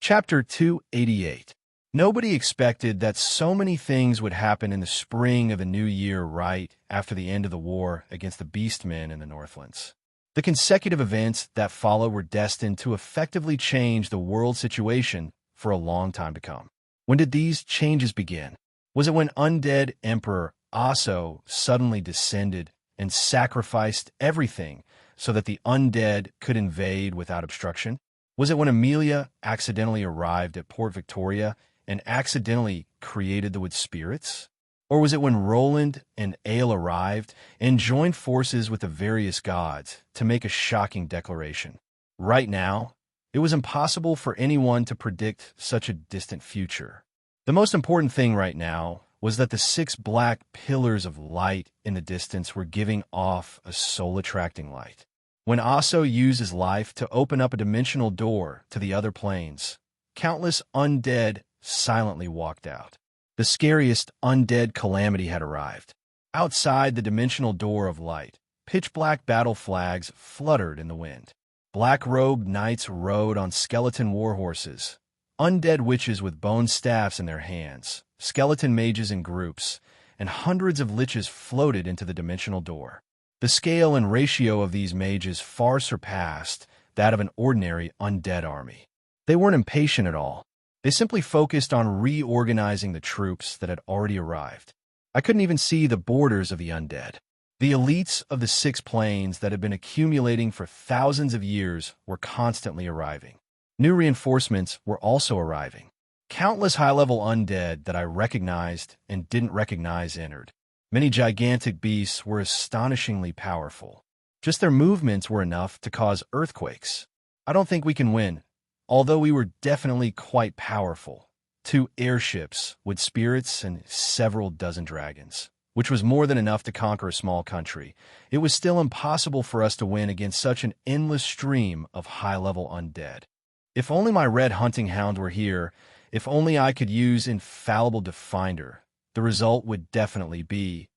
Chapter 288. Nobody expected that so many things would happen in the spring of the new year right after the end of the war against the Beastmen in the Northlands. The consecutive events that followed were destined to effectively change the world situation for a long time to come. When did these changes begin? Was it when undead Emperor Aso suddenly descended and sacrificed everything so that the undead could invade without obstruction? Was it when Amelia accidentally arrived at Port Victoria and accidentally created the wood spirits? Or was it when Roland and Ale arrived and joined forces with the various gods to make a shocking declaration? Right now, it was impossible for anyone to predict such a distant future. The most important thing right now was that the 6 black pillars of light in the distance were giving off a soul-attracting light. When Aso used his life to open up a dimensional door to the other planes, countless undead silently walked out. The scariest undead calamity had arrived. Outside the dimensional door of light, pitch-black battle flags fluttered in the wind. Black-robed knights rode on skeleton warhorses, undead witches with bone staffs in their hands, skeleton mages in groups, and hundreds of liches floated into the dimensional door. The scale and ratio of these mages far surpassed that of an ordinary undead army. They weren't impatient at all. They simply focused on reorganizing the troops that had already arrived. I couldn't even see the borders of the undead. The elites of the 6 planes that had been accumulating for thousands of years were constantly arriving. New reinforcements were also arriving. Countless high-level undead that I recognized and didn't recognize entered. Many gigantic beasts were astonishingly powerful. Just their movements were enough to cause earthquakes. I don't think we can win, although we were definitely quite powerful. 2 airships with spirits and several dozen dragons, which was more than enough to conquer a small country. It was still impossible for us to win against such an endless stream of high-level undead. If only my red hunting hound were here, if only I could use infallible Definder, the result would definitely be,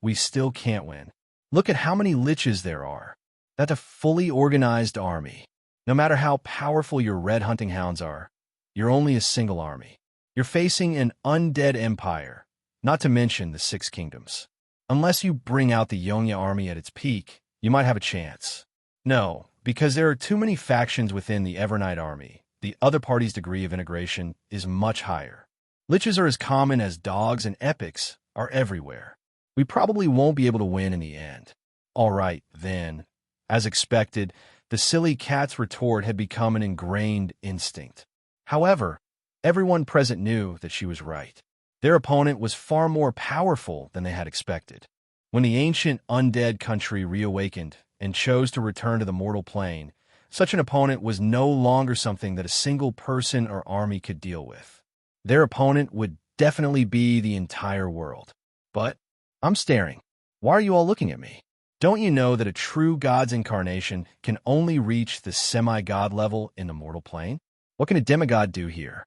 we still can't win. Look at how many liches there are. That's a fully organized army. No matter how powerful your red hunting hounds are, you're only a single army. You're facing an undead empire, not to mention the 6 kingdoms. Unless you bring out the Yonya army at its peak, you might have a chance. No, because there are too many factions within the Evernight army. The other party's degree of integration is much higher. Liches are as common as dogs, and epics are everywhere. We probably won't be able to win in the end. All right, then. As expected, the silly cat's retort had become an ingrained instinct. However, everyone present knew that she was right. Their opponent was far more powerful than they had expected. When the ancient undead country reawakened and chose to return to the mortal plane, such an opponent was no longer something that a single person or army could deal with. Their opponent would definitely be the entire world. But I'm staring. Why are you all looking at me? Don't you know that a true god's incarnation can only reach the semi-god level in the mortal plane? What can a demigod do here?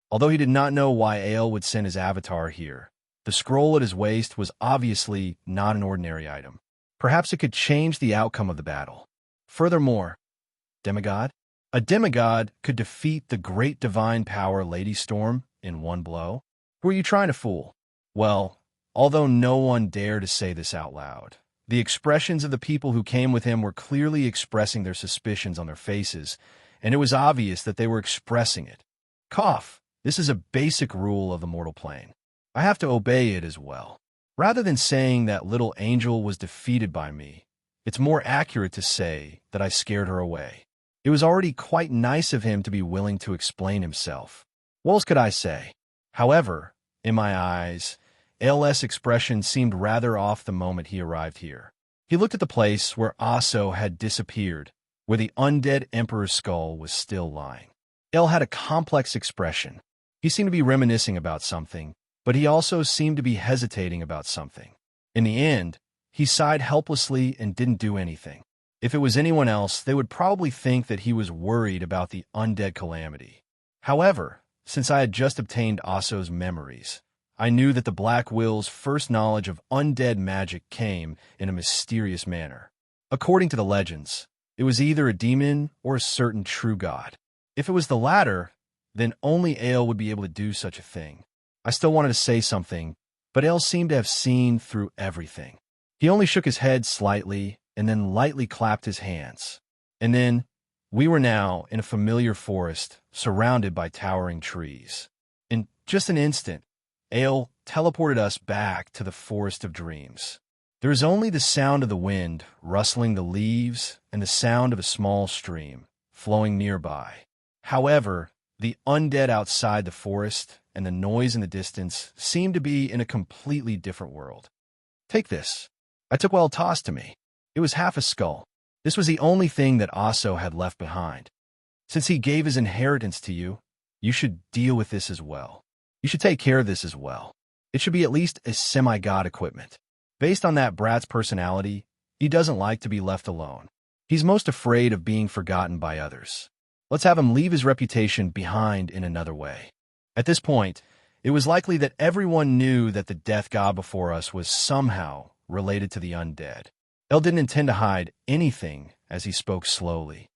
Although he did not know why Ale would send his avatar here, the scroll at his waist was obviously not an ordinary item. Perhaps it could change the outcome of the battle. Furthermore, demigod? A demigod could defeat the great divine power Lady Storm in one blow? Who are you trying to fool? Well, although no one dared to say this out loud, the expressions of the people who came with him were clearly expressing their suspicions on their faces, and it was obvious that they were expressing it. Cough. This is a basic rule of the mortal plane. I have to obey it as well. Rather than saying that little angel was defeated by me, it's more accurate to say that I scared her away. It was already quite nice of him to be willing to explain himself. What else could I say? However, in my eyes, AL's expression seemed rather off the moment he arrived here. He looked at the place where Aso had disappeared, where the undead emperor's skull was still lying. Ale had a complex expression. He seemed to be reminiscing about something, but he also seemed to be hesitating about something. In the end, he sighed helplessly and didn't do anything. If it was anyone else, they would probably think that he was worried about the undead calamity. However, since I had just obtained Aso's memories, I knew that the Black Will's first knowledge of undead magic came in a mysterious manner. According to the legends, it was either a demon or a certain true god. If it was the latter, then only Ale would be able to do such a thing. I still wanted to say something, but Ale seemed to have seen through everything. He only shook his head slightly and then lightly clapped his hands. And then, we were now in a familiar forest surrounded by towering trees. In just an instant, Ale teleported us back to the Forest of Dreams. There is only the sound of the wind rustling the leaves and the sound of a small stream flowing nearby. However, the undead outside the forest and the noise in the distance seemed to be in a completely different world. Take this. I took well tossed to me. It was half a skull. This was the only thing that Aso had left behind. Since he gave his inheritance to you, you should deal with this as well. You should take care of this as well. It should be at least a semi-god equipment. Based on that brat's personality, he doesn't like to be left alone. He's most afraid of being forgotten by others. Let's have him leave his reputation behind in another way. At this point, it was likely that everyone knew that the death god before us was somehow related to the undead. El didn't intend to hide anything as he spoke slowly.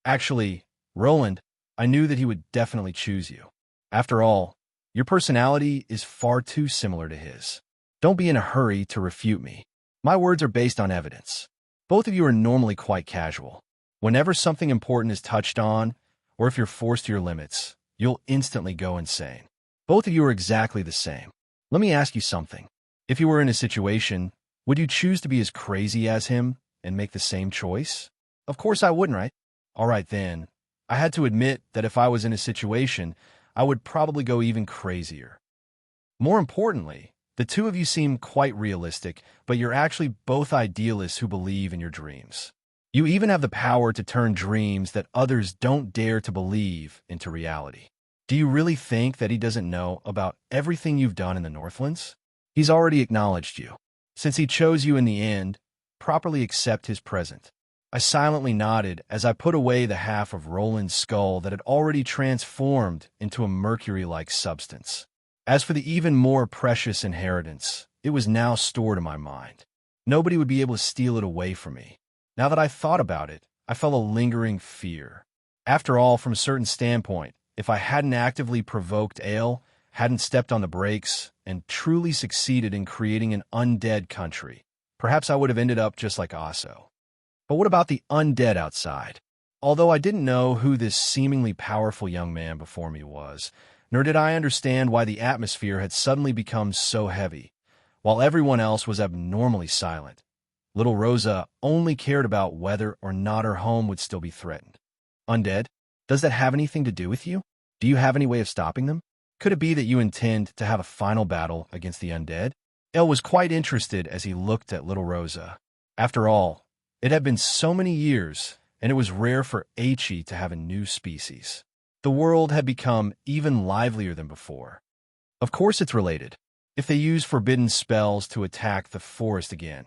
Actually, Roland, I knew that he would definitely choose you. After all, your personality is far too similar to his. Don't be in a hurry to refute me. My words are based on evidence. Both of you are normally quite casual. Whenever something important is touched on, or if you're forced to your limits, you'll instantly go insane. Both of you are exactly the same. Let me ask you something. If you were in a situation, would you choose to be as crazy as him and make the same choice? Of course I wouldn't, right? All right then. I had to admit that if I was in a situation, I would probably go even crazier. More importantly, the two of you seem quite realistic, but you're actually both idealists who believe in your dreams. You even have the power to turn dreams that others don't dare to believe into reality. Do you really think that he doesn't know about everything you've done in the Northlands? He's already acknowledged you. Since he chose you in the end, properly accept his present. I silently nodded as I put away the half of Roland's skull that had already transformed into a mercury-like substance. As for the even more precious inheritance, it was now stored in my mind. Nobody would be able to steal it away from me. Now that I thought about it, I felt a lingering fear. After all, from a certain standpoint, if I hadn't actively provoked Ale, hadn't stepped on the brakes, and truly succeeded in creating an undead country, perhaps I would have ended up just like Aso. But what about the undead outside? Although I didn't know who this seemingly powerful young man before me was, nor did I understand why the atmosphere had suddenly become so heavy, while everyone else was abnormally silent. Little Rosa only cared about whether or not her home would still be threatened. Undead? Does that have anything to do with you? Do you have any way of stopping them? Could it be that you intend to have a final battle against the undead? El was quite interested as he looked at Little Rosa. After all, it had been so many years, and it was rare for Aichi to have a new species. The world had become even livelier than before. Of course it's related. If they use forbidden spells to attack the forest again.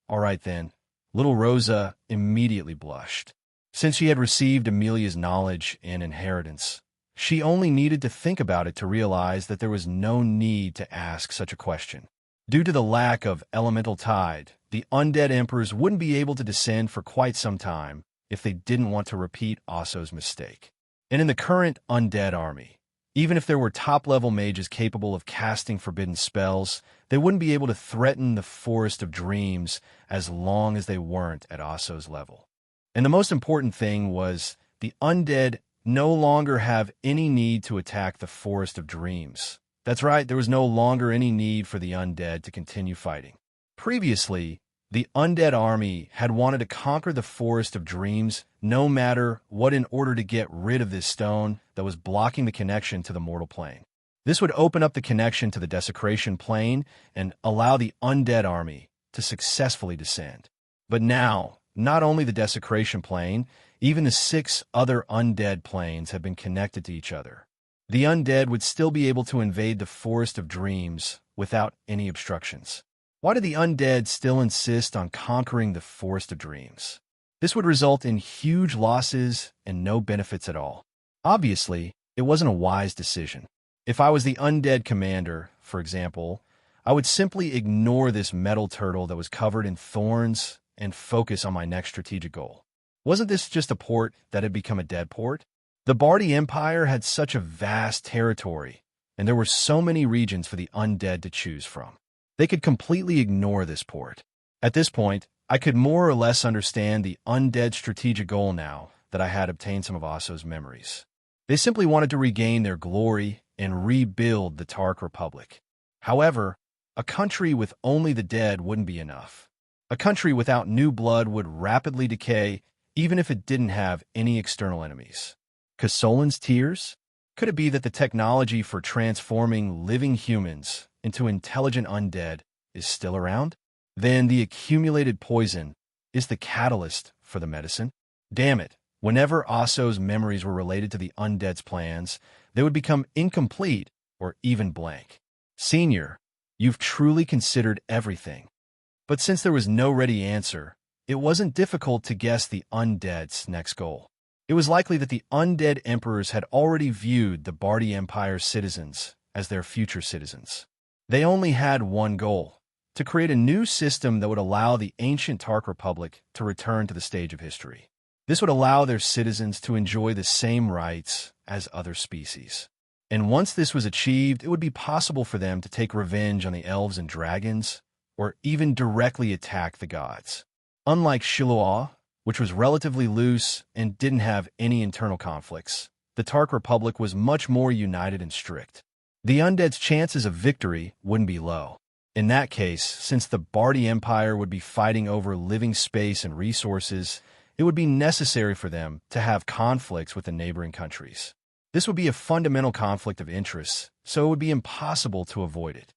All right then. Little Rosa immediately blushed. Since she had received Amelia's knowledge and inheritance, she only needed to think about it to realize that there was no need to ask such a question. Due to the lack of elemental tide, the undead emperors wouldn't be able to descend for quite some time if they didn't want to repeat Aso's mistake. And in the current undead army, even if there were top-level mages capable of casting forbidden spells, they wouldn't be able to threaten the Forest of Dreams as long as they weren't at Aso's level. And the most important thing was the undead no longer have any need to attack the Forest of Dreams. That's right, there was no longer any need for the undead to continue fighting. Previously, the undead army had wanted to conquer the Forest of Dreams no matter what in order to get rid of this stone that was blocking the connection to the mortal plane. This would open up the connection to the desecration plane and allow the undead army to successfully descend. But now, not only the desecration plane, even the 6 other undead planes have been connected to each other. The undead would still be able to invade the Forest of Dreams without any obstructions. Why did the undead still insist on conquering the Forest of Dreams? This would result in huge losses and no benefits at all. Obviously, it wasn't a wise decision. If I was the undead commander, for example, I would simply ignore this metal turtle that was covered in thorns and focus on my next strategic goal. Wasn't this just a port that had become a dead port? The Bardi Empire had such a vast territory, and there were so many regions for the undead to choose from. They could completely ignore this port. At this point, I could more or less understand the undead strategic goal now that I had obtained some of Asso's memories. They simply wanted to regain their glory and rebuild the Tark Republic. However, a country with only the dead wouldn't be enough. A country without new blood would rapidly decay even if it didn't have any external enemies. Casolan's tears? Could it be that the technology for transforming living humans into intelligent undead is still around? Then the accumulated poison is the catalyst for the medicine? Damn it, whenever Asso's memories were related to the undead's plans, they would become incomplete or even blank. Senior, you've truly considered everything. But since there was no ready answer, it wasn't difficult to guess the undead's next goal. It was likely that the undead emperors had already viewed the Bardi Empire's citizens as their future citizens. They only had one goal: to create a new system that would allow the ancient Tark Republic to return to the stage of history. This would allow their citizens to enjoy the same rights as other species. And once this was achieved, it would be possible for them to take revenge on the elves and dragons, or even directly attack the gods. Unlike Shiloah, which was relatively loose and didn't have any internal conflicts, the Tark Republic was much more united and strict. The undead's chances of victory wouldn't be low. In that case, since the Bardi Empire would be fighting over living space and resources, it would be necessary for them to have conflicts with the neighboring countries. This would be a fundamental conflict of interests, so it would be impossible to avoid it.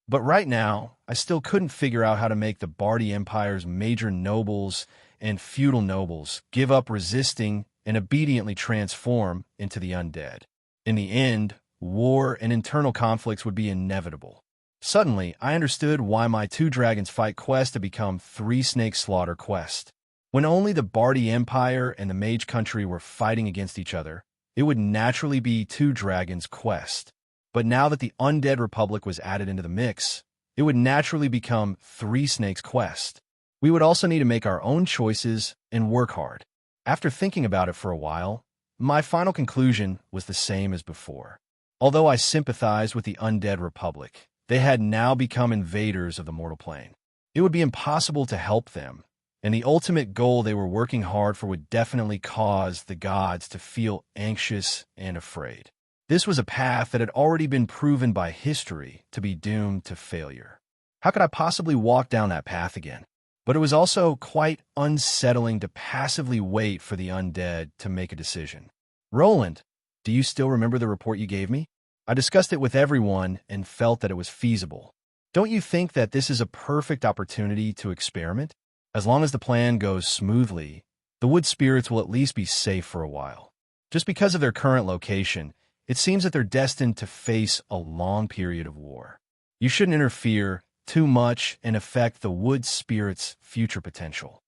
But right now, I still couldn't figure out how to make the Bardi Empire's major nobles and feudal nobles give up resisting and obediently transform into the undead. In the end, war and internal conflicts would be inevitable. Suddenly, I understood why my 2 Dragons Fight quest had become 3 Snakes Slaughter quest. When only the Bardi Empire and the Mage Country were fighting against each other, it would naturally be 2 Dragons quest. But now that the Undead Republic was added into the mix, it would naturally become 3 Snakes quest. We would also need to make our own choices and work hard. After thinking about it for a while, my final conclusion was the same as before. Although I sympathized with the Undead Republic, they had now become invaders of the mortal plane. It would be impossible to help them, and the ultimate goal they were working hard for would definitely cause the gods to feel anxious and afraid. This was a path that had already been proven by history to be doomed to failure. How could I possibly walk down that path again? But it was also quite unsettling to passively wait for the undead to make a decision. Roland, do you still remember the report you gave me? I discussed it with everyone and felt that it was feasible. Don't you think that this is a perfect opportunity to experiment? As long as the plan goes smoothly, the wood spirits will at least be safe for a while. Just because of their current location, it seems that they're destined to face a long period of war. You shouldn't interfere too much and affect the wood spirit's future potential.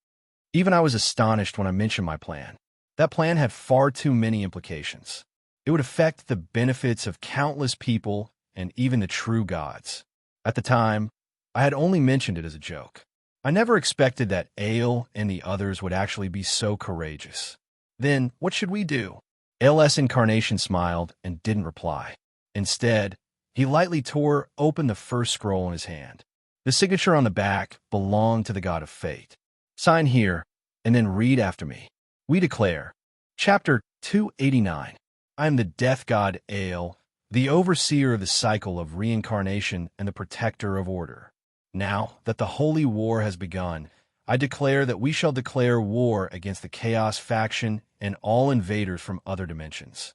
Even I was astonished when I mentioned my plan. That plan had far too many implications. It would affect the benefits of countless people and even the true gods. At the time, I had only mentioned it as a joke. I never expected that Ale and the others would actually be so courageous. Then, what should we do? Ale's incarnation smiled and didn't reply. Instead, he lightly tore open the first scroll in his hand. The signature on the back belonged to the god of fate. Sign here, and then read after me. We declare, Chapter 289. I am the death god Ale, the overseer of the cycle of reincarnation and the protector of order. Now that the holy war has begun, I declare that we shall declare war against the Chaos faction and all invaders from other dimensions.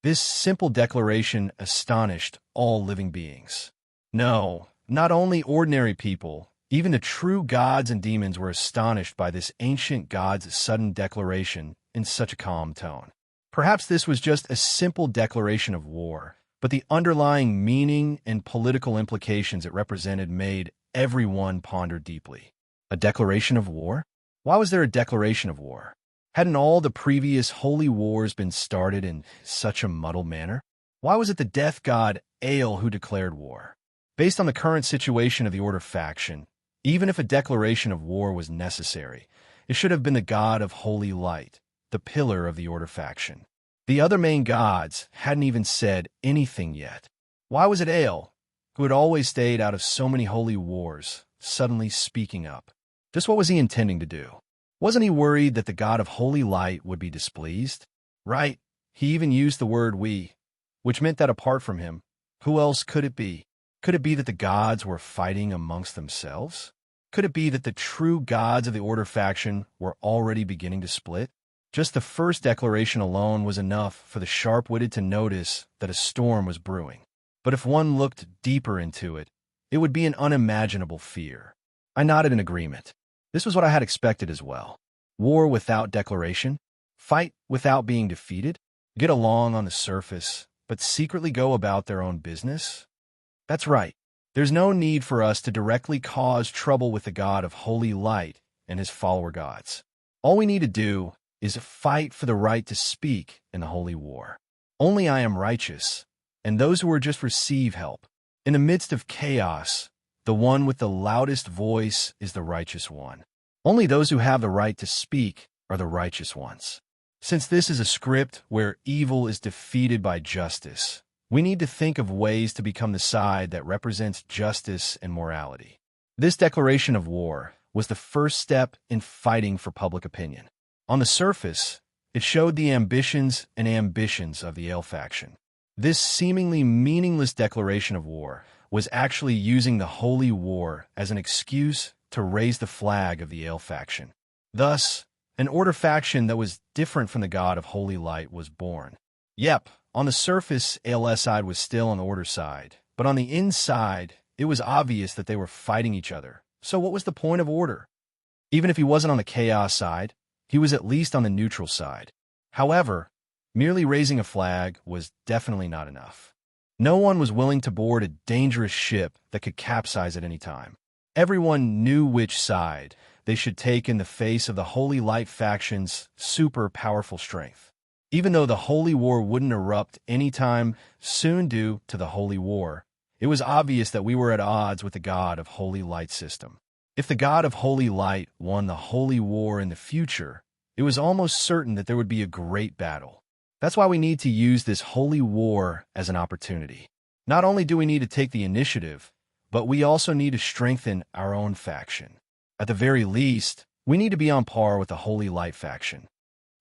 This simple declaration astonished all living beings. No, not only ordinary people, even the true gods and demons were astonished by this ancient god's sudden declaration in such a calm tone. Perhaps this was just a simple declaration of war, but the underlying meaning and political implications it represented made everyone ponder deeply. A declaration of war? Why was there a declaration of war? Hadn't all the previous holy wars been started in such a muddled manner? Why was it the death god Ale who declared war? Based on the current situation of the Order faction, even if a declaration of war was necessary, it should have been the god of holy light, the pillar of the Order faction. The other main gods hadn't even said anything yet. Why was it Ale, who had always stayed out of so many holy wars, suddenly speaking up? Just what was he intending to do? Wasn't he worried that the god of holy light would be displeased? Right, he even used the word we, which meant that apart from him, who else could it be? Could it be that the gods were fighting amongst themselves? Could it be that the true gods of the Order faction were already beginning to split? Just the first declaration alone was enough for the sharp-witted to notice that a storm was brewing. But if one looked deeper into it, it would be an unimaginable fear. I nodded in agreement. This was what I had expected as well. War without declaration? Fight without being defeated? Get along on the surface, but secretly go about their own business? That's right. There's no need for us to directly cause trouble with the god of holy light and his follower gods. All we need to do is fight for the right to speak in the holy war. Only I am righteous, and those who are just receive help. In the midst of chaos, the one with the loudest voice is the righteous one. Only those who have the right to speak are the righteous ones. Since this is a script where evil is defeated by justice, we need to think of ways to become the side that represents justice and morality. This declaration of war was the first step in fighting for public opinion. On the surface, it showed the ambitions of the Ale faction. This seemingly meaningless declaration of war was actually using the holy war as an excuse to raise the flag of the Ale faction. Thus, an Order faction that was different from the god of holy light was born. Yep, on the surface, ALS side was still on the Order side, but on the inside, it was obvious that they were fighting each other. So what was the point of Order? Even if he wasn't on the Chaos side, he was at least on the neutral side. However, merely raising a flag was definitely not enough. No one was willing to board a dangerous ship that could capsize at any time. Everyone knew which side they should take in the face of the Holy Light faction's super powerful strength. Even though the Holy War wouldn't erupt anytime soon due to the Holy War, it was obvious that we were at odds with the God of Holy Light system. If the God of Holy Light won the Holy War in the future, it was almost certain that there would be a great battle. That's why we need to use this Holy War as an opportunity. Not only do we need to take the initiative, but we also need to strengthen our own faction. At the very least, we need to be on par with the Holy Light faction.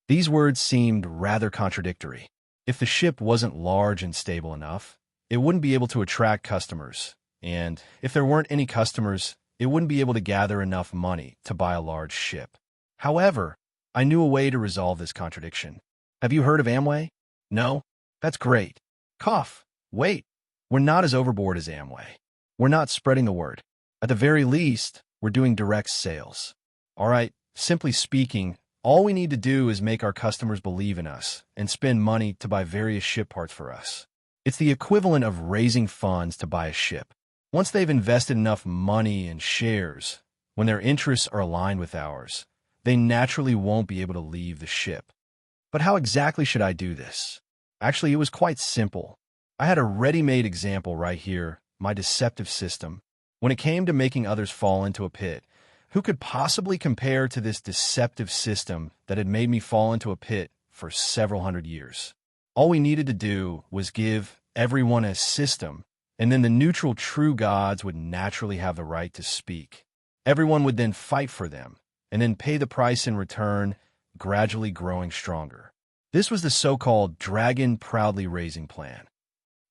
These words seemed rather contradictory. If the ship wasn't large and stable enough, it wouldn't be able to attract customers, and if there weren't any customers, it wouldn't be able to gather enough money to buy a large ship. However, I knew a way to resolve this contradiction. Have you heard of Amway? No? That's great. Cough. Wait. We're not as overboard as Amway. We're not spreading the word. At the very least, we're doing direct sales. All right, simply speaking, all we need to do is make our customers believe in us and spend money to buy various ship parts for us. It's the equivalent of raising funds to buy a ship. Once they've invested enough money and shares, when their interests are aligned with ours, they naturally won't be able to leave the ship. But how exactly should I do this? Actually, it was quite simple. I had a ready-made example right here, my deceptive system. When it came to making others fall into a pit, who could possibly compare to this deceptive system that had made me fall into a pit for several hundred years? All we needed to do was give everyone a system, and then the neutral true gods would naturally have the right to speak. Everyone would then fight for them, and then pay the price in return, gradually growing stronger. This was the so-called dragon proudly raising plan.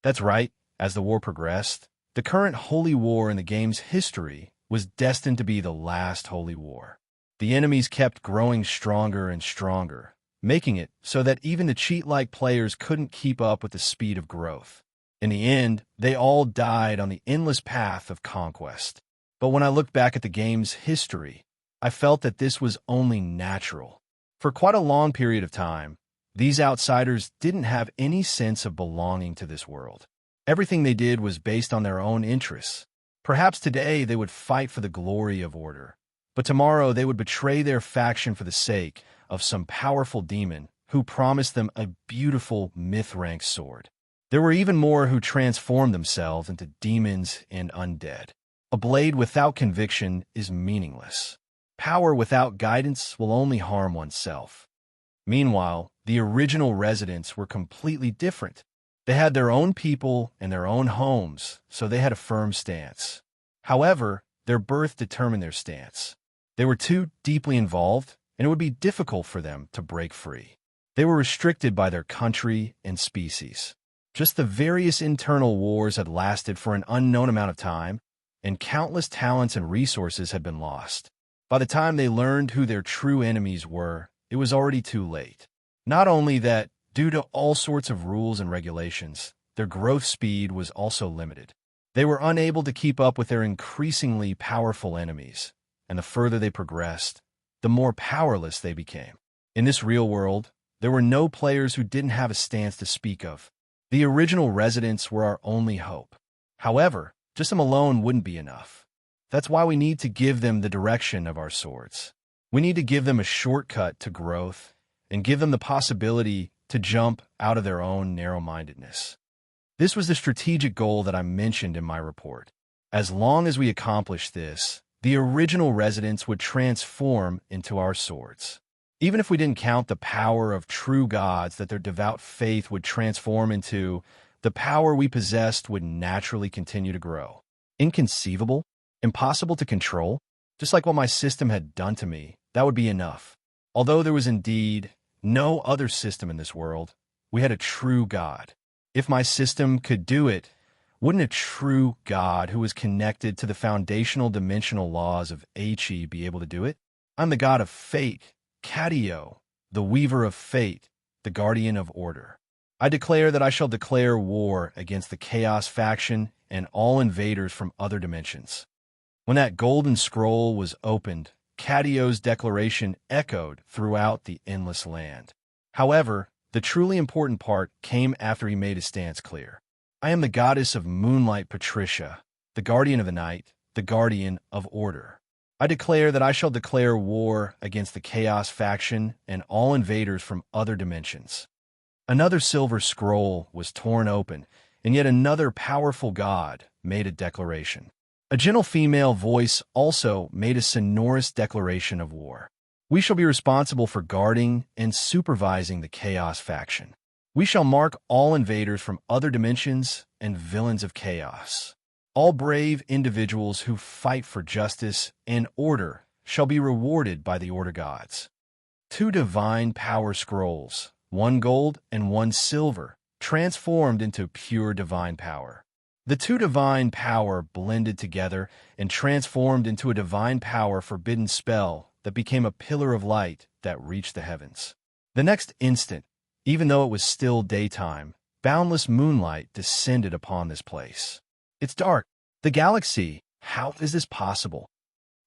That's right, as the war progressed, the current holy war in the game's history was destined to be the last holy war. The enemies kept growing stronger and stronger, making it so that even the cheat-like players couldn't keep up with the speed of growth. In the end, they all died on the endless path of conquest. But when I looked back at the game's history, I felt that this was only natural. For quite a long period of time, these outsiders didn't have any sense of belonging to this world. Everything they did was based on their own interests. Perhaps today they would fight for the glory of Order, but tomorrow they would betray their faction for the sake of some powerful demon who promised them a beautiful myth-ranked sword. There were even more who transformed themselves into demons and undead. A blade without conviction is meaningless. Power without guidance will only harm oneself. Meanwhile, the original residents were completely different. They had their own people and their own homes, so they had a firm stance. However, their birth determined their stance. They were too deeply involved, and it would be difficult for them to break free. They were restricted by their country and species. Just the various internal wars had lasted for an unknown amount of time, and countless talents and resources had been lost. By the time they learned who their true enemies were, it was already too late. Not only that, due to all sorts of rules and regulations, their growth speed was also limited. They were unable to keep up with their increasingly powerful enemies, and the further they progressed, the more powerless they became. In this real world, there were no players who didn't have a stance to speak of. The original residents were our only hope. However, just them alone wouldn't be enough. That's why we need to give them the direction of our swords. We need to give them a shortcut to growth and give them the possibility to jump out of their own narrow-mindedness. This was the strategic goal that I mentioned in my report. As long as we accomplish this, the original residents would transform into our swords. Even if we didn't count the power of true gods that their devout faith would transform into, the power we possessed would naturally continue to grow. Inconceivable? Impossible to control? Just like what my system had done to me, that would be enough. Although there was indeed no other system in this world, we had a true God. If my system could do it, wouldn't a true God who was connected to the foundational dimensional laws of He be able to do it? I'm the God of fate, Catio, the weaver of fate, the guardian of order. I declare that I shall declare war against the Chaos faction and all invaders from other dimensions. When that golden scroll was opened, Catio's declaration echoed throughout the endless land. However, the truly important part came after he made his stance clear. I am the goddess of moonlight Patricia, the guardian of the night, the guardian of order. I declare that I shall declare war against the Chaos faction and all invaders from other dimensions. Another silver scroll was torn open, and yet another powerful god made a declaration. A gentle female voice also made a sonorous declaration of war. We shall be responsible for guarding and supervising the Chaos faction. We shall mark all invaders from other dimensions and villains of chaos. All brave individuals who fight for justice and order shall be rewarded by the order gods. 2 divine power scrolls, 1 gold and 1 silver, transformed into pure divine power. The 2 divine power blended together and transformed into a divine power forbidden spell that became a pillar of light that reached the heavens. The next instant, even though it was still daytime, boundless moonlight descended upon this place. It's dark. The galaxy, how is this possible?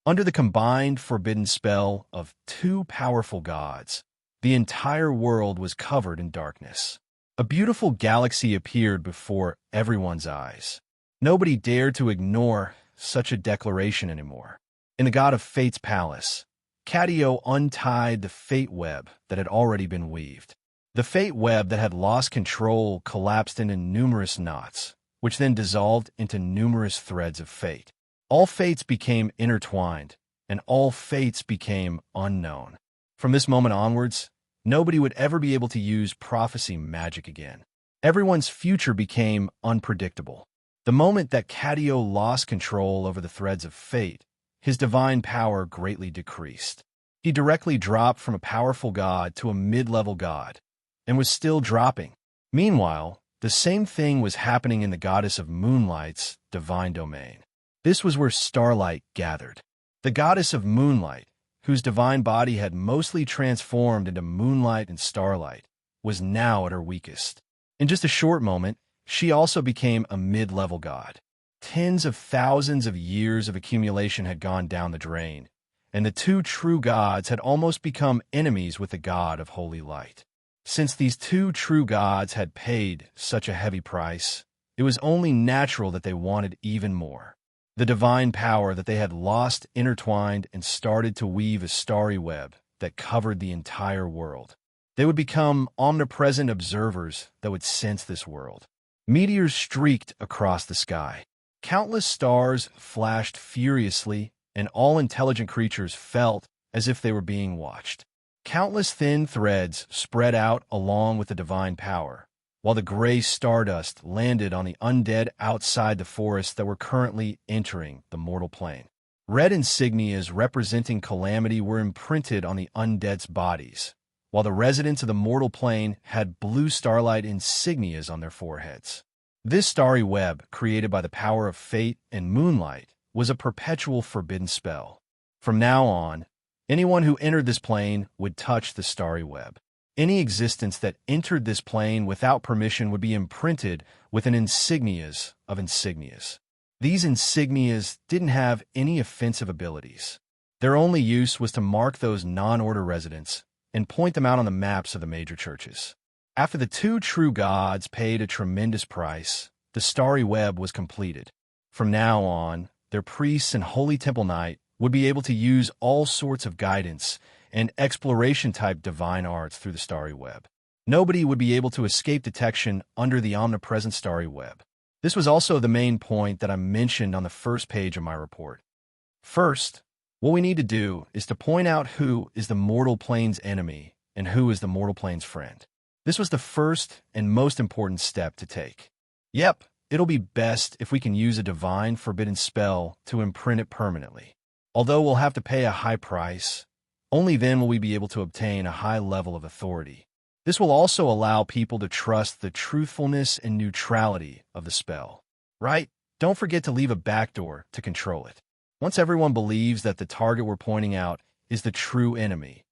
Under the combined forbidden spell of 2 powerful gods, the entire world was covered in darkness. A beautiful galaxy appeared before everyone's eyes. Nobody dared to ignore such a declaration anymore. In the god of fate's palace, Catio untied the fate web that had already been weaved. The fate web that had lost control collapsed into numerous knots, which then dissolved into numerous threads of fate. All fates became intertwined, and all fates became unknown. From this moment onwards, nobody would ever be able to use prophecy magic again. Everyone's future became unpredictable. The moment that Catio lost control over the threads of fate, his divine power greatly decreased. He directly dropped from a powerful god to a mid-level god, and was still dropping. Meanwhile, the same thing was happening in the goddess of moonlight's divine domain. This was where starlight gathered. The goddess of moonlight, whose divine body had mostly transformed into moonlight and starlight, was now at her weakest. In just a short moment, she also became a mid-level god. Tens of thousands of years of accumulation had gone down the drain, and the 2 true gods had almost become enemies with the god of holy light. Since these 2 true gods had paid such a heavy price, it was only natural that they wanted even more. The divine power that they had lost intertwined and started to weave a starry web that covered the entire world. They would become omnipresent observers that would sense this world. Meteors streaked across the sky. Countless stars flashed furiously, and all intelligent creatures felt as if they were being watched. Countless thin threads spread out along with the divine power, while the gray stardust landed on the undead outside the forest that were currently entering the mortal plane. Red insignias representing calamity were imprinted on the undead's bodies, while the residents of the mortal plane had blue starlight insignias on their foreheads. This starry web, created by the power of fate and moonlight, was a perpetual forbidden spell. From now on, anyone who entered this plane would touch the starry web. Any existence that entered this plane without permission would be imprinted with an insignias of insignias. These insignias didn't have any offensive abilities. Their only use was to mark those non-order residents and point them out on the maps of the major churches. After the two true gods paid a tremendous price, the starry web was completed. From now on, their priests and holy temple knight would be able to use all sorts of guidance and exploration-type divine arts through the starry web. Nobody would be able to escape detection under the omnipresent starry web. This was also the main point that I mentioned on the first page of my report. First, what we need to do is to point out who is the mortal plane's enemy and who is the mortal plane's friend. This was the first and most important step to take. Yep, it'll be best if we can use a divine forbidden spell to imprint it permanently. Although we'll have to pay a high price, only then will we be able to obtain a high level of authority. This will also allow people to trust the truthfulness and neutrality of the spell. Right? Don't forget to leave a backdoor to control it. Once everyone believes that the target we're pointing out is the true enemy.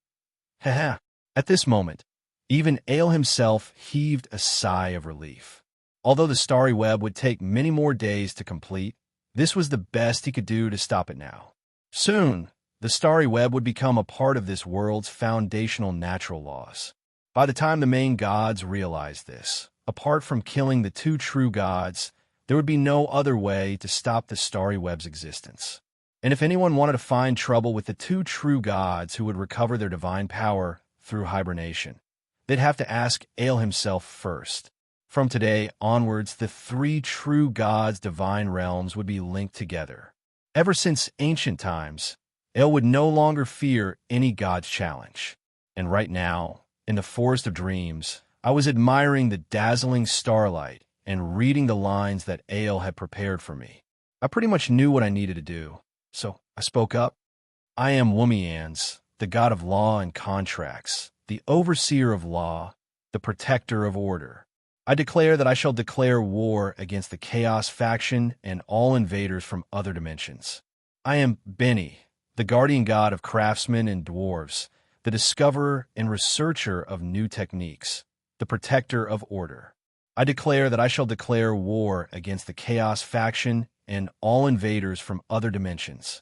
Haha. At this moment, even Ale himself heaved a sigh of relief. Although the starry web would take many more days to complete, this was the best he could do to stop it now. Soon, the starry web would become a part of this world's foundational natural laws. By the time the main gods realized this, apart from killing the two true gods, there would be no other way to stop the starry web's existence. And if anyone wanted to find trouble with the two true gods who would recover their divine power through hibernation, they'd have to ask Ale himself first. From today onwards, the three true gods' divine realms would be linked together. Ever since ancient times, Ale would no longer fear any god's challenge. And right now, in the Forest of Dreams, I was admiring the dazzling starlight and reading the lines that Ale had prepared for me. I pretty much knew what I needed to do, so I spoke up. I am Womians, the god of law and contracts, the overseer of law, the protector of order. I declare that I shall declare war against the Chaos faction and all invaders from other dimensions. I am Benny, the guardian god of craftsmen and dwarves, the discoverer and researcher of new techniques, the protector of order. I declare that I shall declare war against the Chaos faction and all invaders from other dimensions.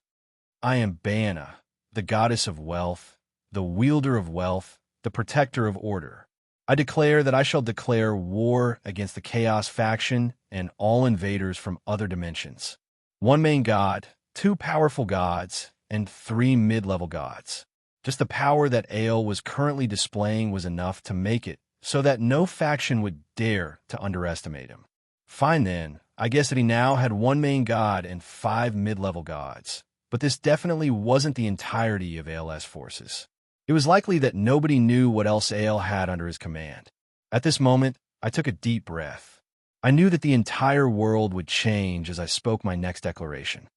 I am Bana, the goddess of wealth, the wielder of wealth, the protector of order. I declare that I shall declare war against the Chaos faction and all invaders from other dimensions. One main god, two powerful gods, and three mid-level gods. Just the power that Ale was currently displaying was enough to make it so that no faction would dare to underestimate him. Fine then, I guess that he now had one main god and 5 mid-level gods. But this definitely wasn't the entirety of Ale's forces. It was likely that nobody knew what else Ale had under his command. At this moment, I took a deep breath. I knew that the entire world would change as I spoke my next declaration.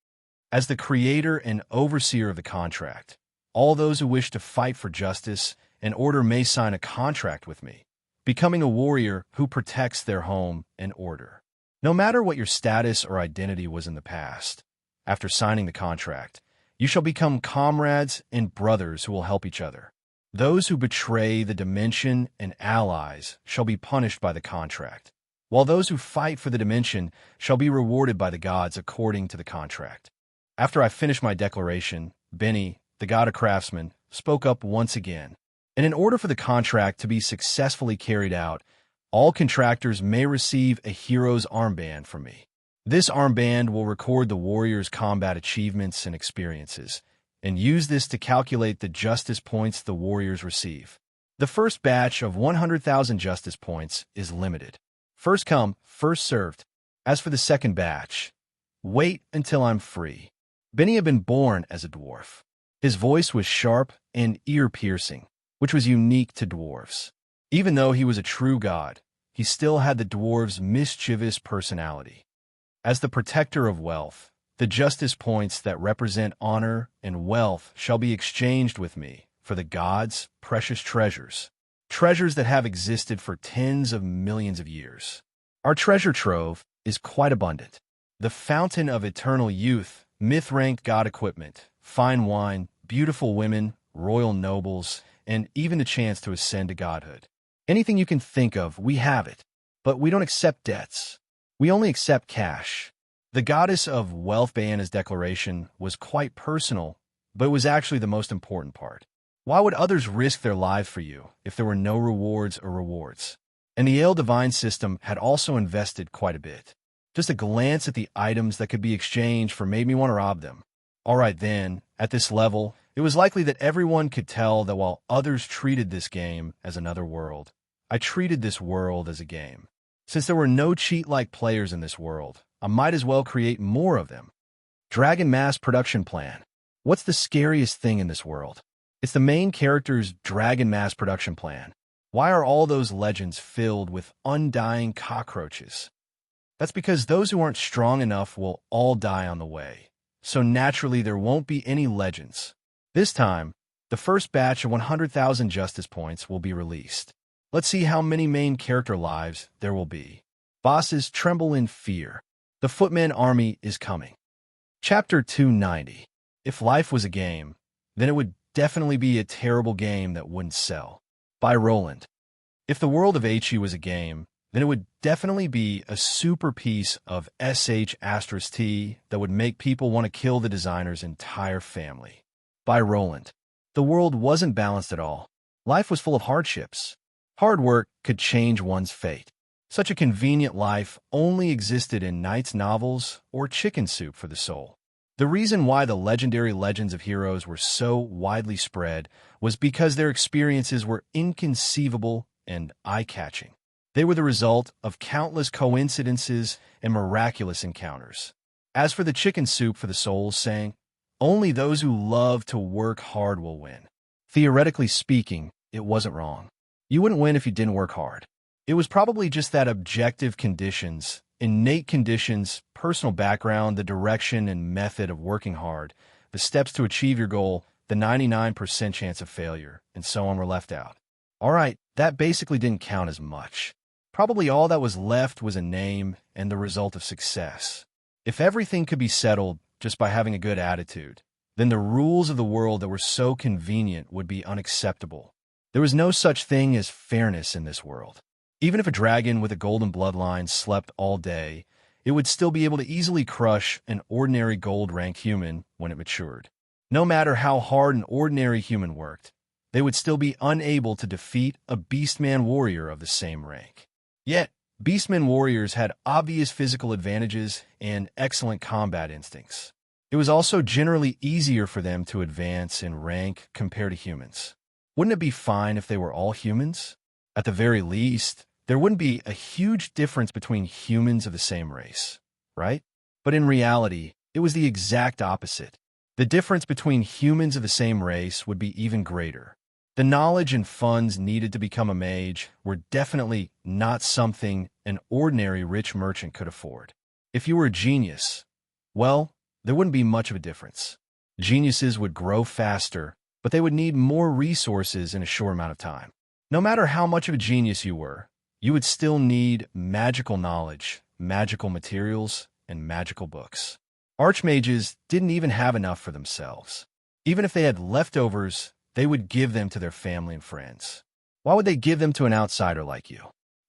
As the creator and overseer of the contract, all those who wish to fight for justice and order may sign a contract with me, becoming a warrior who protects their home and order. No matter what your status or identity was in the past, after signing the contract, you shall become comrades and brothers who will help each other. Those who betray the dimension and allies shall be punished by the contract, while those who fight for the dimension shall be rewarded by the gods according to the contract. After I finished my declaration, Benny, the god of craftsmen, spoke up once again. And in order for the contract to be successfully carried out, all contractors may receive a hero's armband from me. This armband will record the warrior's combat achievements and experiences, and use this to calculate the justice points the warriors receive. The first batch of 100,000 justice points is limited. First come, first served. As for the second batch, wait until I'm free. Benny had been born as a dwarf. His voice was sharp and ear-piercing. which was unique to dwarves. Even though he was a true god, he still had the dwarves' mischievous personality. As the protector of wealth, the justice points that represent honor and wealth shall be exchanged with me for the gods' precious treasures, treasures that have existed for tens of millions of years. Our treasure trove is quite abundant. The fountain of eternal youth, myth-ranked god equipment, fine wine, beautiful women, royal nobles, and even the chance to ascend to godhood. Anything you can think of, we have it. But we don't accept debts. We only accept cash. The goddess of wealth Baana's declaration was quite personal, but it was actually the most important part. Why would others risk their lives for you if there were no rewards or rewards? And the Ale Divine system had also invested quite a bit. Just a glance at the items that could be exchanged for made me want to rob them. All right then, at this level, it was likely that everyone could tell that while others treated this game as another world, I treated this world as a game. Since there were no cheat-like players in this world, I might as well create more of them. Dragon Mass Production Plan. What's the scariest thing in this world? It's the main character's Dragon Mass Production Plan. Why are all those legends filled with undying cockroaches? That's because those who aren't strong enough will all die on the way. So naturally there won't be any legends. This time, the first batch of 100,000 justice points will be released. Let's see how many main character lives there will be. Bosses tremble in fear. The Footman Army is coming. Chapter 290. If life was a game, then it would definitely be a terrible game that wouldn't sell. By Roland. If the world of HE was a game, then it would definitely be a super piece of SH*T that would make people want to kill the designer's entire family. By Roland. The world wasn't balanced at all. Life was full of hardships. Hard work could change one's fate. Such a convenient life only existed in knights' novels or chicken soup for the soul. The reason why the legendary legends of heroes were so widely spread was because their experiences were inconceivable and eye-catching. They were the result of countless coincidences and miraculous encounters. As for the chicken soup for the soul's saying, only those who love to work hard will win. Theoretically speaking, it wasn't wrong. You wouldn't win if you didn't work hard. It was probably just that objective conditions, innate conditions, personal background, the direction and method of working hard, the steps to achieve your goal, the 99% chance of failure, and so on were left out. All right, that basically didn't count as much. Probably all that was left was a name and the result of success. If everything could be settled just by having a good attitude, then the rules of the world that were so convenient would be unacceptable. There was no such thing as fairness in this world. Even if a dragon with a golden bloodline slept all day, it would still be able to easily crush an ordinary gold-ranked human when it matured. No matter how hard an ordinary human worked, they would still be unable to defeat a beastman warrior of the same rank. Yet, beastman warriors had obvious physical advantages and excellent combat instincts. It was also generally easier for them to advance in rank compared to humans. Wouldn't it be fine if they were all humans? At the very least, there wouldn't be a huge difference between humans of the same race, right? But in reality, it was the exact opposite. The difference between humans of the same race would be even greater. The knowledge and funds needed to become a mage were definitely not something an ordinary rich merchant could afford. If you were a genius, well, there wouldn't be much of a difference. Geniuses would grow faster, but they would need more resources in a short amount of time. No matter how much of a genius you were, you would still need magical knowledge, magical materials, and magical books. Archmages didn't even have enough for themselves. Even if they had leftovers, they would give them to their family and friends. Why would they give them to an outsider like you?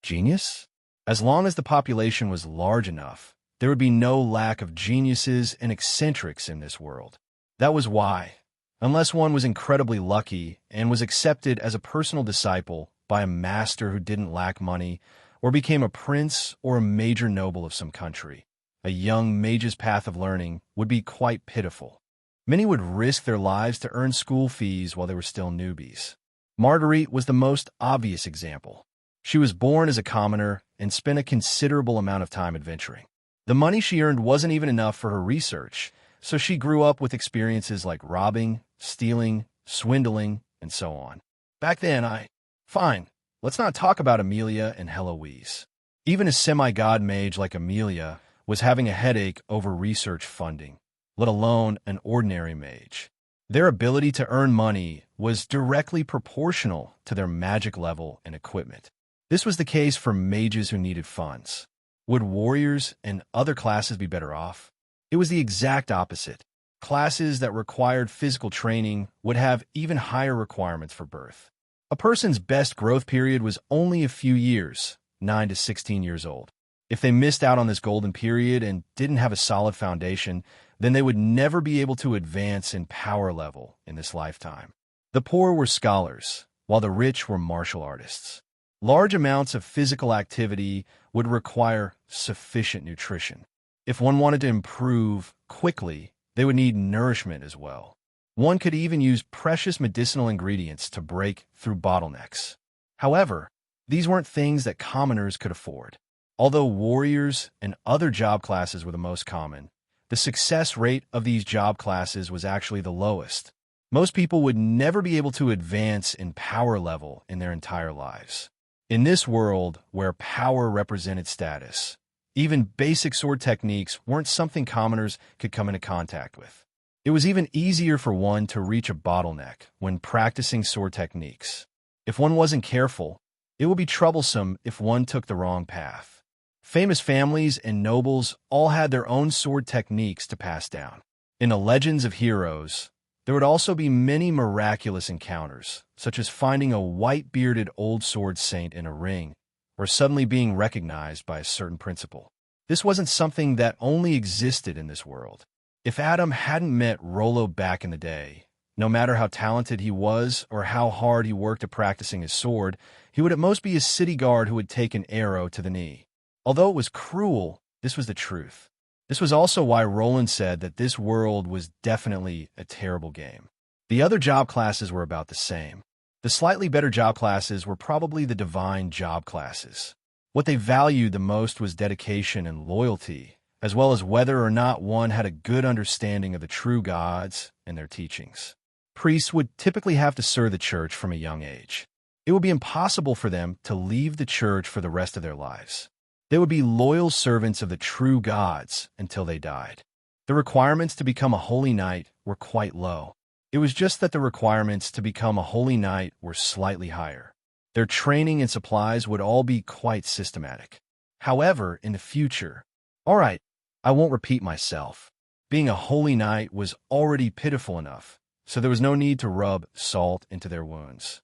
Genius? As long as the population was large enough, there would be no lack of geniuses and eccentrics in this world. That was why, unless one was incredibly lucky and was accepted as a personal disciple by a master who didn't lack money, or became a prince or a major noble of some country, a young mage's path of learning would be quite pitiful. Many would risk their lives to earn school fees while they were still newbies. Marguerite was the most obvious example. She was born as a commoner and spent a considerable amount of time adventuring. The money she earned wasn't even enough for her research, so she grew up with experiences like robbing, stealing, swindling, and so on. Back then, Fine, let's not talk about Amelia and Heloise. Even a semi-god mage like Amelia was having a headache over research funding, let alone an ordinary mage. Their ability to earn money was directly proportional to their magic level and equipment. This was the case for mages who needed funds. Would warriors and other classes be better off? It was the exact opposite. Classes that required physical training would have even higher requirements for birth. A person's best growth period was only a few years, 9 to 16 years old. If they missed out on this golden period and didn't have a solid foundation, then they would never be able to advance in power level in this lifetime. The poor were scholars, while the rich were martial artists. Large amounts of physical activity would require sufficient nutrition. If one wanted to improve quickly, they would need nourishment as well. One could even use precious medicinal ingredients to break through bottlenecks. However, these weren't things that commoners could afford. Although warriors and other job classes were the most common, the success rate of these job classes was actually the lowest. Most people would never be able to advance in power level in their entire lives. In this world where power represented status, even basic sword techniques weren't something commoners could come into contact with. It was even easier for one to reach a bottleneck when practicing sword techniques. If one wasn't careful, it would be troublesome if one took the wrong path. Famous families and nobles all had their own sword techniques to pass down. In the legends of heroes, there would also be many miraculous encounters, such as finding a white-bearded old sword saint in a ring, or suddenly being recognized by a certain principle. This wasn't something that only existed in this world. If Adam hadn't met Rollo back in the day, no matter how talented he was or how hard he worked at practicing his sword, he would at most be a city guard who would take an arrow to the knee. Although it was cruel, this was the truth. This was also why Roland said that this world was definitely a terrible game. The other job classes were about the same. The slightly better job classes were probably the divine job classes. What they valued the most was dedication and loyalty, as well as whether or not one had a good understanding of the true gods and their teachings. Priests would typically have to serve the church from a young age. It would be impossible for them to leave the church for the rest of their lives. They would be loyal servants of the true gods until they died. The requirements to become a holy knight were quite low. It was just that the requirements to become a holy knight were slightly higher. Their training and supplies would all be quite systematic. However, in the future, I won't repeat myself. Being a holy knight was already pitiful enough, so there was no need to rub salt into their wounds.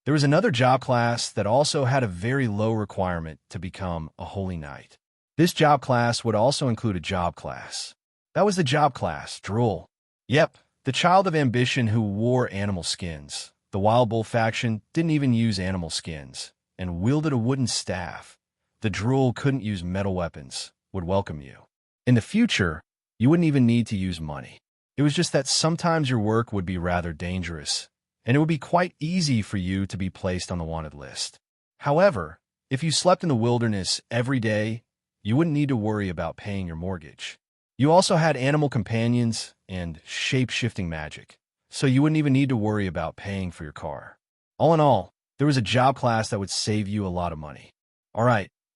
There was another job class that also had a very low requirement to become a holy knight. This job class would also include a job class. That was the job class, Drool. Yep, the child of ambition who wore animal skins. The Wild Bull faction didn't even use animal skins and wielded a wooden staff. The Drool couldn't use metal weapons, would welcome you. In the future, you wouldn't even need to use money. It was just that sometimes your work would be rather dangerous, and it would be quite easy for you to be placed on the wanted list. However, if you slept in the wilderness every day, you wouldn't need to worry about paying your mortgage. You also had animal companions and shape-shifting magic, so you wouldn't even need to worry about paying for your car. All in all, there was a job class that would save you a lot of money.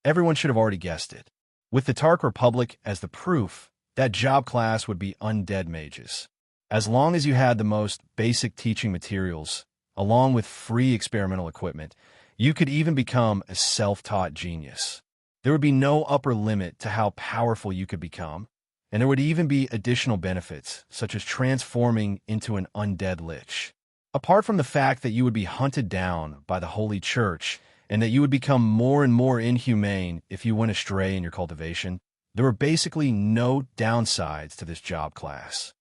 Everyone should have already guessed it. With the Tark Republic as the proof, that job class would be undead mages. As long as you had the most basic teaching materials, along with free experimental equipment, you could even become a self-taught genius. There would be no upper limit to how powerful you could become, and there would even be additional benefits, such as transforming into an undead lich. Apart from the fact that you would be hunted down by the Holy Church, and that you would become more and more inhumane if you went astray in your cultivation, there were basically no downsides to this job class.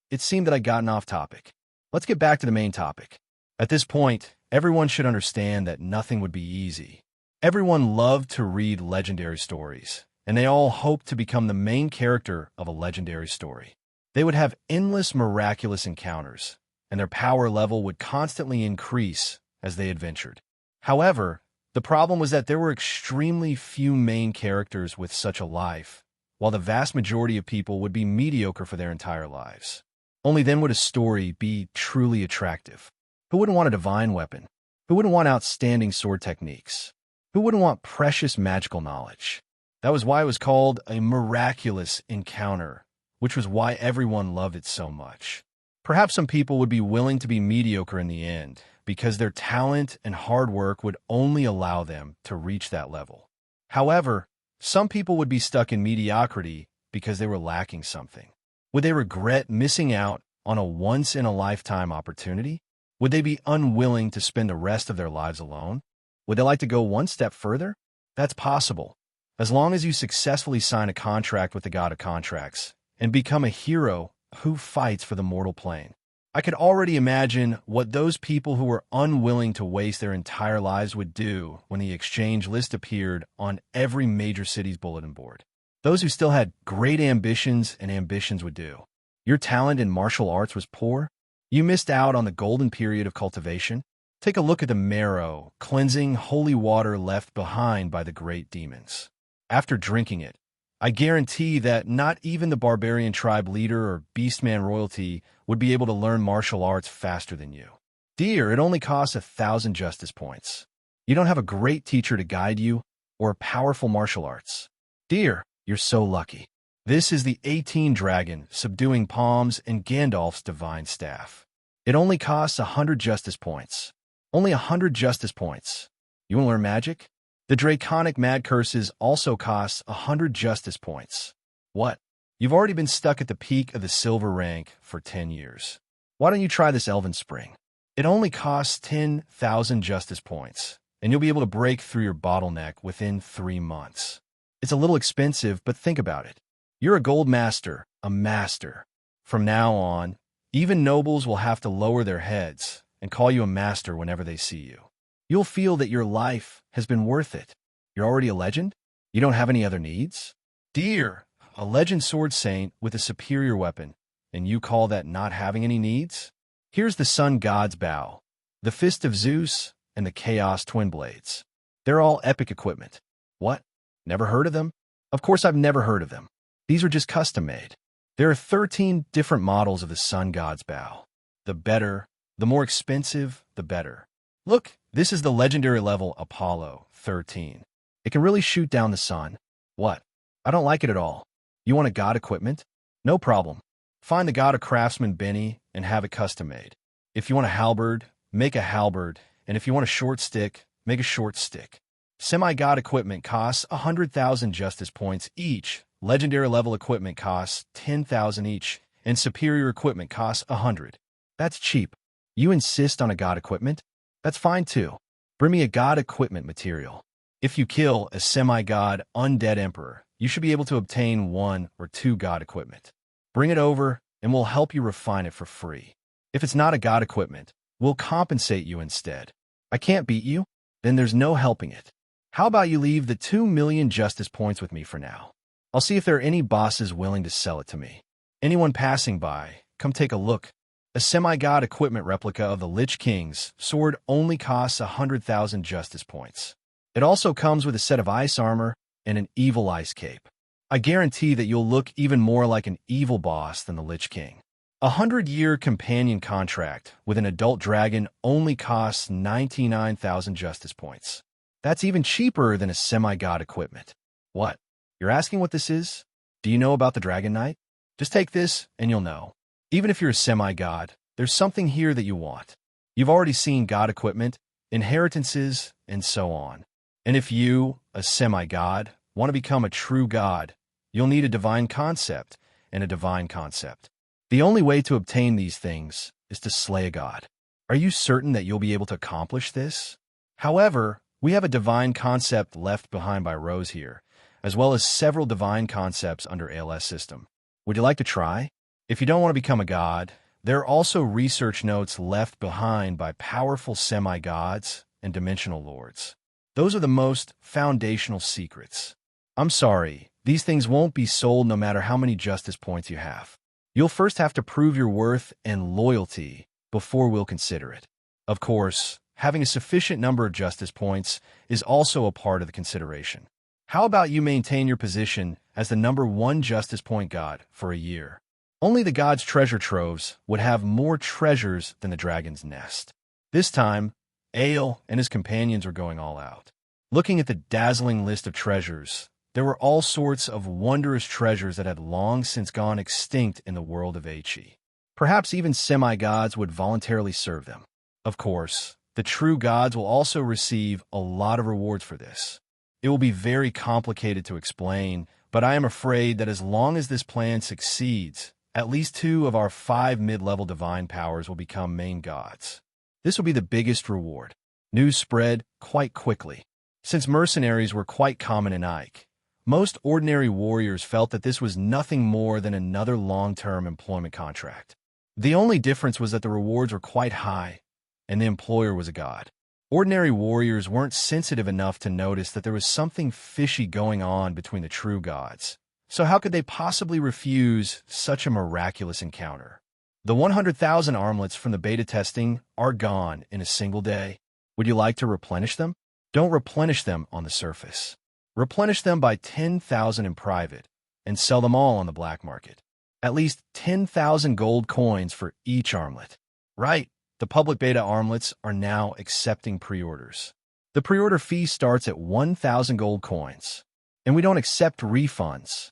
It seemed that I'd gotten off topic. Let's get back to the main topic. At this point, everyone should understand that nothing would be easy. Everyone loved to read legendary stories, and they all hoped to become the main character of a legendary story. They would have endless miraculous encounters, and their power level would constantly increase as they adventured. However, the problem was that there were extremely few main characters with such a life, while the vast majority of people would be mediocre for their entire lives. Only then would a story be truly attractive. Who wouldn't want a divine weapon? Who wouldn't want outstanding sword techniques? Who wouldn't want precious magical knowledge? That was why it was called a miraculous encounter, which was why everyone loved it so much. Perhaps some people would be willing to be mediocre in the end, because their talent and hard work would only allow them to reach that level. However, some people would be stuck in mediocrity because they were lacking something. Would they regret missing out on a once-in-a-lifetime opportunity? Would they be unwilling to spend the rest of their lives alone? Would they like to go one step further? That's possible, as long as you successfully sign a contract with the God of Contracts and become a hero who fights for the mortal plane. I could already imagine what those people who were unwilling to waste their entire lives would do when the exchange list appeared on every major city's bulletin board. Those who still had great ambitions and ambitions would do. Your talent in martial arts was poor. You missed out on the golden period of cultivation. Take a look at the marrow, cleansing holy water left behind by the great demons. After drinking it, I guarantee that not even the barbarian tribe leader or beastman royalty would be able to learn martial arts faster than you. Dear, it only costs 1,000 justice points. You don't have a great teacher to guide you or powerful martial arts. Dear, you're so lucky. This is the 18 dragon subduing palms and Gandalf's divine staff. It only costs 100 justice points. Only 100 justice points. You want to learn magic? The draconic mad curses also costs 100 justice points. What? You've already been stuck at the peak of the silver rank for 10 years. Why don't you try this elven spring? It only costs 10,000 justice points, and you'll be able to break through your bottleneck within 3 months. It's a little expensive, but think about it. You're a gold master, a master. From now on, even nobles will have to lower their heads and call you a master whenever they see you. You'll feel that your life has been worth it. You're already a legend? You don't have any other needs? Dear, a legend sword saint with a superior weapon, and you call that not having any needs? Here's the sun god's bow, the fist of Zeus, and the chaos twin blades. They're all epic equipment. What? Never heard of them? Of course I've never heard of them. These are just custom-made. There are 13 different models of the sun god's bow. The better, the more expensive, the better. Look, this is the legendary level Apollo 13. It can really shoot down the sun. What? I don't like it at all. You want a god equipment? No problem. Find the god of craftsman Benny and have it custom made. If you want a halberd, make a halberd, and if you want a short stick, make a short stick. Semi-god equipment costs 100,000 justice points each. Legendary level equipment costs 10,000 each, and superior equipment costs 100. That's cheap. You insist on a god equipment? That's fine too. Bring me a god equipment material. If you kill a semi-god undead emperor, you should be able to obtain 1 or 2 god equipment. Bring it over, and we'll help you refine it for free. If it's not a god equipment, we'll compensate you instead. I can't beat you? Then there's no helping it. How about you leave the 2 million justice points with me for now? I'll see if there are any bosses willing to sell it to me. Anyone passing by, come take a look. A semi-god equipment replica of the Lich King's sword only costs 100,000 justice points. It also comes with a set of ice armor and an evil ice cape. I guarantee that you'll look even more like an evil boss than the Lich King. A 100-year companion contract with an adult dragon only costs 99,000 justice points. That's even cheaper than a semi-god equipment. What? You're asking what this is? Do you know about the Dragon Knight? Just take this and you'll know. Even if you're a semi-god, there's something here that you want. You've already seen god equipment, inheritances, and so on. And if you, a semi-god, want to become a true god, you'll need a divine concept and a divine concept. The only way to obtain these things is to slay a god. Are you certain that you'll be able to accomplish this? However, we have a divine concept left behind by Rose here, as well as several divine concepts under ALS system. Would you like to try? If you don't want to become a god, there are also research notes left behind by powerful semi-gods and dimensional lords. Those are the most foundational secrets. I'm sorry, these things won't be sold no matter how many justice points you have. You'll first have to prove your worth and loyalty before we'll consider it. Of course, having a sufficient number of justice points is also a part of the consideration. How about you maintain your position as the #1 justice point god for a year? Only the god's treasure troves would have more treasures than the dragon's nest. This time, Ale and his companions were going all out. Looking at the dazzling list of treasures, there were all sorts of wondrous treasures that had long since gone extinct in the world of He. Perhaps even semi-gods would voluntarily serve them. Of course, the true gods will also receive a lot of rewards for this. It will be very complicated to explain, but I am afraid that as long as this plan succeeds, at least 2 of our 5 mid-level divine powers will become main gods. This will be the biggest reward. News spread quite quickly. Since mercenaries were quite common in Ike, most ordinary warriors felt that this was nothing more than another long-term employment contract. The only difference was that the rewards were quite high, and the employer was a god. Ordinary warriors weren't sensitive enough to notice that there was something fishy going on between the true gods. So how could they possibly refuse such a miraculous encounter? The 100,000 armlets from the beta testing are gone in a single day. Would you like to replenish them? Don't replenish them on the surface. Replenish them by 10,000 in private, and sell them all on the black market. At least 10,000 gold coins for each armlet. Right, the public beta armlets are now accepting pre-orders. The pre-order fee starts at 1,000 gold coins, and we don't accept refunds.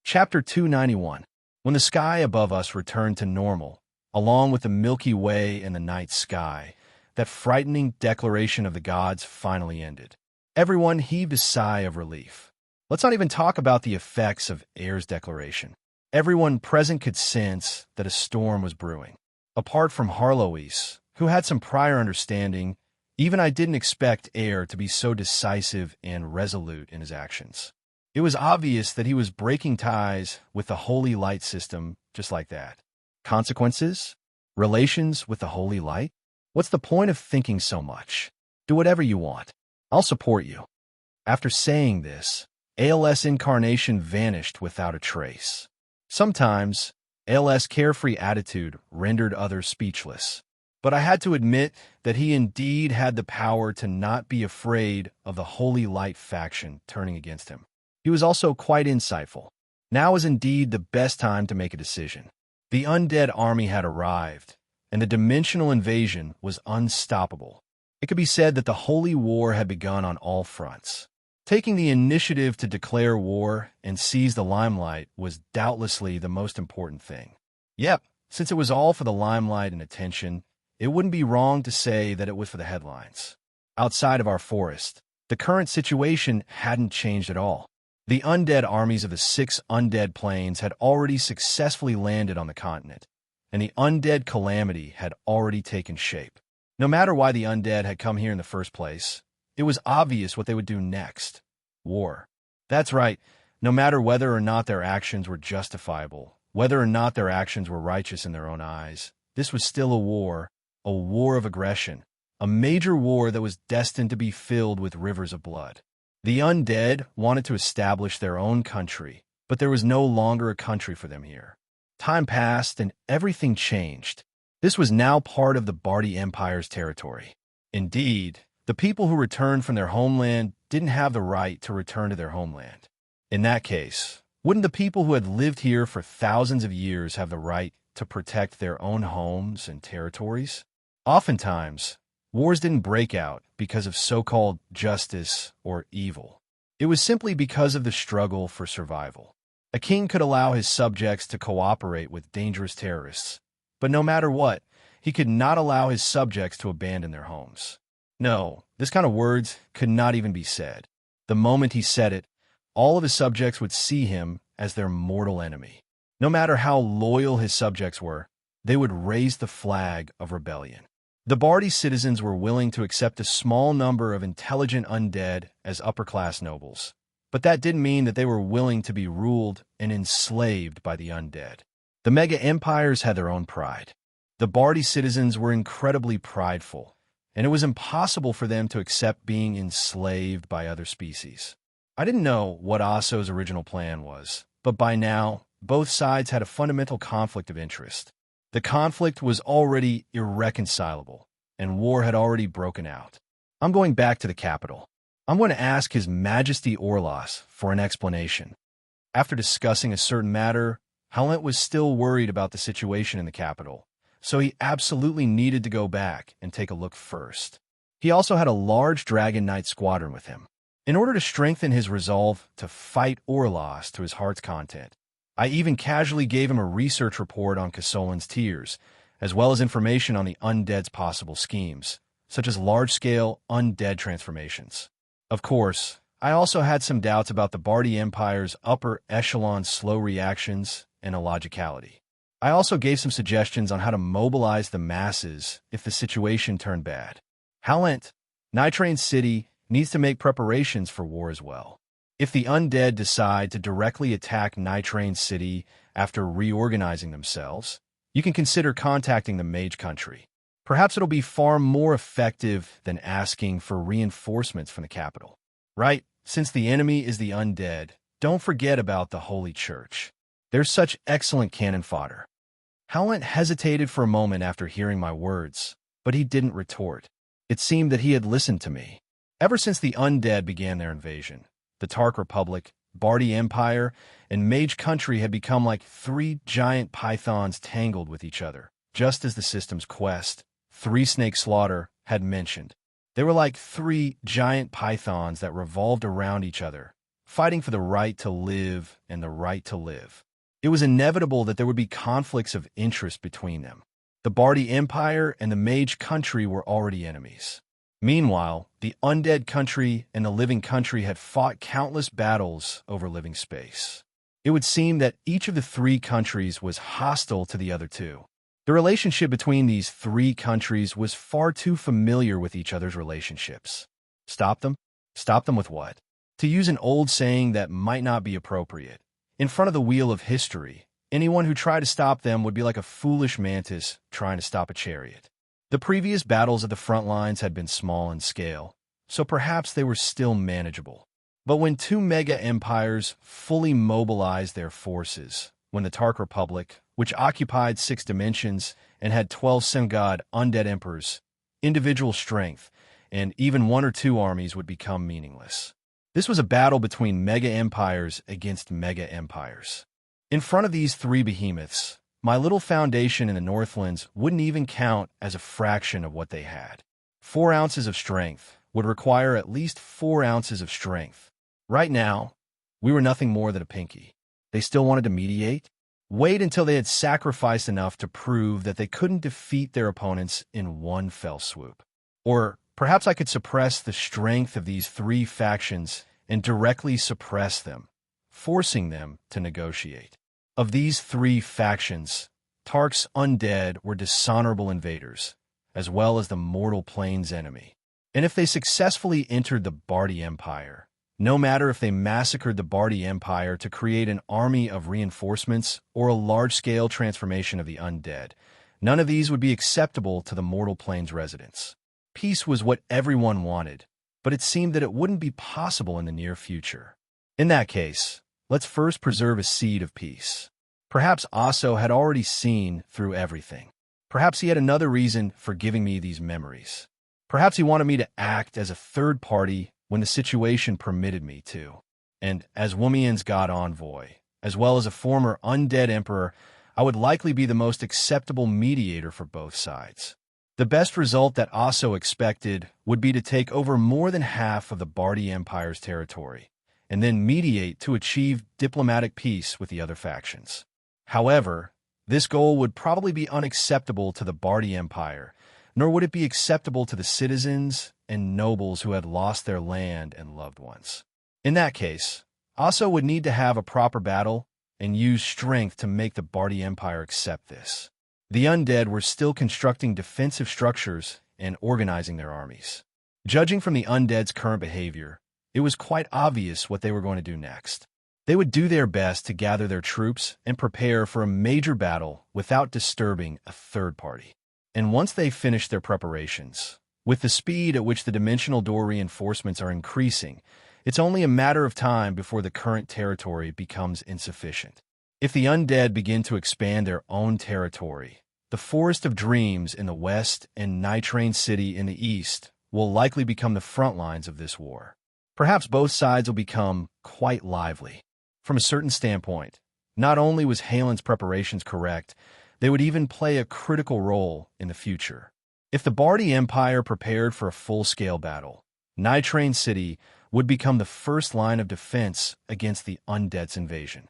Chapter 291. When the sky above us returned to normal, along with the Milky Way and the night sky, that frightening declaration of the gods finally ended. Everyone heaved a sigh of relief. Let's not even talk about the effects of Air's declaration. Everyone present could sense that a storm was brewing. Apart from Harlois, who had some prior understanding, even I didn't expect Air to be so decisive and resolute in his actions. It was obvious that he was breaking ties with the Holy Light system just like that. Consequences? Relations with the Holy Light? What's the point of thinking so much? Do whatever you want. I'll support you. After saying this, ALS incarnation vanished without a trace. Sometimes, ALS' carefree attitude rendered others speechless. But I had to admit that he indeed had the power to not be afraid of the Holy Light faction turning against him. He was also quite insightful. Now was indeed the best time to make a decision. The undead army had arrived, and the dimensional invasion was unstoppable. It could be said that the Holy War had begun on all fronts. Taking the initiative to declare war and seize the limelight was doubtlessly the most important thing. Yep, since it was all for the limelight and attention, it wouldn't be wrong to say that it was for the headlines. Outside of our forest, the current situation hadn't changed at all. The undead armies of the 6 undead planes had already successfully landed on the continent, and the undead calamity had already taken shape. No matter why the undead had come here in the first place, it was obvious what they would do next. War. That's right, no matter whether or not their actions were justifiable, whether or not their actions were righteous in their own eyes, this was still a war of aggression, a major war that was destined to be filled with rivers of blood. The undead wanted to establish their own country, but there was no longer a country for them here. Time passed and everything changed. This was now part of the Bardi Empire's territory. Indeed, the people who returned from their homeland didn't have the right to return to their homeland. In that case, wouldn't the people who had lived here for thousands of years have the right to protect their own homes and territories? Oftentimes, wars didn't break out because of so-called justice or evil. It was simply because of the struggle for survival. A king could allow his subjects to cooperate with dangerous terrorists, but no matter what, he could not allow his subjects to abandon their homes. No, this kind of words could not even be said. The moment he said it, all of his subjects would see him as their mortal enemy. No matter how loyal his subjects were, they would raise the flag of rebellion. The Bardi citizens were willing to accept a small number of intelligent undead as upper-class nobles, but that didn't mean that they were willing to be ruled and enslaved by the undead. The mega-empires had their own pride. The Bardi citizens were incredibly prideful, and it was impossible for them to accept being enslaved by other species. I didn't know what Asso's original plan was, but by now, both sides had a fundamental conflict of interest. The conflict was already irreconcilable, and war had already broken out. I'm going back to the capital. I'm going to ask His Majesty Orlas for an explanation. After discussing a certain matter, Howlett was still worried about the situation in the capital, so he absolutely needed to go back and take a look first. He also had a large Dragon Knight squadron with him. In order to strengthen his resolve to fight Orlos to his heart's content, I even casually gave him a research report on Casolan's tears, as well as information on the undead's possible schemes, such as large-scale undead transformations. Of course, I also had some doubts about the Bardi Empire's upper echelon slow reactions and illogicality. I also gave some suggestions on how to mobilize the masses if the situation turned bad. Halent, Nitraine City, needs to make preparations for war as well. If the undead decide to directly attack Nitraine City after reorganizing themselves, you can consider contacting the Mage Country. Perhaps it'll be far more effective than asking for reinforcements from the capital. Right? Since the enemy is the undead, don't forget about the Holy Church. There's such excellent cannon fodder. Halent hesitated for a moment after hearing my words, but he didn't retort. It seemed that he had listened to me. Ever since the undead began their invasion, the Tark Republic, Bardi Empire, and Mage Country had become like three giant pythons tangled with each other, just as the system's quest, Three Snake Slaughter, had mentioned. They were like three giant pythons that revolved around each other, fighting for the right to live and the right to live. It was inevitable that there would be conflicts of interest between them. The Bardi Empire and the Mage Country were already enemies. Meanwhile, the Undead Country and the Living Country had fought countless battles over living space. It would seem that each of the three countries was hostile to the other two. The relationship between these three countries was far too familiar with each other's relationships. Stop them? Stop them with what? To use an old saying that might not be appropriate, in front of the wheel of history, anyone who tried to stop them would be like a foolish mantis trying to stop a chariot. The previous battles at the front lines had been small in scale, so perhaps they were still manageable. But when two mega empires fully mobilized their forces, when the Tark Republic, which occupied 6 dimensions and had 12 sun-god undead emperors, individual strength, and even 1 or 2 armies would become meaningless. This was a battle between mega empires against mega empires. In front of these three behemoths, my little foundation in the Northlands wouldn't even count as a fraction of what they had. 4 ounces of strength would require at least 4 ounces of strength. Right now, we were nothing more than a pinky. They still wanted to mediate? Wait until they had sacrificed enough to prove that they couldn't defeat their opponents in one fell swoop. Or perhaps I could suppress the strength of these three factions and directly suppress them, forcing them to negotiate. Of these three factions, Tark's undead were dishonorable invaders, as well as the mortal plane's enemy. And if they successfully entered the Bardi Empire, no matter if they massacred the Bardi Empire to create an army of reinforcements or a large-scale transformation of the undead, none of these would be acceptable to the mortal plane's residents. Peace was what everyone wanted, but it seemed that it wouldn't be possible in the near future. In that case, let's first preserve a seed of peace. Perhaps Aso had already seen through everything. Perhaps he had another reason for giving me these memories. Perhaps he wanted me to act as a third party when the situation permitted me to. And as Womian's god envoy, as well as a former undead emperor, I would likely be the most acceptable mediator for both sides. The best result that Aso expected would be to take over more than half of the Bardi Empire's territory, and then mediate to achieve diplomatic peace with the other factions. However, this goal would probably be unacceptable to the Bardi Empire, nor would it be acceptable to the citizens and nobles who had lost their land and loved ones. In that case, Aso would need to have a proper battle and use strength to make the Bardi Empire accept this. The undead were still constructing defensive structures and organizing their armies. Judging from the undead's current behavior, it was quite obvious what they were going to do next. They would do their best to gather their troops and prepare for a major battle without disturbing a third party. And once they finished their preparations, with the speed at which the dimensional door reinforcements are increasing, it's only a matter of time before the current territory becomes insufficient. If the undead begin to expand their own territory, the Forest of Dreams in the west and Nitraine City in the east will likely become the front lines of this war. Perhaps both sides will become quite lively. From a certain standpoint, not only was Halen's preparations correct, they would even play a critical role in the future. If the Bardi Empire prepared for a full-scale battle, Nitrain City would become the first line of defense against the undead's invasion.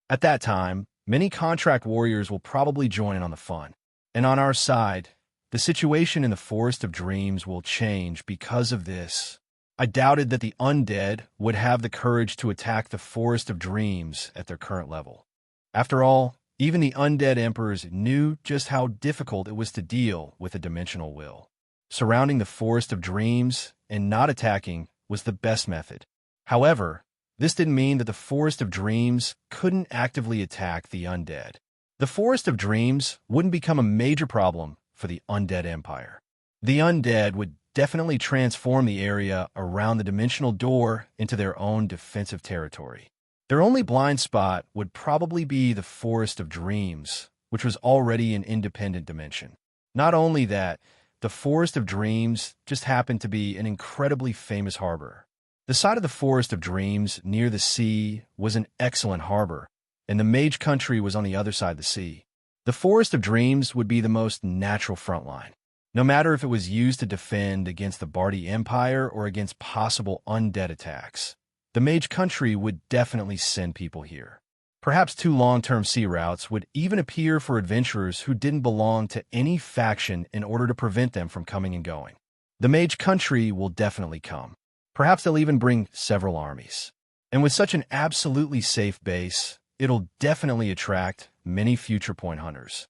At that time, many contract warriors will probably join in on the fun. And on our side, the situation in the Forest of Dreams will change because of this. I doubted that the undead would have the courage to attack the Forest of Dreams at their current level. After all, even the undead emperors knew just how difficult it was to deal with a dimensional will. Surrounding the Forest of Dreams and not attacking was the best method. However, this didn't mean that the Forest of Dreams couldn't actively attack the undead. The Forest of Dreams wouldn't become a major problem for the undead empire. The undead would definitely transform the area around the dimensional door into their own defensive territory. Their only blind spot would probably be the Forest of Dreams, which was already an independent dimension. Not only that, the Forest of Dreams just happened to be an incredibly famous harbor. The side of the Forest of Dreams near the sea was an excellent harbor, and the Mage Country was on the other side of the sea. The Forest of Dreams would be the most natural front line. No matter if it was used to defend against the Bardi Empire or against possible undead attacks, the Mage Country would definitely send people here. Perhaps 2 long-term sea routes would even appear for adventurers who didn't belong to any faction in order to prevent them from coming and going. The Mage Country will definitely come. Perhaps they'll even bring several armies. And with such an absolutely safe base, it'll definitely attract many future point hunters.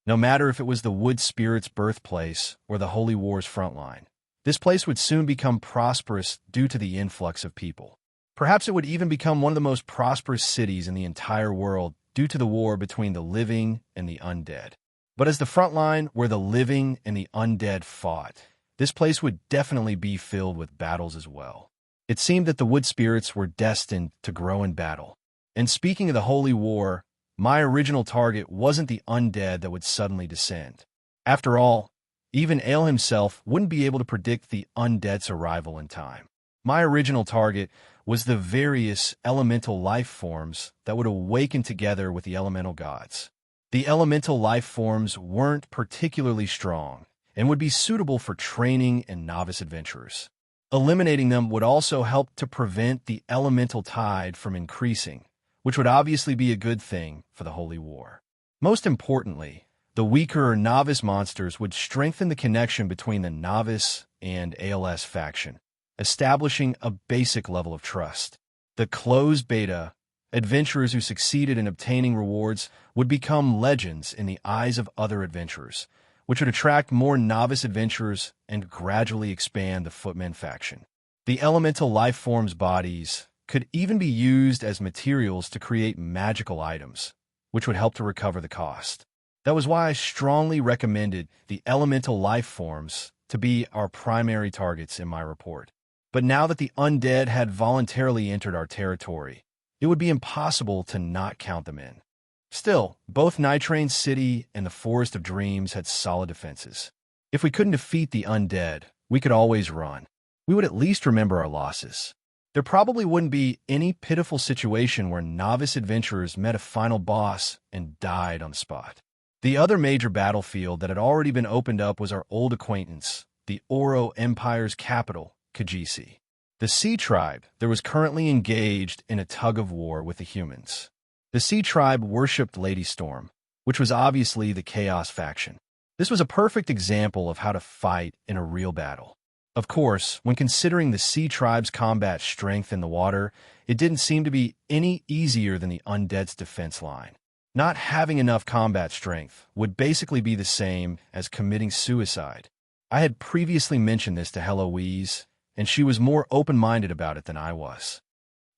No matter if it was the Wood Spirit's birthplace or the Holy War's frontline, this place would soon become prosperous due to the influx of people. Perhaps it would even become one of the most prosperous cities in the entire world due to the war between the living and the undead. But as the front line where the living and the undead fought, this place would definitely be filled with battles as well. It seemed that the Wood Spirits were destined to grow in battle. And speaking of the Holy War, my original target wasn't the undead that would suddenly descend. After all, even Ale himself wouldn't be able to predict the undead's arrival in time. My original target was the various elemental life forms that would awaken together with the elemental gods. The elemental life forms weren't particularly strong and would be suitable for training and novice adventurers. Eliminating them would also help to prevent the elemental tide from increasing, which would obviously be a good thing for the Holy War. Most importantly, the weaker or novice monsters would strengthen the connection between the novice and ALS faction, establishing a basic level of trust. The closed beta, adventurers who succeeded in obtaining rewards would become legends in the eyes of other adventurers, which would attract more novice adventurers and gradually expand the Footmen faction. The elemental life forms' bodies could even be used as materials to create magical items, which would help to recover the cost. That was why I strongly recommended the elemental life forms to be our primary targets in my report. But now that the undead had voluntarily entered our territory, it would be impossible to not count them in. Still, both Nitrain City and the Forest of Dreams had solid defenses. If we couldn't defeat the undead, we could always run. We would at least remember our losses. There probably wouldn't be any pitiful situation where novice adventurers met a final boss and died on the spot. The other major battlefield that had already been opened up was our old acquaintance, the Oro Empire's capital, Kajisi. The Sea Tribe that was currently engaged in a tug-of-war with the humans. The Sea Tribe worshipped Lady Storm, which was obviously the Chaos faction. This was a perfect example of how to fight in a real battle. Of course, when considering the Sea Tribe's combat strength in the water, it didn't seem to be any easier than the undead's defense line. Not having enough combat strength would basically be the same as committing suicide. I had previously mentioned this to Heloise, and she was more open-minded about it than I was.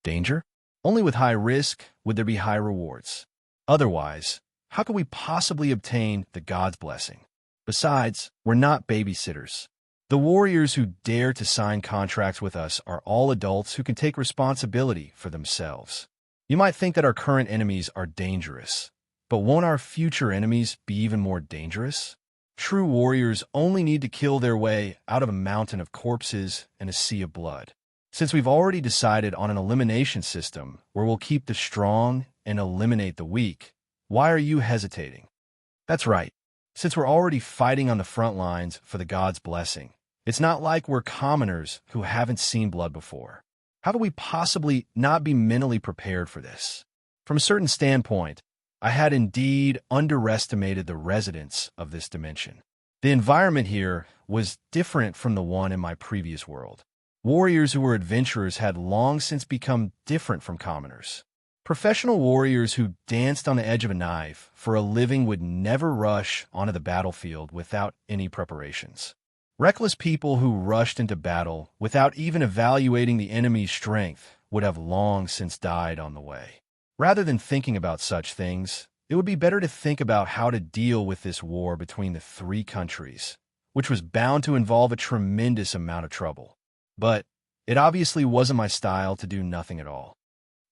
Danger? Only with high risk would there be high rewards. Otherwise, how could we possibly obtain the God's blessing? Besides, we're not babysitters. The warriors who dare to sign contracts with us are all adults who can take responsibility for themselves. You might think that our current enemies are dangerous, but won't our future enemies be even more dangerous? True warriors only need to kill their way out of a mountain of corpses and a sea of blood. Since we've already decided on an elimination system where we'll keep the strong and eliminate the weak, why are you hesitating? That's right. Since we're already fighting on the front lines for the god's blessing, it's not like we're commoners who haven't seen blood before. How could we possibly not be mentally prepared for this? From a certain standpoint, I had indeed underestimated the residents of this dimension. The environment here was different from the one in my previous world. Warriors who were adventurers had long since become different from commoners. Professional warriors who danced on the edge of a knife for a living would never rush onto the battlefield without any preparations. Reckless people who rushed into battle without even evaluating the enemy's strength would have long since died on the way. Rather than thinking about such things, it would be better to think about how to deal with this war between the three countries, which was bound to involve a tremendous amount of trouble. But it obviously wasn't my style to do nothing at all.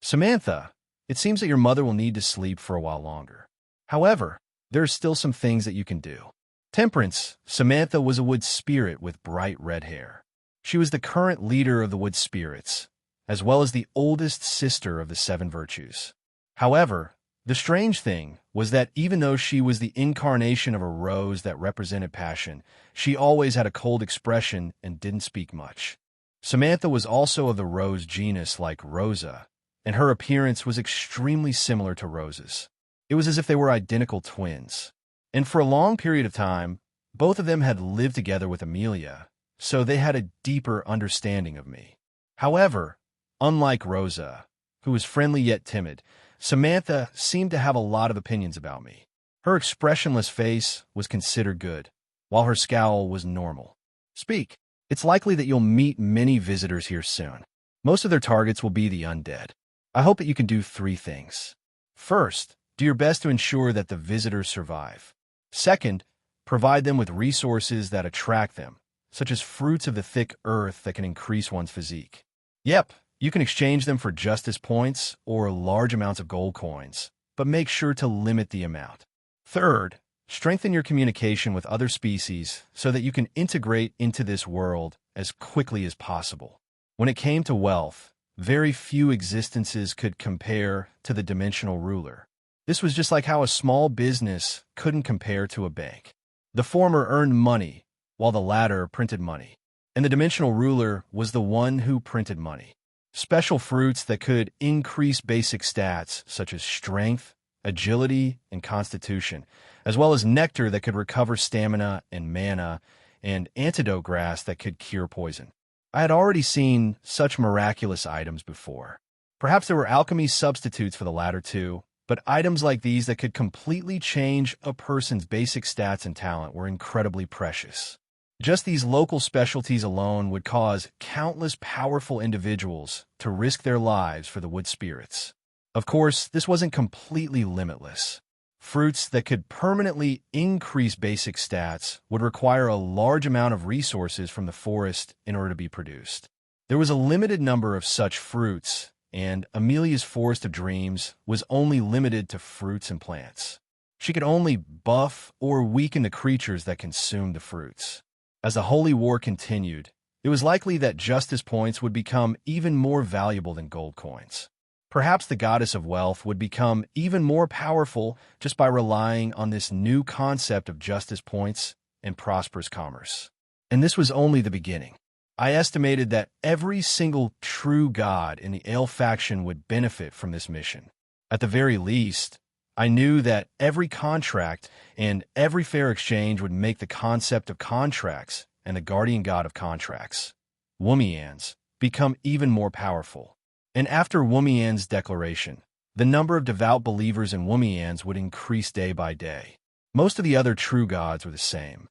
Samantha, it seems that your mother will need to sleep for a while longer. However, there are still some things that you can do. Temperance, Samantha was a wood spirit with bright red hair. She was the current leader of the wood spirits, as well as the oldest sister of the seven virtues. However, the strange thing was that even though she was the incarnation of a rose that represented passion, she always had a cold expression and didn't speak much. Samantha was also of the rose genus like Rosa, and her appearance was extremely similar to Rose's. It was as if they were identical twins. And for a long period of time, both of them had lived together with Amelia, so they had a deeper understanding of me. However, unlike Rosa, who was friendly yet timid, Samantha seemed to have a lot of opinions about me. Her expressionless face was considered good, while her scowl was normal. Speak. It's likely that you'll meet many visitors here soon. Most of their targets will be the undead. I hope that you can do three things. First, do your best to ensure that the visitors survive. Second, provide them with resources that attract them, such as fruits of the thick earth that can increase one's physique. Yep, you can exchange them for justice points or large amounts of gold coins, but make sure to limit the amount. Third, strengthen your communication with other species so that you can integrate into this world as quickly as possible. When it came to wealth, very few existences could compare to the dimensional ruler. This was just like how a small business couldn't compare to a bank. The former earned money, while the latter printed money. And the dimensional ruler was the one who printed money. Special fruits that could increase basic stats such as strength, agility, and constitution, as well as nectar that could recover stamina and mana, and antidote grass that could cure poison. I had already seen such miraculous items before. Perhaps there were alchemy substitutes for the latter two, but items like these that could completely change a person's basic stats and talent were incredibly precious. Just these local specialties alone would cause countless powerful individuals to risk their lives for the wood spirits. Of course, this wasn't completely limitless. Fruits that could permanently increase basic stats would require a large amount of resources from the forest in order to be produced. There was a limited number of such fruits, and Amelia's Forest of Dreams was only limited to fruits and plants. She could only buff or weaken the creatures that consumed the fruits. As the Holy War continued, it was likely that justice points would become even more valuable than gold coins. Perhaps the goddess of wealth would become even more powerful just by relying on this new concept of justice points and prosperous commerce. And this was only the beginning. I estimated that every single true god in the Ale faction would benefit from this mission. At the very least, I knew that every contract and every fair exchange would make the concept of contracts and the guardian god of contracts, Wumians, become even more powerful. And after Wumian's declaration, the number of devout believers in Wumians would increase day by day. Most of the other true gods were the same.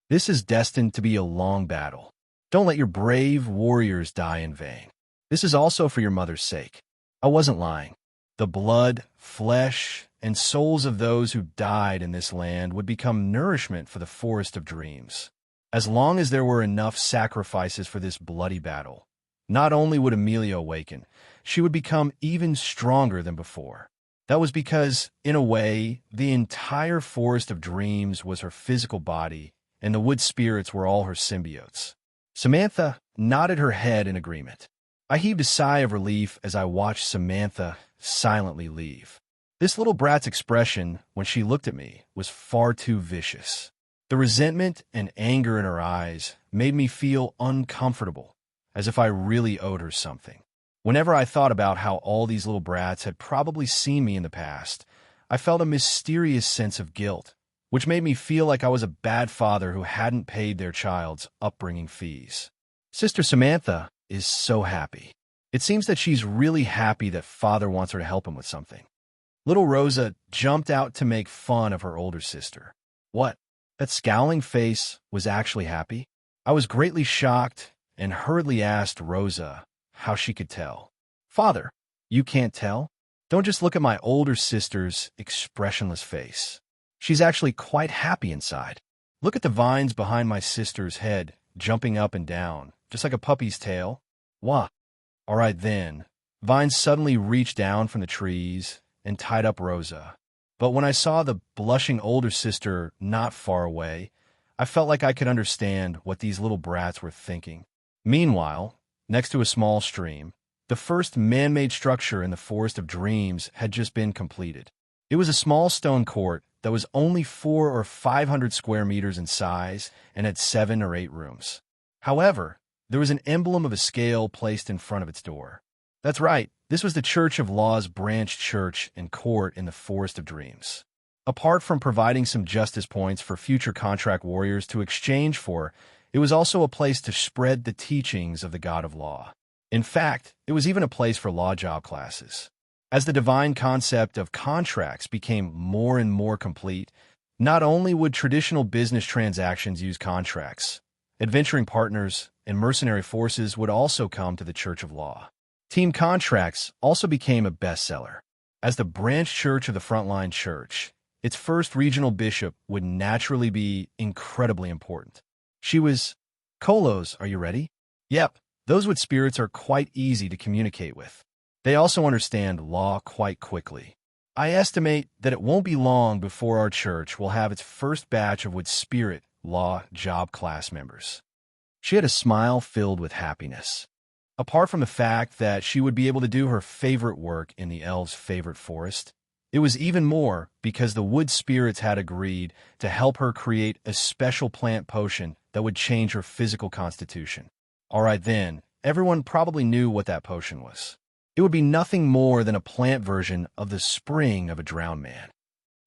This is destined to be a long battle. Don't let your brave warriors die in vain. This is also for your mother's sake. I wasn't lying. The blood, flesh, and souls of those who died in this land would become nourishment for the Forest of Dreams. As long as there were enough sacrifices for this bloody battle, not only would Amelia awaken, she would become even stronger than before. That was because, in a way, the entire Forest of Dreams was her physical body, and the wood spirits were all her symbiotes. Samantha nodded her head in agreement. I heaved a sigh of relief as I watched Samantha silently leave. This little brat's expression when she looked at me was far too vicious. The resentment and anger in her eyes made me feel uncomfortable, as if I really owed her something. Whenever I thought about how all these little brats had probably seen me in the past, I felt a mysterious sense of guilt, which made me feel like I was a bad father who hadn't paid their child's upbringing fees. Sister Samantha is so happy. It seems that she's really happy that father wants her to help him with something. Little Rosa jumped out to make fun of her older sister. What? That scowling face was actually happy? I was greatly shocked and hurriedly asked Rosa how she could tell. Father, you can't tell? Don't just look at my older sister's expressionless face. She's actually quite happy inside. Look at the vines behind my sister's head, jumping up and down, just like a puppy's tail. Wah. All right then. Vines suddenly reached down from the trees and tied up Rosa. But when I saw the blushing older sister not far away, I felt like I could understand what these little brats were thinking. Meanwhile, next to a small stream, the first man-made structure in the Forest of Dreams had just been completed. It was a small stone court that was only 400 or 500 square meters in size and had 7 or 8 rooms. However, there was an emblem of a scale placed in front of its door. That's right, this was the Church of Law's branch church and court in the Forest of Dreams. Apart from providing some justice points for future contract warriors to exchange for, it was also a place to spread the teachings of the God of Law. In fact, it was even a place for law job classes. As the divine concept of contracts became more and more complete, not only would traditional business transactions use contracts, adventuring partners and mercenary forces would also come to the Church of Law. Team contracts also became a bestseller. As the branch church of the Frontline Church, its first regional bishop would naturally be incredibly important. She was, Kolos, are you ready? Yep, those wood spirits are quite easy to communicate with. They also understand law quite quickly. I estimate that it won't be long before our church will have its first batch of wood spirit law job class members. She had a smile filled with happiness. Apart from the fact that she would be able to do her favorite work in the elves' favorite forest, it was even more because the wood spirits had agreed to help her create a special plant potion that would change her physical constitution. All right then, everyone probably knew what that potion was. It would be nothing more than a plant version of the spring of a drowned man.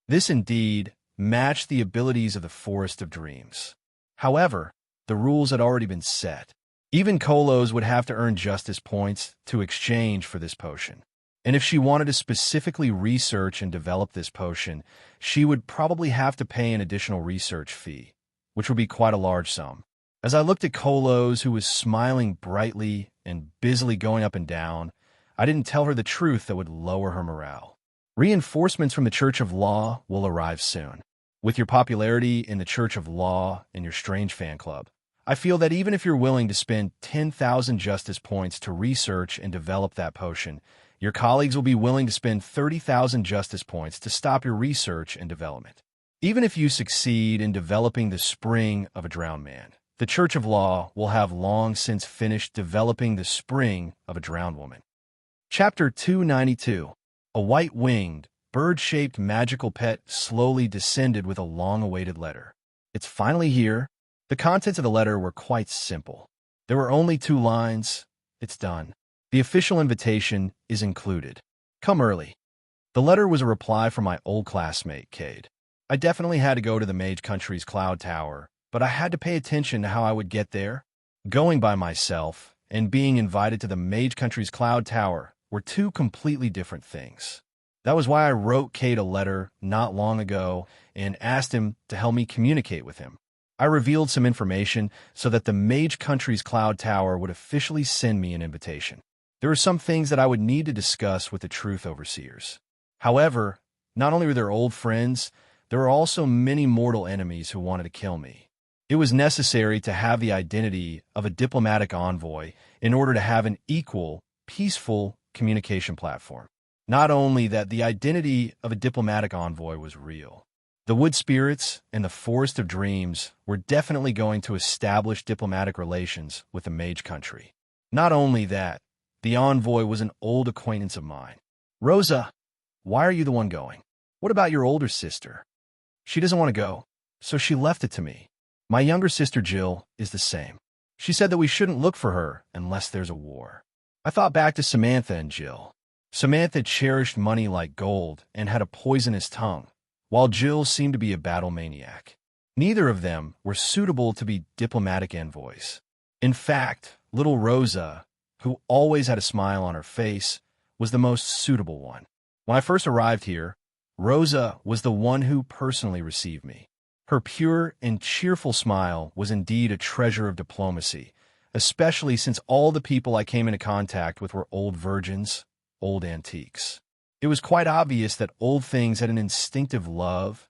This indeed matched the abilities of the Forest of Dreams. However, the rules had already been set. Even Kolos would have to earn justice points to exchange for this potion. And if she wanted to specifically research and develop this potion, she would probably have to pay an additional research fee, which would be quite a large sum. As I looked at Kolos, who was smiling brightly and busily going up and down, I didn't tell her the truth that would lower her morale. Reinforcements from the Church of Law will arrive soon. With your popularity in the Church of Law and your strange fan club, I feel that even if you're willing to spend 10,000 justice points to research and develop that potion, your colleagues will be willing to spend 30,000 justice points to stop your research and development. Even if you succeed in developing the spring of a drowned man, the Church of Law will have long since finished developing the spring of a drowned woman. Chapter 292. A white-winged, bird-shaped magical pet slowly descended with a long-awaited letter. It's finally here. The contents of the letter were quite simple. There were only 2 lines. It's done. The official invitation is included. Come early. The letter was a reply from my old classmate, Cade. I definitely had to go to the Mage Country's Cloud Tower, but I had to pay attention to how I would get there. Going by myself and being invited to the Mage Country's Cloud Tower were 2 completely different things. That was why I wrote Cade a letter not long ago and asked him to help me communicate with him. I revealed some information so that the Mage Country's Cloud Tower would officially send me an invitation. There were some things that I would need to discuss with the Truth Overseers. However, not only were there old friends, there were also many mortal enemies who wanted to kill me. It was necessary to have the identity of a diplomatic envoy in order to have an equal, peaceful communication platform. Not only that, the identity of a diplomatic envoy was real. The Wood Spirits and the Forest of Dreams were definitely going to establish diplomatic relations with the Mage Country. Not only that, the envoy was an old acquaintance of mine. Rosa, Why are you the one going? What about your older sister? She doesn't want to go, so she left it to me. My younger sister Jill is the same. She said that we shouldn't look for her unless there's a war. I thought back to Samantha and Jill. Samantha cherished money like gold and had a poisonous tongue, while Jill seemed to be a battle maniac. Neither of them were suitable to be diplomatic envoys. In fact, little Rosa, who always had a smile on her face, was the most suitable one. When I first arrived here, Rosa was the one who personally received me. Her pure and cheerful smile was indeed a treasure of diplomacy, especially since all the people I came into contact with were old virgins, old antiques. It was quite obvious that old things had an instinctive love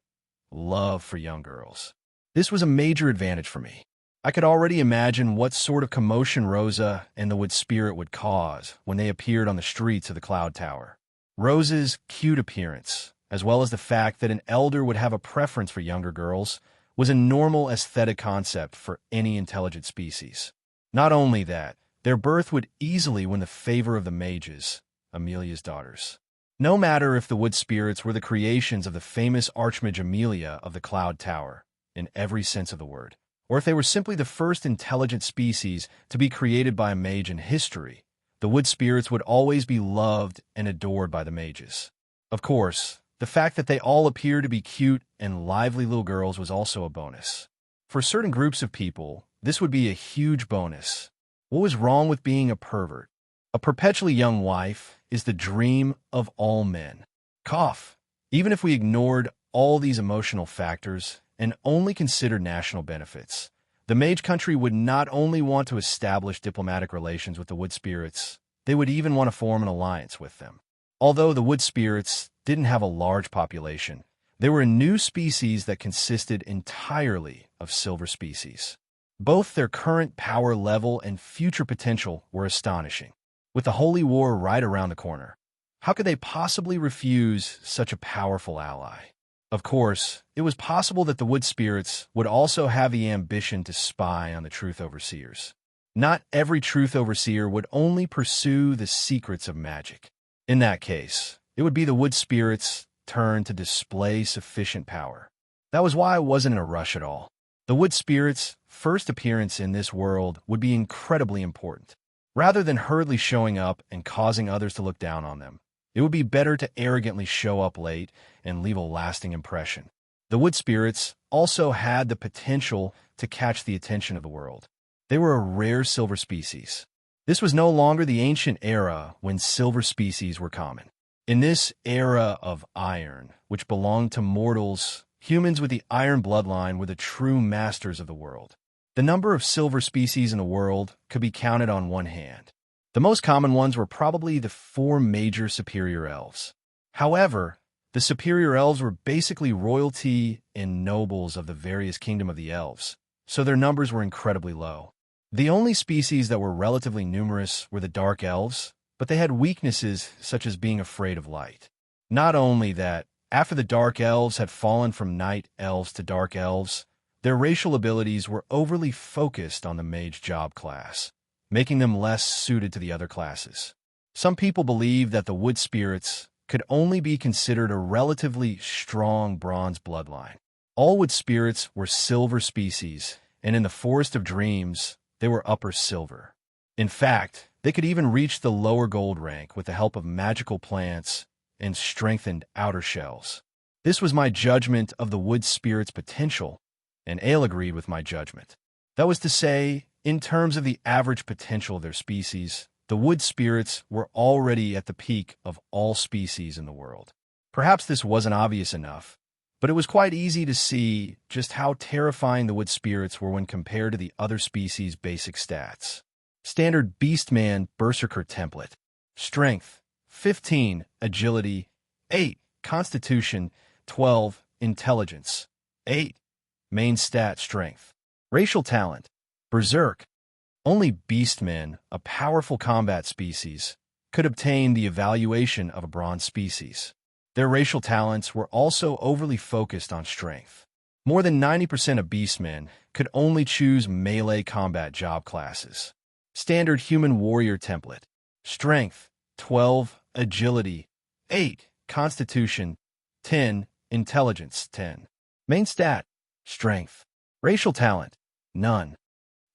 for young girls. This was a major advantage for me. I could already imagine what sort of commotion Rosa and the Wood Spirit would cause when they appeared on the streets of the Cloud Tower. Rosa's cute appearance, as well as the fact that an elder would have a preference for younger girls, was a normal aesthetic concept for any intelligent species. Not only that, their birth would easily win the favor of the mages, Amelia's daughters. No matter if the Wood Spirits were the creations of the famous Archmage Amelia of the Cloud Tower, in every sense of the word, or if they were simply the first intelligent species to be created by a mage in history, the Wood Spirits would always be loved and adored by the mages. Of course, the fact that they all appear to be cute and lively little girls was also a bonus. For certain groups of people, this would be a huge bonus. What was wrong with being a pervert? A perpetually young wife is the dream of all men. Cough. Even if we ignored all these emotional factors and only considered national benefits, the mage country would not only want to establish diplomatic relations with the Wood Spirits, they would even want to form an alliance with them. Although the Wood Spirits didn't have a large population, they were a new species that consisted entirely of silver species. Both their current power level and future potential were astonishing. With the Holy War right around the corner, how could they possibly refuse such a powerful ally? Of course, it was possible that the Wood Spirits would also have the ambition to spy on the Truth Overseers. Not every Truth Overseer would only pursue the secrets of magic. In that case, it would be the Wood Spirits' turn to display sufficient power. That was why I wasn't in a rush at all. The Wood Spirits' first appearance in this world would be incredibly important. Rather than hurriedly showing up and causing others to look down on them, it would be better to arrogantly show up late and leave a lasting impression. The Wood Spirits also had the potential to catch the attention of the world. They were a rare silver species. This was no longer the ancient era when silver species were common. In this era of iron, which belonged to mortals, humans with the iron bloodline were the true masters of the world. The number of silver species in the world could be counted on one hand. The most common ones were probably the 4 major superior elves. However, the superior elves were basically royalty and nobles of the various kingdom of the elves, so their numbers were incredibly low. The only species that were relatively numerous were the dark elves, but they had weaknesses such as being afraid of light. Not only that, after the dark elves had fallen from night elves to dark elves, their racial abilities were overly focused on the mage job class, making them less suited to the other classes. Some people believe that the Wood Spirits could only be considered a relatively strong bronze bloodline. All Wood Spirits were silver species, and in the Forest of Dreams, they were upper silver. In fact, they could even reach the lower gold rank with the help of magical plants and strengthened outer shells. This was my judgment of the Wood Spirit's potential, and Ale agreed with my judgment. That was to say, in terms of the average potential of their species, the Wood Spirits were already at the peak of all species in the world. Perhaps this wasn't obvious enough, but it was quite easy to see just how terrifying the Wood Spirits were when compared to the other species' basic stats. Standard Beastman Berserker template. Strength, 15. Agility, 8. Constitution, 12. Intelligence, 8. Main stat strength. Racial talent, Berserk. Only Beastmen, a powerful combat species, could obtain the evaluation of a bronze species. Their racial talents were also overly focused on strength. More than 90% of Beastmen could only choose melee combat job classes. Standard Human Warrior template. Strength, 12. Agility, 8. constitution, 10, intelligence, 10. Main stat, strength. Racial talent, none.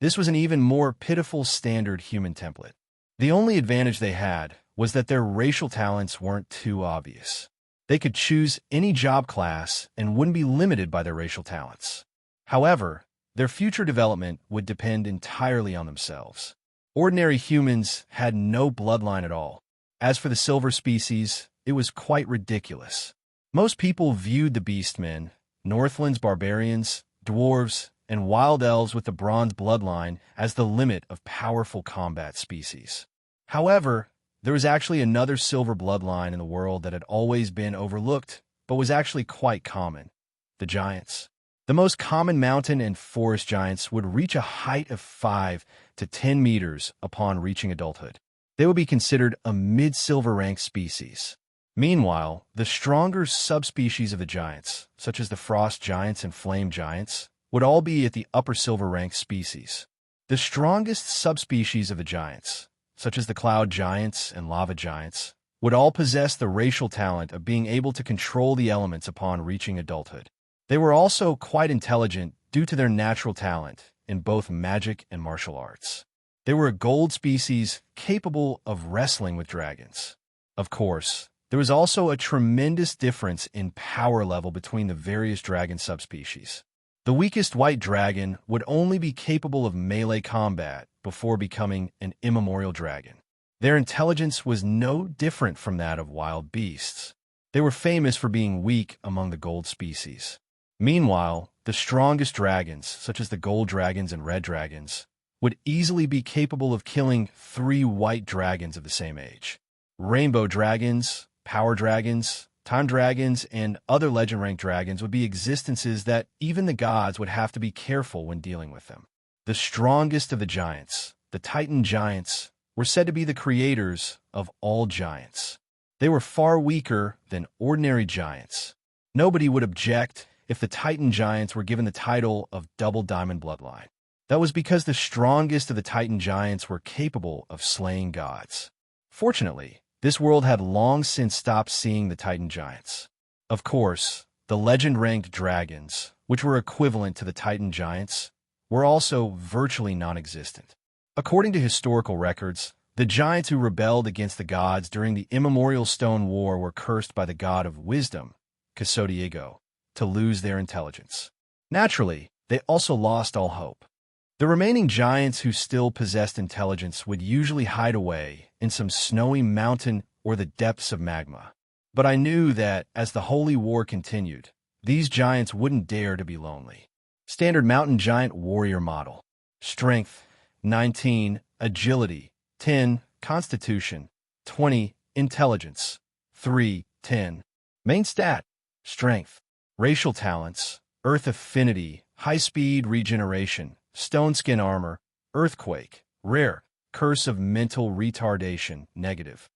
This was an even more pitiful standard human template. The only advantage they had was that their racial talents weren't too obvious. They could choose any job class and wouldn't be limited by their racial talents. However, their future development would depend entirely on themselves. Ordinary humans had no bloodline at all. As for the silver species, it was quite ridiculous. Most people viewed the beastmen, Northland's barbarians, dwarves, and wild elves with the bronze bloodline as the limit of powerful combat species. However, there was actually another silver bloodline in the world that had always been overlooked, but was actually quite common: the giants. The most common mountain and forest giants would reach a height of 5 to 10 meters upon reaching adulthood. They would be considered a mid-silver rank species. Meanwhile, the stronger subspecies of the giants, such as the frost giants and flame giants, would all be at the upper silver rank species. The strongest subspecies of the giants, such as the cloud giants and lava giants, would all possess the racial talent of being able to control the elements upon reaching adulthood. They were also quite intelligent due to their natural talent in both magic and martial arts. They were a gold species capable of wrestling with dragons. Of course, there was also a tremendous difference in power level between the various dragon subspecies. The weakest white dragon would only be capable of melee combat before becoming an immemorial dragon. Their intelligence was no different from that of wild beasts. They were famous for being weak among the gold species. Meanwhile, the strongest dragons, such as the gold dragons and red dragons, would easily be capable of killing 3 white dragons of the same age. Rainbow dragons, power dragons, time dragons, and other legend-ranked dragons would be existences that even the gods would have to be careful when dealing with them. The strongest of the giants, the Titan giants, were said to be the creators of all giants. They were far weaker than ordinary giants. Nobody would object if the Titan giants were given the title of Double Diamond Bloodline. That was because the strongest of the Titan giants were capable of slaying gods. Fortunately, this world had long since stopped seeing the Titan giants. Of course, the legend-ranked dragons, which were equivalent to the Titan giants, were also virtually non-existent. According to historical records, the giants who rebelled against the gods during the immemorial Stone War were cursed by the god of wisdom, Kasodiego, to lose their intelligence. Naturally, they also lost all hope. The remaining giants who still possessed intelligence would usually hide away in some snowy mountain or the depths of magma. But I knew that, as the Holy War continued, these giants wouldn't dare to be lonely. Standard Mountain Giant Warrior Model. Strength, 19. Agility, 10. Constitution, 20. Intelligence, 3. 10. Main stat, strength. Racial talents, Earth Affinity, High Speed Regeneration, Stone Skin Armor, Earthquake, Rare, Curse of Mental Retardation, negative.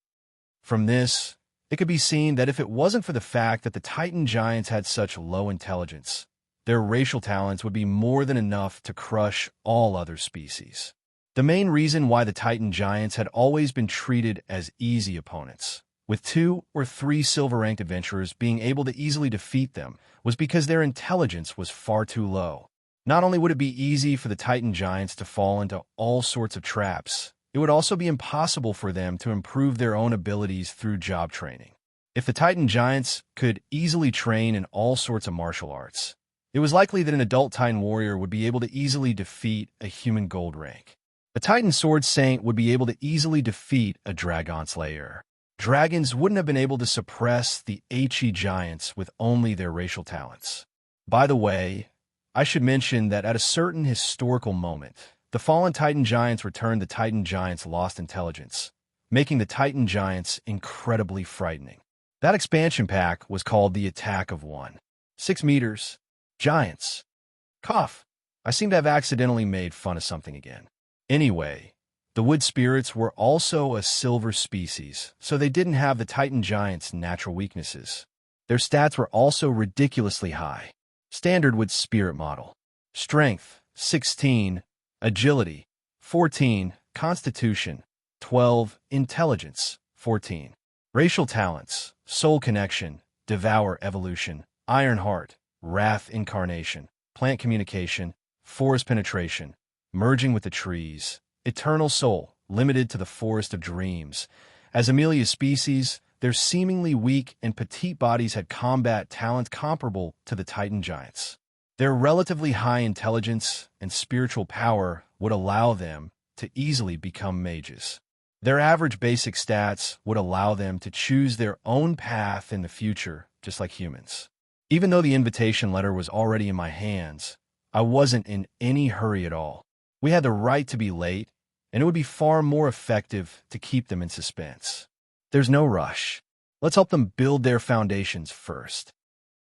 From this, it could be seen that if it wasn't for the fact that the Titan giants had such low intelligence, their racial talents would be more than enough to crush all other species. The main reason why the Titan giants had always been treated as easy opponents, with 2 or 3 silver-ranked adventurers being able to easily defeat them, was because their intelligence was far too low. Not only would it be easy for the Titan giants to fall into all sorts of traps, it would also be impossible for them to improve their own abilities through job training. If the Titan giants could easily train in all sorts of martial arts, it was likely that an adult Titan warrior would be able to easily defeat a human gold rank. A Titan sword saint would be able to easily defeat a dragon slayer. Dragons wouldn't have been able to suppress the HE giants with only their racial talents. By the way, I should mention that at a certain historical moment, the fallen Titan giants returned the Titan giants' lost intelligence, making the Titan giants incredibly frightening. That expansion pack was called the Attack of One. 6 meters. Giants. Cough. I seem to have accidentally made fun of something again. Anyway, the wood spirits were also a silver species, so they didn't have the Titan giants' natural weaknesses. Their stats were also ridiculously high. Standard wood spirit model. Strength, 16. Agility, 14. Constitution, 12. Intelligence, 14. Racial talents, soul connection, devour evolution, iron heart, wrath incarnation, plant communication, forest penetration, merging with the trees, eternal soul, limited to the forest of dreams. As Amelia's species, their seemingly weak and petite bodies had combat talents comparable to the Titan giants. Their relatively high intelligence and spiritual power would allow them to easily become mages. Their average basic stats would allow them to choose their own path in the future, just like humans. Even though the invitation letter was already in my hands, I wasn't in any hurry at all. We had the right to be late, and it would be far more effective to keep them in suspense. There's no rush. Let's help them build their foundations first.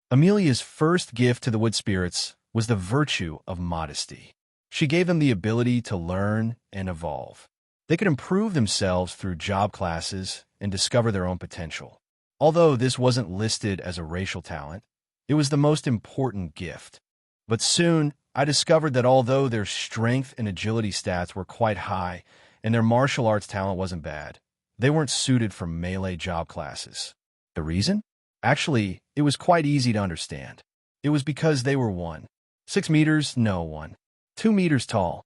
Amelia's first gift to the wood spirits was the virtue of modesty. She gave them the ability to learn and evolve. They could improve themselves through job classes and discover their own potential. Although this wasn't listed as a racial talent, it was the most important gift. But soon, I discovered that although their strength and agility stats were quite high and their martial arts talent wasn't bad, they weren't suited for melee job classes. The reason? Actually, it was quite easy to understand. It was because they were 6 meters, no 2 meters tall.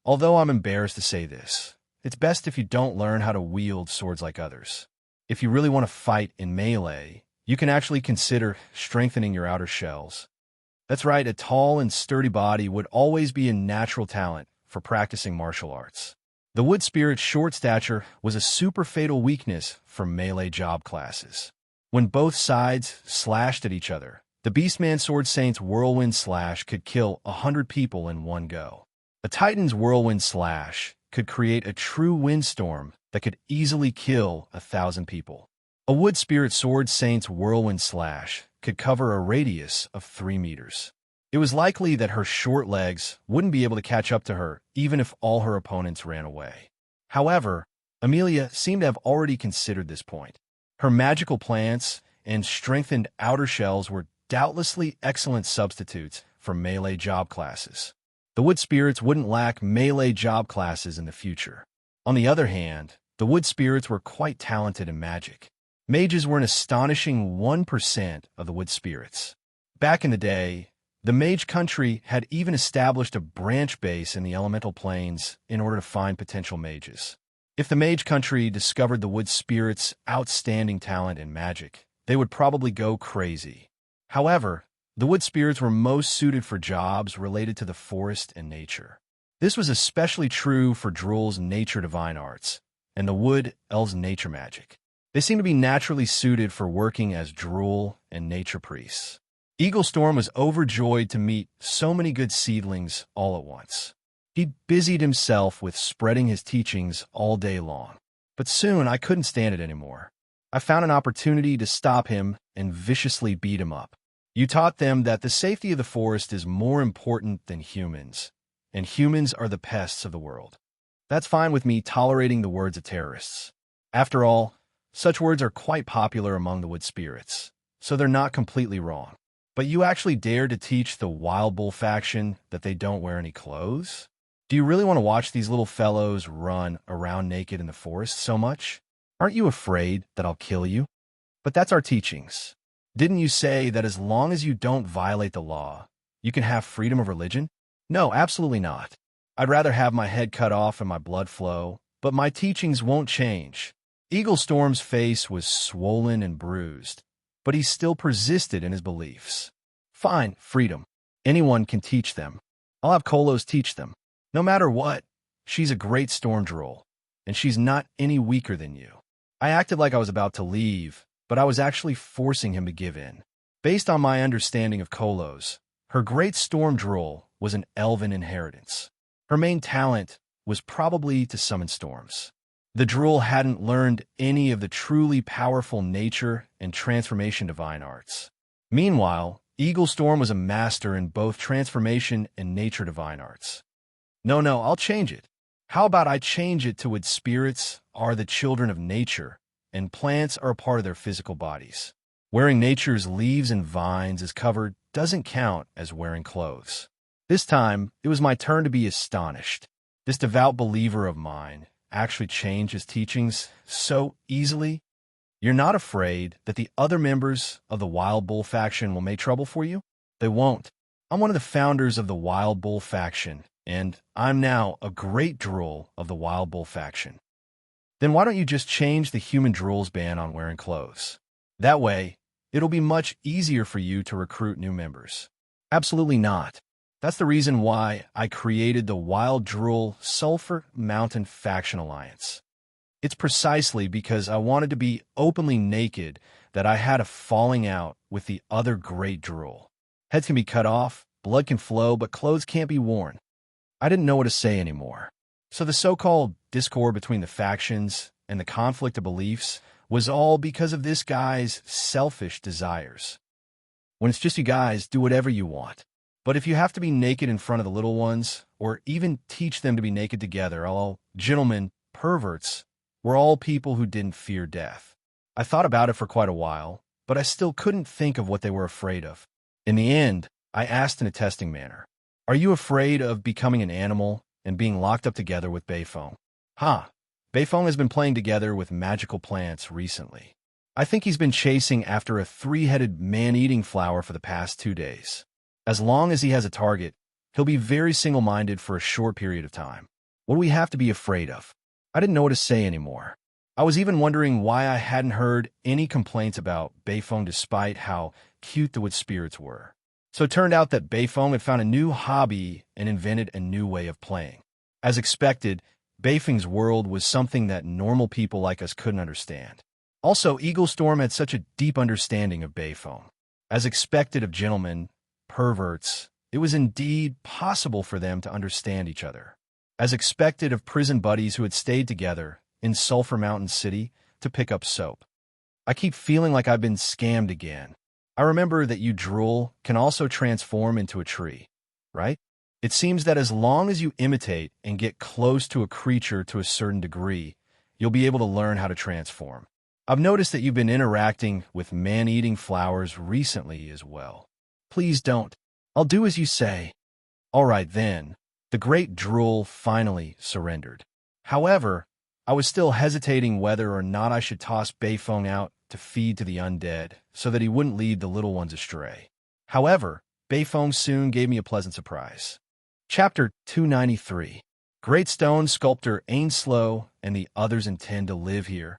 Although I'm embarrassed to say this, it's best if you don't learn how to wield swords like others. If you really want to fight in melee, you can actually consider strengthening your outer shells. That's right, a tall and sturdy body would always be a natural talent for practicing martial arts. The wood spirit's short stature was a super fatal weakness for melee job classes. When both sides slashed at each other, the Beastman Sword Saint's Whirlwind Slash could kill 100 people in one go. A Titan's Whirlwind Slash could create a true windstorm that could easily kill 1,000 people. A Wood Spirit Sword Saint's Whirlwind Slash could cover a radius of 3 meters. It was likely that her short legs wouldn't be able to catch up to her even if all her opponents ran away. However, Amelia seemed to have already considered this point. Her magical plants and strengthened outer shells were doubtlessly excellent substitutes for melee job classes. The wood spirits wouldn't lack melee job classes in the future. On the other hand, the wood spirits were quite talented in magic. Mages were an astonishing 1% of the wood spirits. Back in the day, the mage country had even established a branch base in the elemental planes in order to find potential mages. If the mage country discovered the wood spirits' outstanding talent in magic, they would probably go crazy. However, the wood spirits were most suited for jobs related to the forest and nature. This was especially true for Drool's nature divine arts and the wood elves' nature magic. They seemed to be naturally suited for working as Drool and nature priests. Eaglestorm was overjoyed to meet so many good seedlings all at once. He busied himself with spreading his teachings all day long. But soon I couldn't stand it anymore. I found an opportunity to stop him and viciously beat him up. You taught them that the safety of the forest is more important than humans, and humans are the pests of the world. That's fine with me tolerating the words of terrorists. After all, such words are quite popular among the wood spirits, so they're not completely wrong. But you actually dared to teach the Wild Bull faction that they don't wear any clothes? Do you really want to watch these little fellows run around naked in the forest so much? Aren't you afraid that I'll kill you? But that's our teachings. Didn't you say that as long as you don't violate the law, you can have freedom of religion? No, absolutely not. I'd rather have my head cut off and my blood flow, but my teachings won't change. Eaglestorm's face was swollen and bruised, but he still persisted in his beliefs. Fine, freedom. Anyone can teach them. I'll have Kolos teach them. No matter what, she's a great storm drool, and she's not any weaker than you. I acted like I was about to leave, but I was actually forcing him to give in. Based on my understanding of Kolos, her great storm drool was an elven inheritance. Her main talent was probably to summon storms. The drool hadn't learned any of the truly powerful nature and transformation divine arts. Meanwhile, Eaglestorm was a master in both transformation and nature divine arts. No, I'll change it. How about I change it to wood spirits are the children of nature, and plants are a part of their physical bodies. Wearing nature's leaves and vines as cover doesn't count as wearing clothes. This time, it was my turn to be astonished. This devout believer of mine actually changed his teachings so easily. You're not afraid that the other members of the Wild Bull faction will make trouble for you? They won't. I'm one of the founders of the Wild Bull faction, and I'm now a great drool of the Wild Bull faction. Then why don't you just change the human drool's ban on wearing clothes? That way, it'll be much easier for you to recruit new members. Absolutely not. That's the reason why I created the Wild Drool Sulphur Mountain Faction Alliance. It's precisely because I wanted to be openly naked that I had a falling out with the other great drool. Heads can be cut off, blood can flow, but clothes can't be worn. I didn't know what to say anymore. So the so-called discord between the factions and the conflict of beliefs was all because of this guy's selfish desires. When it's just you guys, do whatever you want. But if you have to be naked in front of the little ones, or even teach them to be naked together, all gentlemen, perverts, were all people who didn't fear death. I thought about it for quite a while, but I still couldn't think of what they were afraid of. In the end, I asked in a testing manner, "Are you afraid of becoming an animal and being locked up together with Beifong?" Beifong has been playing together with magical plants recently. I think he's been chasing after a three-headed man-eating flower for the past 2 days. As long as he has a target, he'll be very single-minded for a short period of time. What do we have to be afraid of? I didn't know what to say anymore. I was even wondering why I hadn't heard any complaints about Beifong despite how cute the wood spirits were. So it turned out that Beifong had found a new hobby and invented a new way of playing. As expected, Beifong's world was something that normal people like us couldn't understand. Also, Eaglestorm had such a deep understanding of Beifong. As expected of gentlemen, perverts, it was indeed possible for them to understand each other. As expected of prison buddies who had stayed together in Sulphur Mountain City to pick up soap. I keep feeling like I've been scammed again. I remember that you drool can also transform into a tree, right? It seems that as long as you imitate and get close to a creature to a certain degree, you'll be able to learn how to transform. I've noticed that you've been interacting with man-eating flowers recently as well. Please don't. I'll do as you say. All right then. The great drool finally surrendered. However, I was still hesitating whether or not I should toss Beifong out to feed to the undead so that he wouldn't lead the little ones astray. However, Beifong soon gave me a pleasant surprise. Chapter 293. Great stone sculptor Ainslow and the others intend to live here.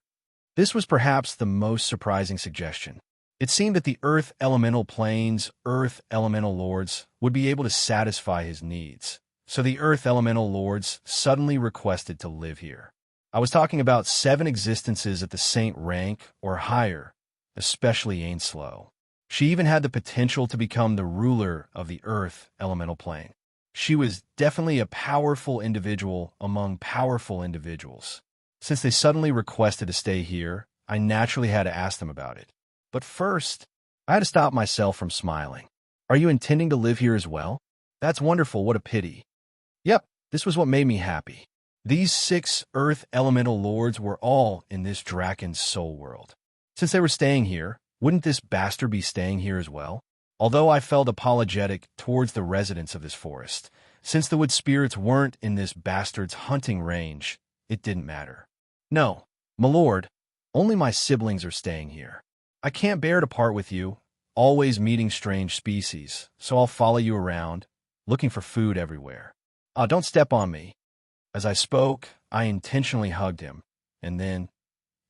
This was perhaps the most surprising suggestion. It seemed that the Earth Elemental Plane's Earth Elemental Lords would be able to satisfy his needs. So the Earth Elemental Lords suddenly requested to live here. I was talking about 7 existences at the Saint rank or higher, especially Ainslow. She even had the potential to become the ruler of the Earth Elemental Plane. She was definitely a powerful individual among powerful individuals. Since they suddenly requested to stay here, I naturally had to ask them about it. But first, I had to stop myself from smiling. Are you intending to live here as well? That's wonderful, what a pity. Yep, this was what made me happy. These 6 Earth Elemental Lords were all in this Draken's soul world. Since they were staying here, wouldn't this bastard be staying here as well? Although I felt apologetic towards the residents of this forest, since the wood spirits weren't in this bastard's hunting range, it didn't matter. No, my lord, only my siblings are staying here. I can't bear to part with you, always meeting strange species, so I'll follow you around, looking for food everywhere. Don't step on me. As I spoke, I intentionally hugged him, and then,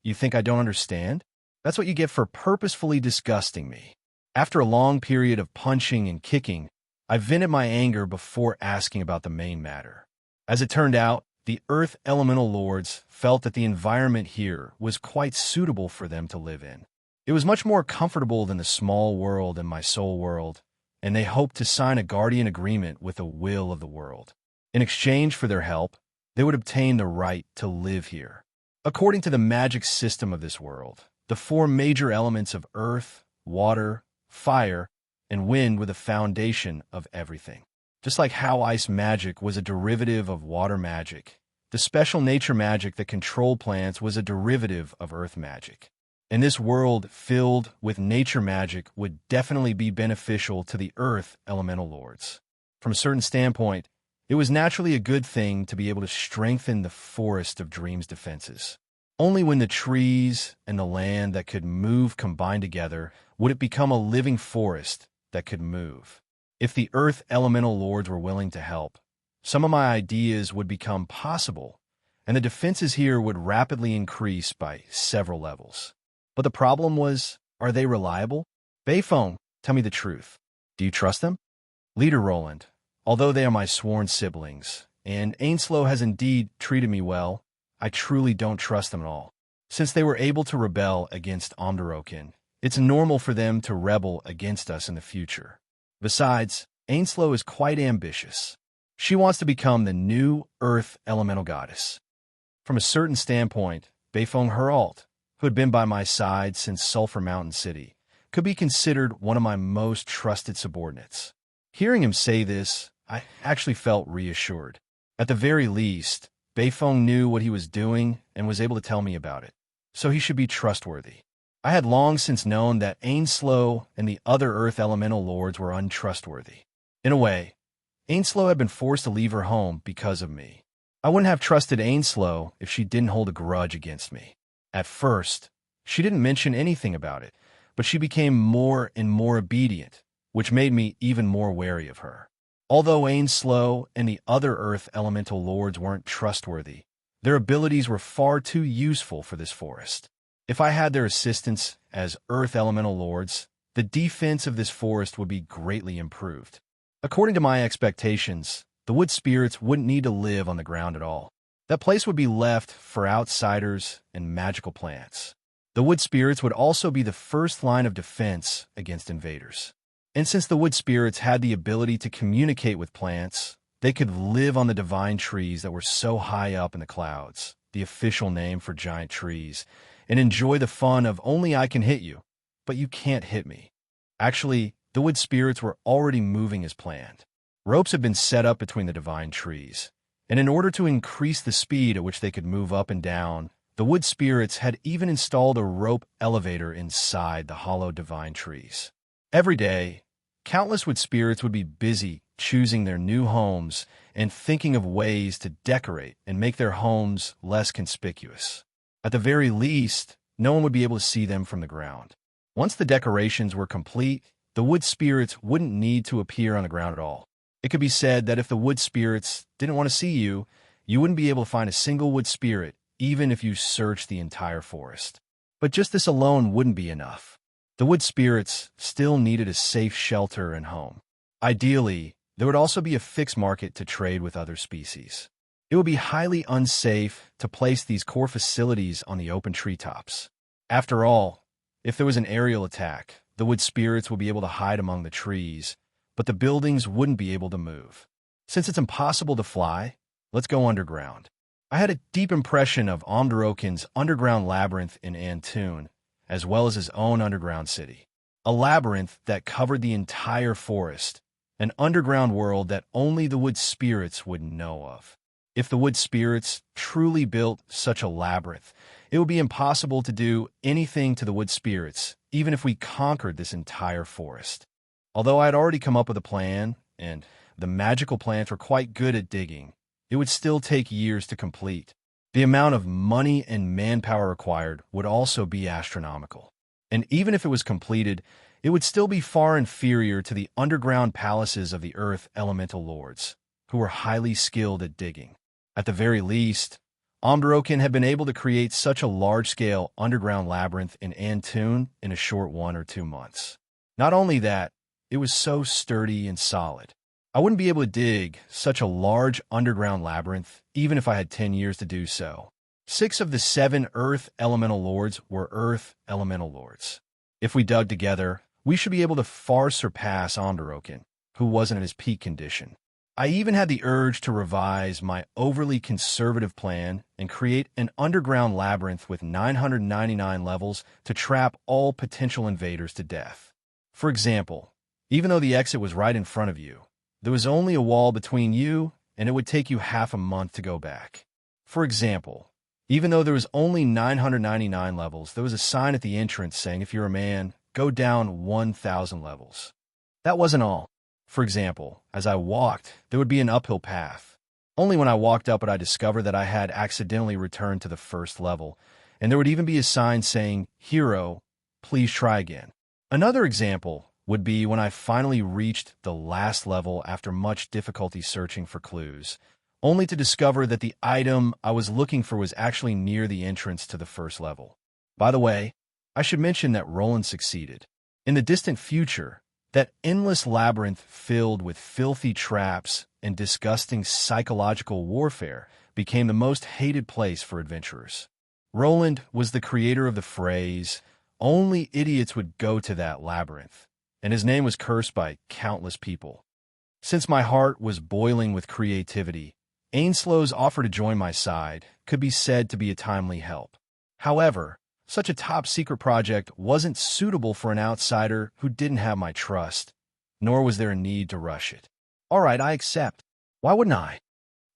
you think I don't understand? That's what you get for purposefully disgusting me. After a long period of punching and kicking, I vented my anger before asking about the main matter. As it turned out, the Earth Elemental Lords felt that the environment here was quite suitable for them to live in. It was much more comfortable than the small world and my soul world, and they hoped to sign a guardian agreement with the will of the world. In exchange for their help, they would obtain the right to live here. According to the magic system of this world, the 4 major elements of earth, water, fire, and wind were the foundation of everything. Just like how ice magic was a derivative of water magic, the special nature magic that controlled plants was a derivative of earth magic. And this world filled with nature magic would definitely be beneficial to the Earth Elemental Lords. From a certain standpoint, it was naturally a good thing to be able to strengthen the Forest of Dreams defenses. Only when the trees and the land that could move combined together would it become a living forest that could move. If the earth elemental lords were willing to help, some of my ideas would become possible, and the defenses here would rapidly increase by several levels. But the problem was, are they reliable? Bayfeng, tell me the truth. Do you trust them? Leader Roland, although they are my sworn siblings, and Ainslow has indeed treated me well, I truly don't trust them at all. Since they were able to rebel against Omdarokin, it's normal for them to rebel against us in the future. Besides, Ainslow is quite ambitious. She wants to become the new Earth Elemental Goddess. From a certain standpoint, Beifeng Herald, who had been by my side since Sulphur Mountain City, could be considered one of my most trusted subordinates. Hearing him say this, I actually felt reassured. At the very least, Beifeng knew what he was doing and was able to tell me about it, so he should be trustworthy. I had long since known that Ainslow and the other Earth Elemental Lords were untrustworthy. In a way, Ainslow had been forced to leave her home because of me. I wouldn't have trusted Ainslow if she didn't hold a grudge against me. At first, she didn't mention anything about it, but she became more and more obedient, which made me even more wary of her. Although Ainslow and the other Earth Elemental Lords weren't trustworthy, their abilities were far too useful for this forest. If I had their assistance as Earth Elemental Lords, the defense of this forest would be greatly improved. According to my expectations, the wood spirits wouldn't need to live on the ground at all. That place would be left for outsiders and magical plants. The wood spirits would also be the first line of defense against invaders. And since the wood spirits had the ability to communicate with plants, they could live on the divine trees that were so high up in the clouds, the official name for giant trees, and enjoy the fun of only I can hit you, but you can't hit me. Actually, the wood spirits were already moving as planned. Ropes had been set up between the divine trees, and in order to increase the speed at which they could move up and down, the wood spirits had even installed a rope elevator inside the hollow divine trees. Every day, countless wood spirits would be busy choosing their new homes and thinking of ways to decorate and make their homes less conspicuous. At the very least, no one would be able to see them from the ground. Once the decorations were complete, the wood spirits wouldn't need to appear on the ground at all. It could be said that if the wood spirits didn't want to see you, you wouldn't be able to find a single wood spirit, even if you searched the entire forest. But just this alone wouldn't be enough. The wood spirits still needed a safe shelter and home. Ideally, there would also be a fixed market to trade with other species. It would be highly unsafe to place these core facilities on the open treetops. After all, if there was an aerial attack, the wood spirits would be able to hide among the trees, but the buildings wouldn't be able to move. Since it's impossible to fly, let's go underground. I had a deep impression of Omdarokin's underground labyrinth in Antoon, as well as his own underground city. A labyrinth that covered the entire forest, an underground world that only the wood spirits would know of. If the wood spirits truly built such a labyrinth, it would be impossible to do anything to the wood spirits, even if we conquered this entire forest. Although I had already come up with a plan, and the magical plants were quite good at digging, it would still take years to complete. The amount of money and manpower required would also be astronomical. And even if it was completed, it would still be far inferior to the underground palaces of the Earth Elemental Lords, who were highly skilled at digging. At the very least, Omdarokin had been able to create such a large-scale underground labyrinth in Antoon in a short 1 or 2 months. Not only that, it was so sturdy and solid. I wouldn't be able to dig such a large underground labyrinth even if I had 10 years to do so. 6 of the 7 Earth Elemental Lords were Earth Elemental Lords. If we dug together, we should be able to far surpass Omdarokin, who wasn't at his peak condition. I even had the urge to revise my overly conservative plan and create an underground labyrinth with 999 levels to trap all potential invaders to death. For example, even though the exit was right in front of you, there was only a wall between you, and it would take you half a month to go back. For example, even though there was only 999 levels, there was a sign at the entrance saying if you're a man, go down 1,000 levels. That wasn't all. For example, as I walked, there would be an uphill path. Only when I walked up would I discover that I had accidentally returned to the first level, and there would even be a sign saying, "Hero, please try again." Another example would be when I finally reached the last level after much difficulty searching for clues, only to discover that the item I was looking for was actually near the entrance to the first level. By the way, I should mention that Roland succeeded. In the distant future, that endless labyrinth filled with filthy traps and disgusting psychological warfare became the most hated place for adventurers. Roland was the creator of the phrase, "Only idiots would go to that labyrinth," and his name was cursed by countless people. Since my heart was boiling with creativity, Ainslow's offer to join my side could be said to be a timely help. However, such a top-secret project wasn't suitable for an outsider who didn't have my trust, nor was there a need to rush it. "All right, I accept. Why wouldn't I?"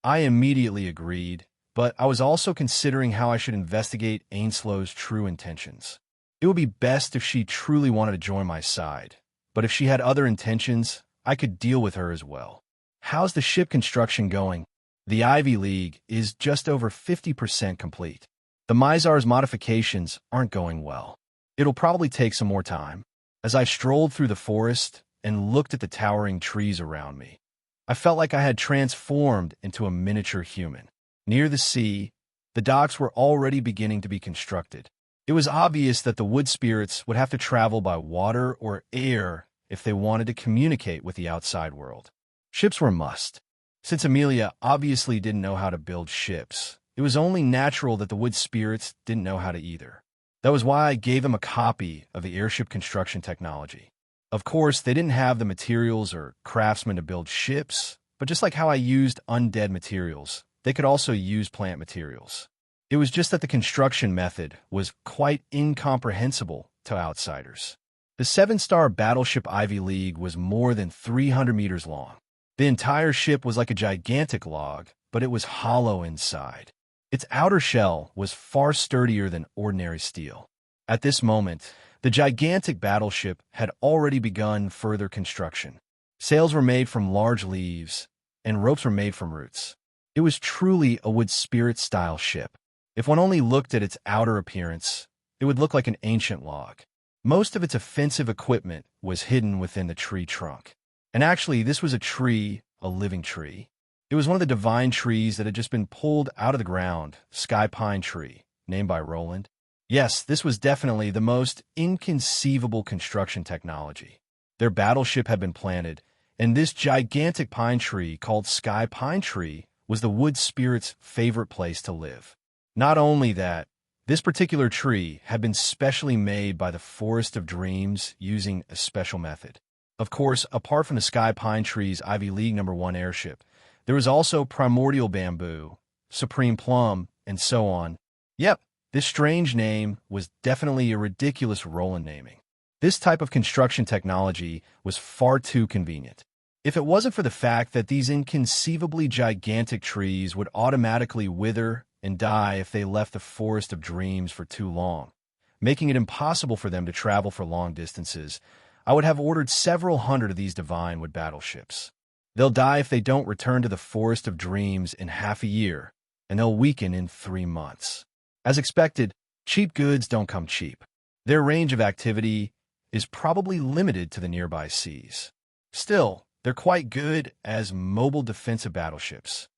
I immediately agreed, but I was also considering how I should investigate Ainslow's true intentions. It would be best if she truly wanted to join my side, but if she had other intentions, I could deal with her as well. "How's the ship construction going?" The Ivy League is just over 50% complete. The Mizar's modifications aren't going well. It'll probably take some more time. As I strolled through the forest and looked at the towering trees around me, I felt like I had transformed into a miniature human. Near the sea, the docks were already beginning to be constructed. It was obvious that the wood spirits would have to travel by water or air if they wanted to communicate with the outside world. Ships were a must. Since Amelia obviously didn't know how to build ships, it was only natural that the wood spirits didn't know how to either. That was why I gave them a copy of the airship construction technology. Of course, they didn't have the materials or craftsmen to build ships, but just like how I used undead materials, they could also use plant materials. It was just that the construction method was quite incomprehensible to outsiders. The 7-star battleship Ivy League was more than 300 meters long. The entire ship was like a gigantic log, but it was hollow inside. Its outer shell was far sturdier than ordinary steel. At this moment, the gigantic battleship had already begun further construction. Sails were made from large leaves, and ropes were made from roots. It was truly a wood spirit-style ship. If one only looked at its outer appearance, it would look like an ancient log. Most of its offensive equipment was hidden within the tree trunk. And actually, this was a tree, a living tree. It was one of the divine trees that had just been pulled out of the ground, sky pine tree, named by Roland. Yes, this was definitely the most inconceivable construction technology. Their battleship had been planted, and this gigantic pine tree called Sky Pine Tree was the wood spirit's favorite place to live. Not only that, this particular tree had been specially made by the Forest of Dreams using a special method. Of course, apart from the Sky Pine Tree's Ivy League No. 1 airship, there was also primordial bamboo, supreme plum, and so on. Yep, this strange name was definitely a ridiculous Roland naming. This type of construction technology was far too convenient. If it wasn't for the fact that these inconceivably gigantic trees would automatically wither and die if they left the Forest of Dreams for too long, making it impossible for them to travel for long distances, I would have ordered several hundred of these divine wood battleships. They'll die if they don't return to the Forest of Dreams in half a year, and they'll weaken in 3 months. As expected, cheap goods don't come cheap. Their range of activity is probably limited to the nearby seas. Still, they're quite good as mobile defensive battleships.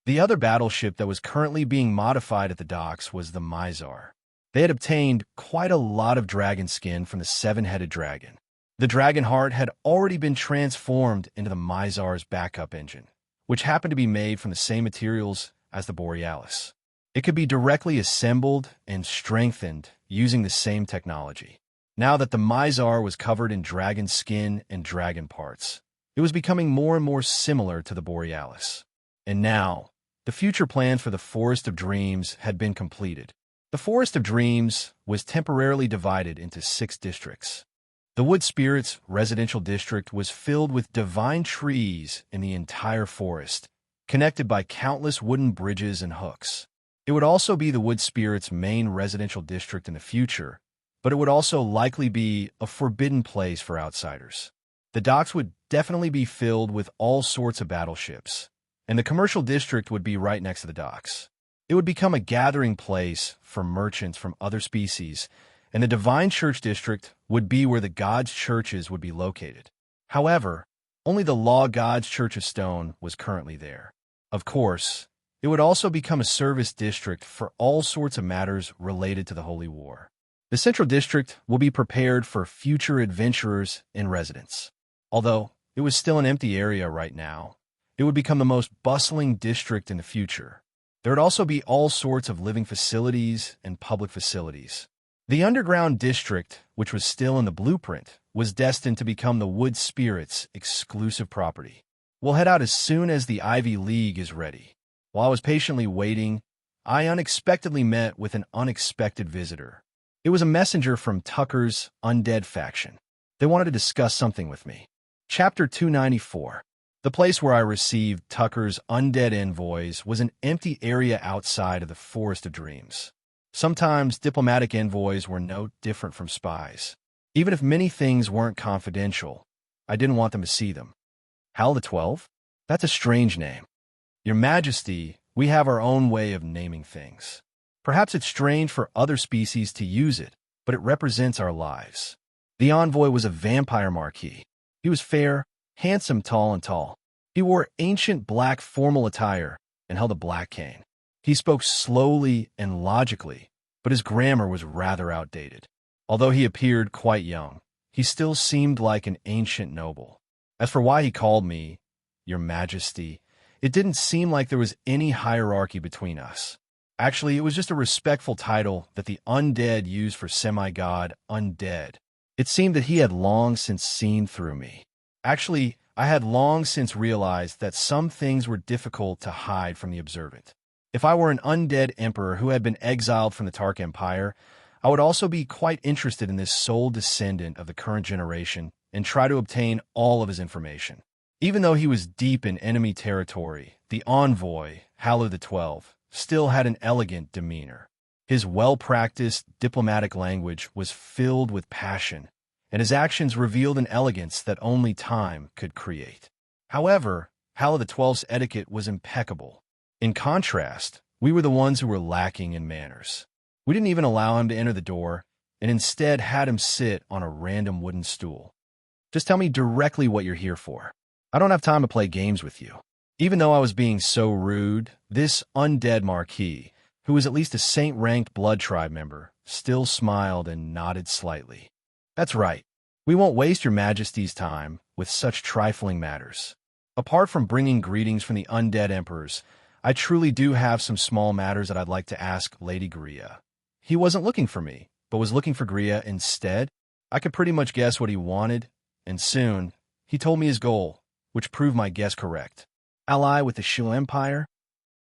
The other battleship that was currently being modified at the docks was the Mizar. They had obtained quite a lot of dragon skin from the 7-headed dragon. The Dragonheart had already been transformed into the Mizar's backup engine, which happened to be made from the same materials as the Borealis. It could be directly assembled and strengthened using the same technology. Now that the Mizar was covered in dragon skin and dragon parts, it was becoming more and more similar to the Borealis. And now, the future plan for the Forest of Dreams had been completed. The Forest of Dreams was temporarily divided into 6 districts. The Wood Spirits residential district was filled with divine trees in the entire forest, connected by countless wooden bridges and hooks. It would also be the Wood Spirits' main residential district in the future, but it would also likely be a forbidden place for outsiders. The docks would definitely be filled with all sorts of battleships, and the commercial district would be right next to the docks. It would become a gathering place for merchants from other species, and the Divine Church District would be where the gods' churches would be located. However, only the Law Gods Church of Stone was currently there. Of course, it would also become a service district for all sorts of matters related to the Holy War. The Central District will be prepared for future adventurers and residents. Although it was still an empty area right now, it would become the most bustling district in the future. There would also be all sorts of living facilities and public facilities. The underground district, which was still in the blueprint, was destined to become the Wood Spirit's exclusive property. We'll head out as soon as the Ivy League is ready. While I was patiently waiting, I unexpectedly met with an unexpected visitor. It was a messenger from Tucker's undead faction. They wanted to discuss something with me. Chapter 294. The place where I received Tucker's undead envoys was an empty area outside of the Forest of Dreams. Sometimes diplomatic envoys were no different from spies. Even if many things weren't confidential, I didn't want them to see them. Hal the 12? That's a strange name. Your Majesty, we have our own way of naming things. Perhaps it's strange for other species to use it, but it represents our lives. The envoy was a vampire marquis. He was fair, handsome, tall. He wore ancient black formal attire and held a black cane. He spoke slowly and logically, but his grammar was rather outdated. Although he appeared quite young, he still seemed like an ancient noble. As for why he called me, Your Majesty, it didn't seem like there was any hierarchy between us. Actually, it was just a respectful title that the undead used for semi-god undead. It seemed that he had long since seen through me. Actually, I had long since realized that some things were difficult to hide from the observant. If I were an undead emperor who had been exiled from the Tark Empire, I would also be quite interested in this sole descendant of the current generation and try to obtain all of his information. Even though he was deep in enemy territory, the envoy, Halo the 12, still had an elegant demeanor. His well-practiced diplomatic language was filled with passion, and his actions revealed an elegance that only time could create. However, Halo the 12's etiquette was impeccable. In contrast, we were the ones who were lacking in manners. We didn't even allow him to enter the door, and instead had him sit on a random wooden stool. Just tell me directly what you're here for. I don't have time to play games with you. Even though I was being so rude, this undead marquis, who was at least a saint-ranked blood tribe member, still smiled and nodded slightly. That's right. We won't waste your Majesty's time with such trifling matters. Apart from bringing greetings from the undead emperors, I truly do have some small matters that I'd like to ask Lady Gria. He wasn't looking for me, but was looking for Gria instead. I could pretty much guess what he wanted, and soon, he told me his goal, which proved my guess correct. Ally with the Shillua Empire?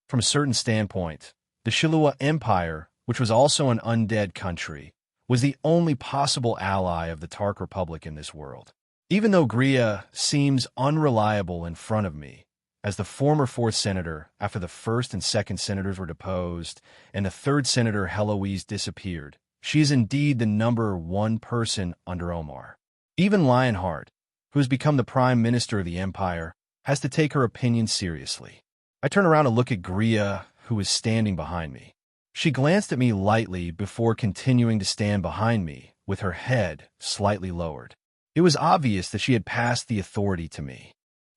From a certain standpoint, the Shillua Empire, which was also an undead country, was the only possible ally of the Tark Republic in this world. Even though Gria seems unreliable in front of me, as the former 4th Senator after the 1st and 2nd Senators were deposed and the 3rd Senator Heloise disappeared, she is indeed the number 1 person under Omar. Even Lionheart, who has become the Prime Minister of the Empire, has to take her opinion seriously. I turn around to look at Gria, who is standing behind me. She glanced at me lightly before continuing to stand behind me, with her head slightly lowered. It was obvious that she had passed the authority to me.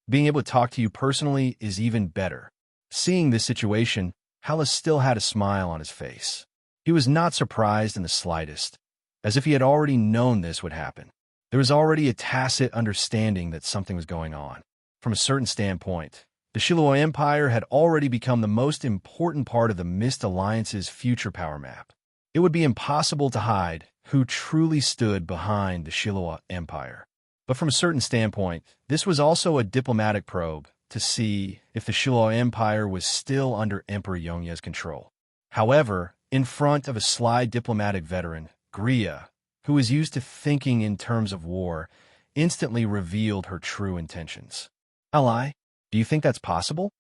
Being able to talk to you personally is even better. Seeing this situation, Hallis still had a smile on his face. He was not surprised in the slightest, as if he had already known this would happen. There was already a tacit understanding that something was going on. From a certain standpoint, the Shillua Empire had already become the most important part of the Mist Alliance's future power map. It would be impossible to hide who truly stood behind the Shillua Empire. But from a certain standpoint, this was also a diplomatic probe to see if the Shillua Empire was still under Emperor Yongya's control. However, in front of a sly diplomatic veteran, Gria, who was used to thinking in terms of war, instantly revealed her true intentions. Ally, do you think that's possible?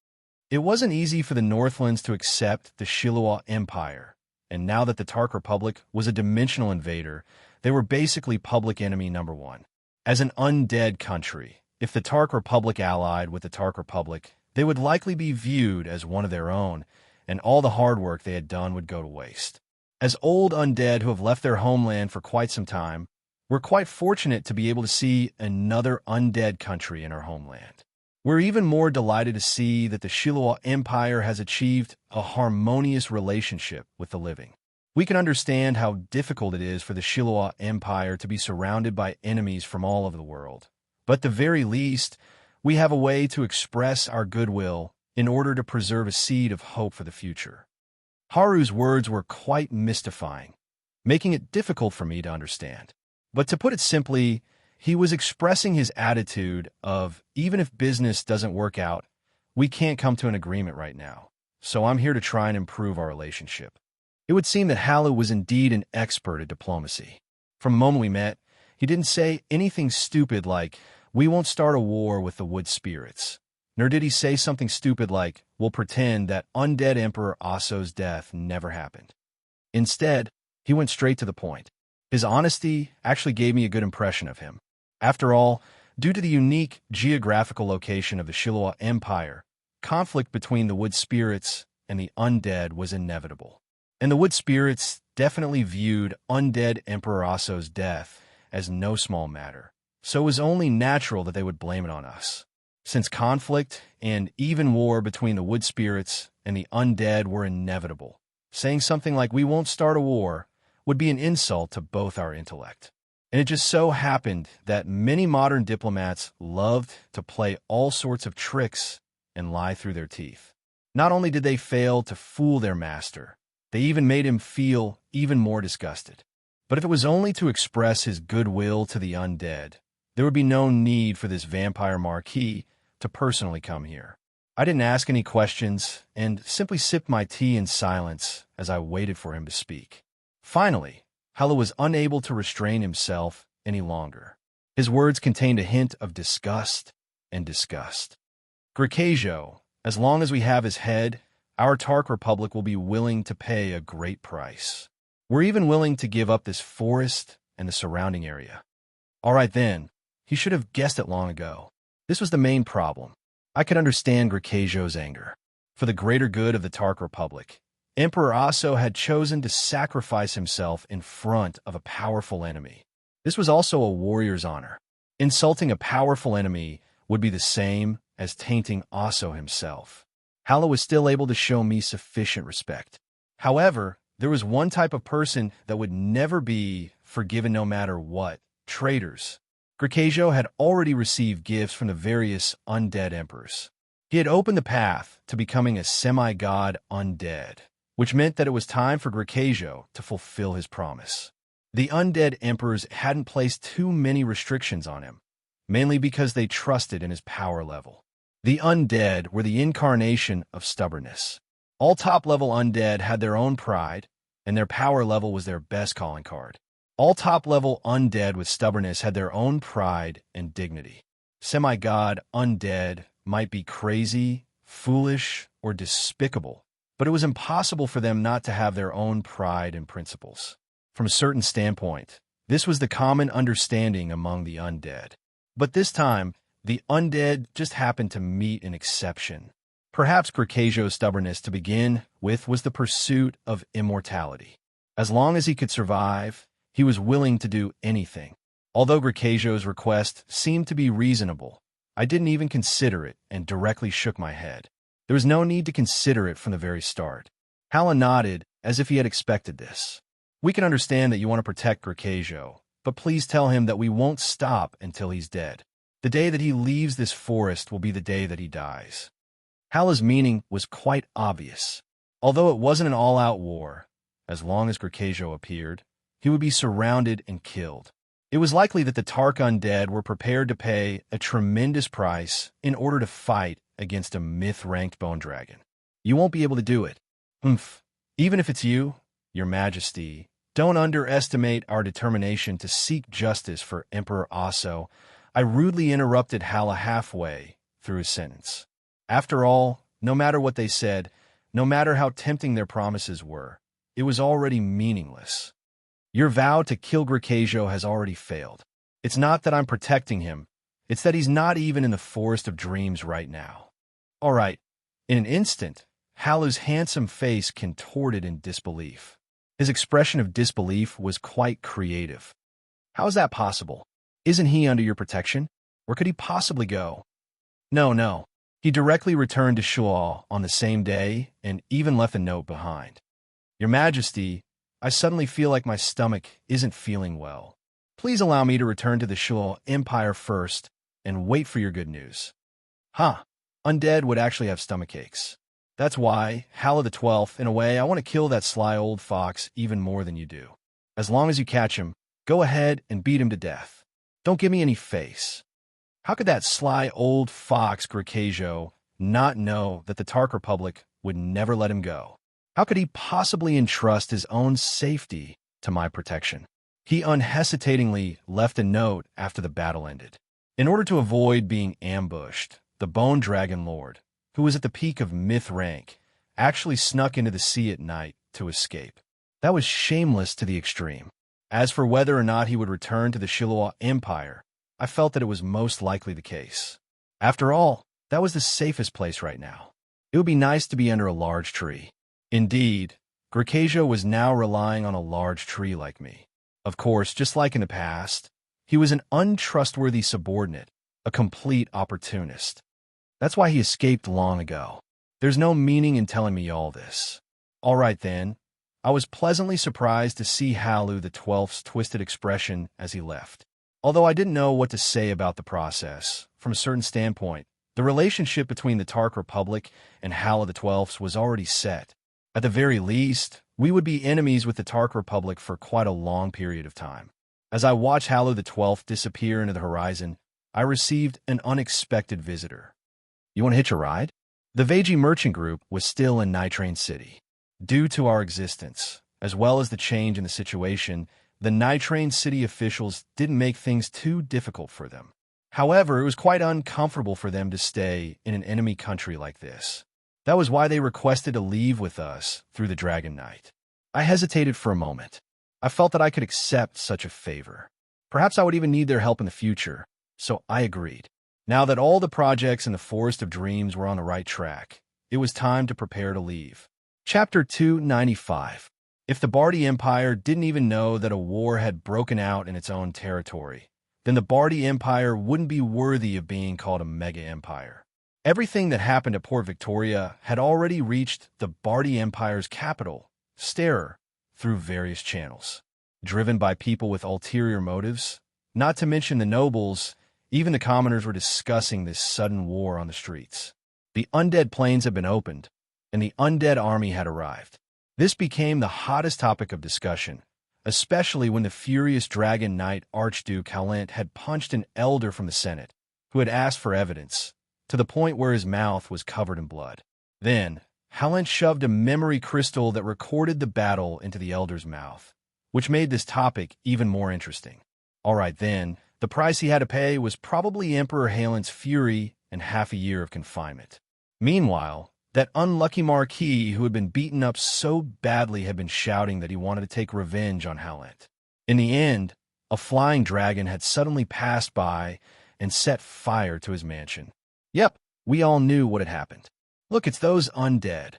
It wasn't easy for the Northlands to accept the Shillua Empire, and now that the Tark Republic was a dimensional invader, they were basically public enemy number 1. As an undead country, if the Tark Republic allied with the Tark Republic, they would likely be viewed as one of their own, and all the hard work they had done would go to waste. As old undead who have left their homeland for quite some time, we're quite fortunate to be able to see another undead country in our homeland. We're even more delighted to see that the Shilua Empire has achieved a harmonious relationship with the living. We can understand how difficult it is for the Shilua Empire to be surrounded by enemies from all over the world. But at the very least, we have a way to express our goodwill in order to preserve a seed of hope for the future. Haru's words were quite mystifying, making it difficult for me to understand. But to put it simply, he was expressing his attitude of, even if business doesn't work out, we can't come to an agreement right now, so I'm here to try and improve our relationship. It would seem that Halu was indeed an expert at diplomacy. From the moment we met, he didn't say anything stupid like, we won't start a war with the wood spirits. Nor did he say something stupid like, we'll pretend that undead Emperor Aso's death never happened. Instead, he went straight to the point. His honesty actually gave me a good impression of him. After all, due to the unique geographical location of the Shilua Empire, conflict between the wood spirits and the undead was inevitable. And the wood spirits definitely viewed undead Emperor Aso's death as no small matter, so it was only natural that they would blame it on us. Since conflict and even war between the wood spirits and the undead were inevitable, saying something like we won't start a war would be an insult to both our intellect. And it just so happened that many modern diplomats loved to play all sorts of tricks and lie through their teeth. Not only did they fail to fool their master, they even made him feel even more disgusted. But if it was only to express his goodwill to the undead, there would be no need for this vampire marquis to personally come here. I didn't ask any questions and simply sipped my tea in silence as I waited for him to speak. Finally, Halu was unable to restrain himself any longer. His words contained a hint of disgust and disgust. Grakajo, as long as we have his head, our Tark Republic will be willing to pay a great price. We're even willing to give up this forest and the surrounding area. All right then, he should have guessed it long ago. This was the main problem. I could understand Grakajo's anger. For the greater good of the Tark Republic, Emperor Aso had chosen to sacrifice himself in front of a powerful enemy. This was also a warrior's honor. Insulting a powerful enemy would be the same as tainting Aso himself. Halu was still able to show me sufficient respect. However, there was one type of person that would never be forgiven no matter what: traitors. Grakajo had already received gifts from the various undead emperors. He had opened the path to becoming a semi-god undead, which meant that it was time for Grakajo to fulfill his promise. The undead emperors hadn't placed too many restrictions on him, mainly because they trusted in his power level. The undead were the incarnation of stubbornness. All top-level undead had their own pride, and their power level was their best calling card. All top-level undead with stubbornness had their own pride and dignity. Semi-god undead might be crazy, foolish, or despicable, but it was impossible for them not to have their own pride and principles. From a certain standpoint, this was the common understanding among the undead. But this time, the undead just happened to meet an exception. Perhaps Grakajo's stubbornness to begin with was the pursuit of immortality. As long as he could survive, he was willing to do anything. Although Grakajo's request seemed to be reasonable, I didn't even consider it and directly shook my head. There was no need to consider it from the very start. Halu nodded as if he had expected this. We can understand that you want to protect Grakajo, but please tell him that we won't stop until he's dead. The day that he leaves this forest will be the day that he dies. Halu's meaning was quite obvious. Although it wasn't an all-out war, as long as Grakajo appeared, he would be surrounded and killed. It was likely that the Tark undead were prepared to pay a tremendous price in order to fight against a myth-ranked bone dragon. You won't be able to do it. Even if it's you, Your Majesty, don't underestimate our determination to seek justice for Emperor Aso. I rudely interrupted Halu halfway through his sentence. After all, no matter what they said, no matter how tempting their promises were, it was already meaningless. Your vow to kill Grakajo has already failed. It's not that I'm protecting him, it's that he's not even in the Forest of Dreams right now. All right, in an instant, Halu's handsome face contorted in disbelief. His expression of disbelief was quite creative. How is that possible? Isn't he under your protection? Where could he possibly go? No. He directly returned to Shual on the same day and even left a note behind. Your Majesty, I suddenly feel like my stomach isn't feeling well. Please allow me to return to the Shual Empire first and wait for your good news. Undead would actually have stomach aches. That's why, Hala the 12th, in a way, I want to kill that sly old fox even more than you do. As long as you catch him, go ahead and beat him to death. Don't give me any face. How could that sly old fox, Grakajo, not know that the Tark Republic would never let him go? How could he possibly entrust his own safety to my protection? He unhesitatingly left a note after the battle ended. In order to avoid being ambushed, the Bone Dragon Lord, who was at the peak of myth rank, actually snuck into the sea at night to escape. That was shameless to the extreme. As for whether or not he would return to the Shiloah Empire, I felt that it was most likely the case. After all, that was the safest place right now. It would be nice to be under a large tree. Indeed, Grakajo was now relying on a large tree like me. Of course, just like in the past, he was an untrustworthy subordinate, a complete opportunist. That's why he escaped long ago. There's no meaning in telling me all this. All right then, I was pleasantly surprised to see Halu the 12th's twisted expression as he left. Although I didn't know what to say about the process, from a certain standpoint, the relationship between the Tark Republic and Hala the 12th's was already set. At the very least, we would be enemies with the Tark Republic for quite a long period of time. As I watched Halu the 12th disappear into the horizon, I received an unexpected visitor. You want to hitch a ride? The Veji merchant group was still in Nitrain City. Due to our existence, as well as the change in the situation, the Nitrain City officials didn't make things too difficult for them. However, it was quite uncomfortable for them to stay in an enemy country like this. That was why they requested to leave with us through the Dragon Knight. I hesitated for a moment. I felt that I could accept such a favor. Perhaps I would even need their help in the future, so I agreed. Now that all the projects in the Forest of Dreams were on the right track, it was time to prepare to leave. Chapter 295. If the Bardi Empire didn't even know that a war had broken out in its own territory, then the Bardi Empire wouldn't be worthy of being called a mega-empire. Everything that happened at Port Victoria had already reached the Bardi Empire's capital, Starer, through various channels. Driven by people with ulterior motives, not to mention the nobles, even the commoners were discussing this sudden war on the streets. The undead plains had been opened, and the undead army had arrived. This became the hottest topic of discussion, especially when the furious Dragon Knight Archduke Halent had punched an elder from the Senate, who had asked for evidence, to the point where his mouth was covered in blood. Then, Halent shoved a memory crystal that recorded the battle into the elder's mouth, which made this topic even more interesting. All right then, the price he had to pay was probably Emperor Halent's fury and half a year of confinement. Meanwhile, that unlucky Marquis who had been beaten up so badly had been shouting that he wanted to take revenge on Halent. In the end, a flying dragon had suddenly passed by and set fire to his mansion. Yep, we all knew what had happened. Look, it's those undead.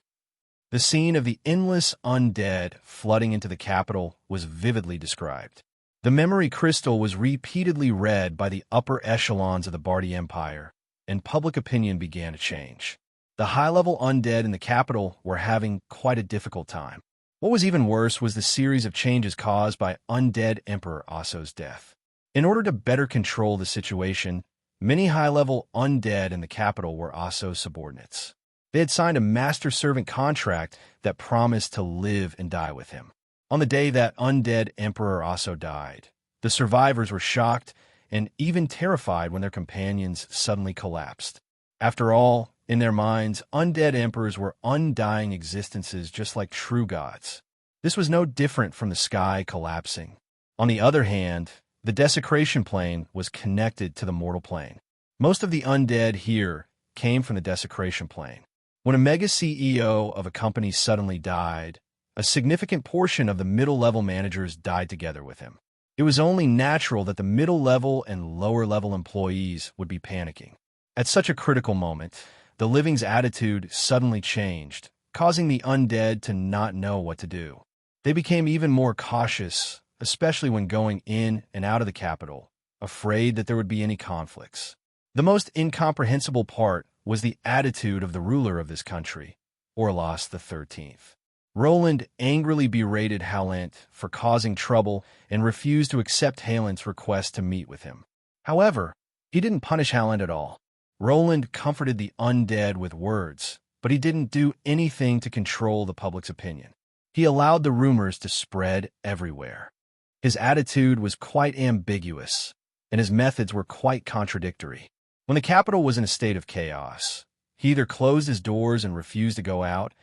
The scene of the endless undead flooding into the capital was vividly described. The memory crystal was repeatedly read by the upper echelons of the Bardi Empire, and public opinion began to change. The high-level undead in the capital were having quite a difficult time. What was even worse was the series of changes caused by undead Emperor Aso's death. In order to better control the situation, many high-level undead in the capital were Aso's subordinates. They had signed a master-servant contract that promised to live and die with him. On the day that undead Emperor Aso died, the survivors were shocked and even terrified when their companions suddenly collapsed. After all, in their minds, undead emperors were undying existences just like true gods. This was no different from the sky collapsing. On the other hand, the desecration plane was connected to the mortal plane. Most of the undead here came from the desecration plane. When a mega CEO of a company suddenly died, a significant portion of the middle-level managers died together with him. It was only natural that the middle-level and lower-level employees would be panicking. At such a critical moment, the living's attitude suddenly changed, causing the undead to not know what to do. They became even more cautious, especially when going in and out of the capital, afraid that there would be any conflicts. The most incomprehensible part was the attitude of the ruler of this country, Orlas XIII. Roland angrily berated Halent for causing trouble and refused to accept Halent's request to meet with him. However, he didn't punish Halent at all. Roland comforted the undead with words, but he didn't do anything to control the public's opinion. He allowed the rumors to spread everywhere. His attitude was quite ambiguous, and his methods were quite contradictory. When the capital was in a state of chaos, he either closed his doors and refused to go out,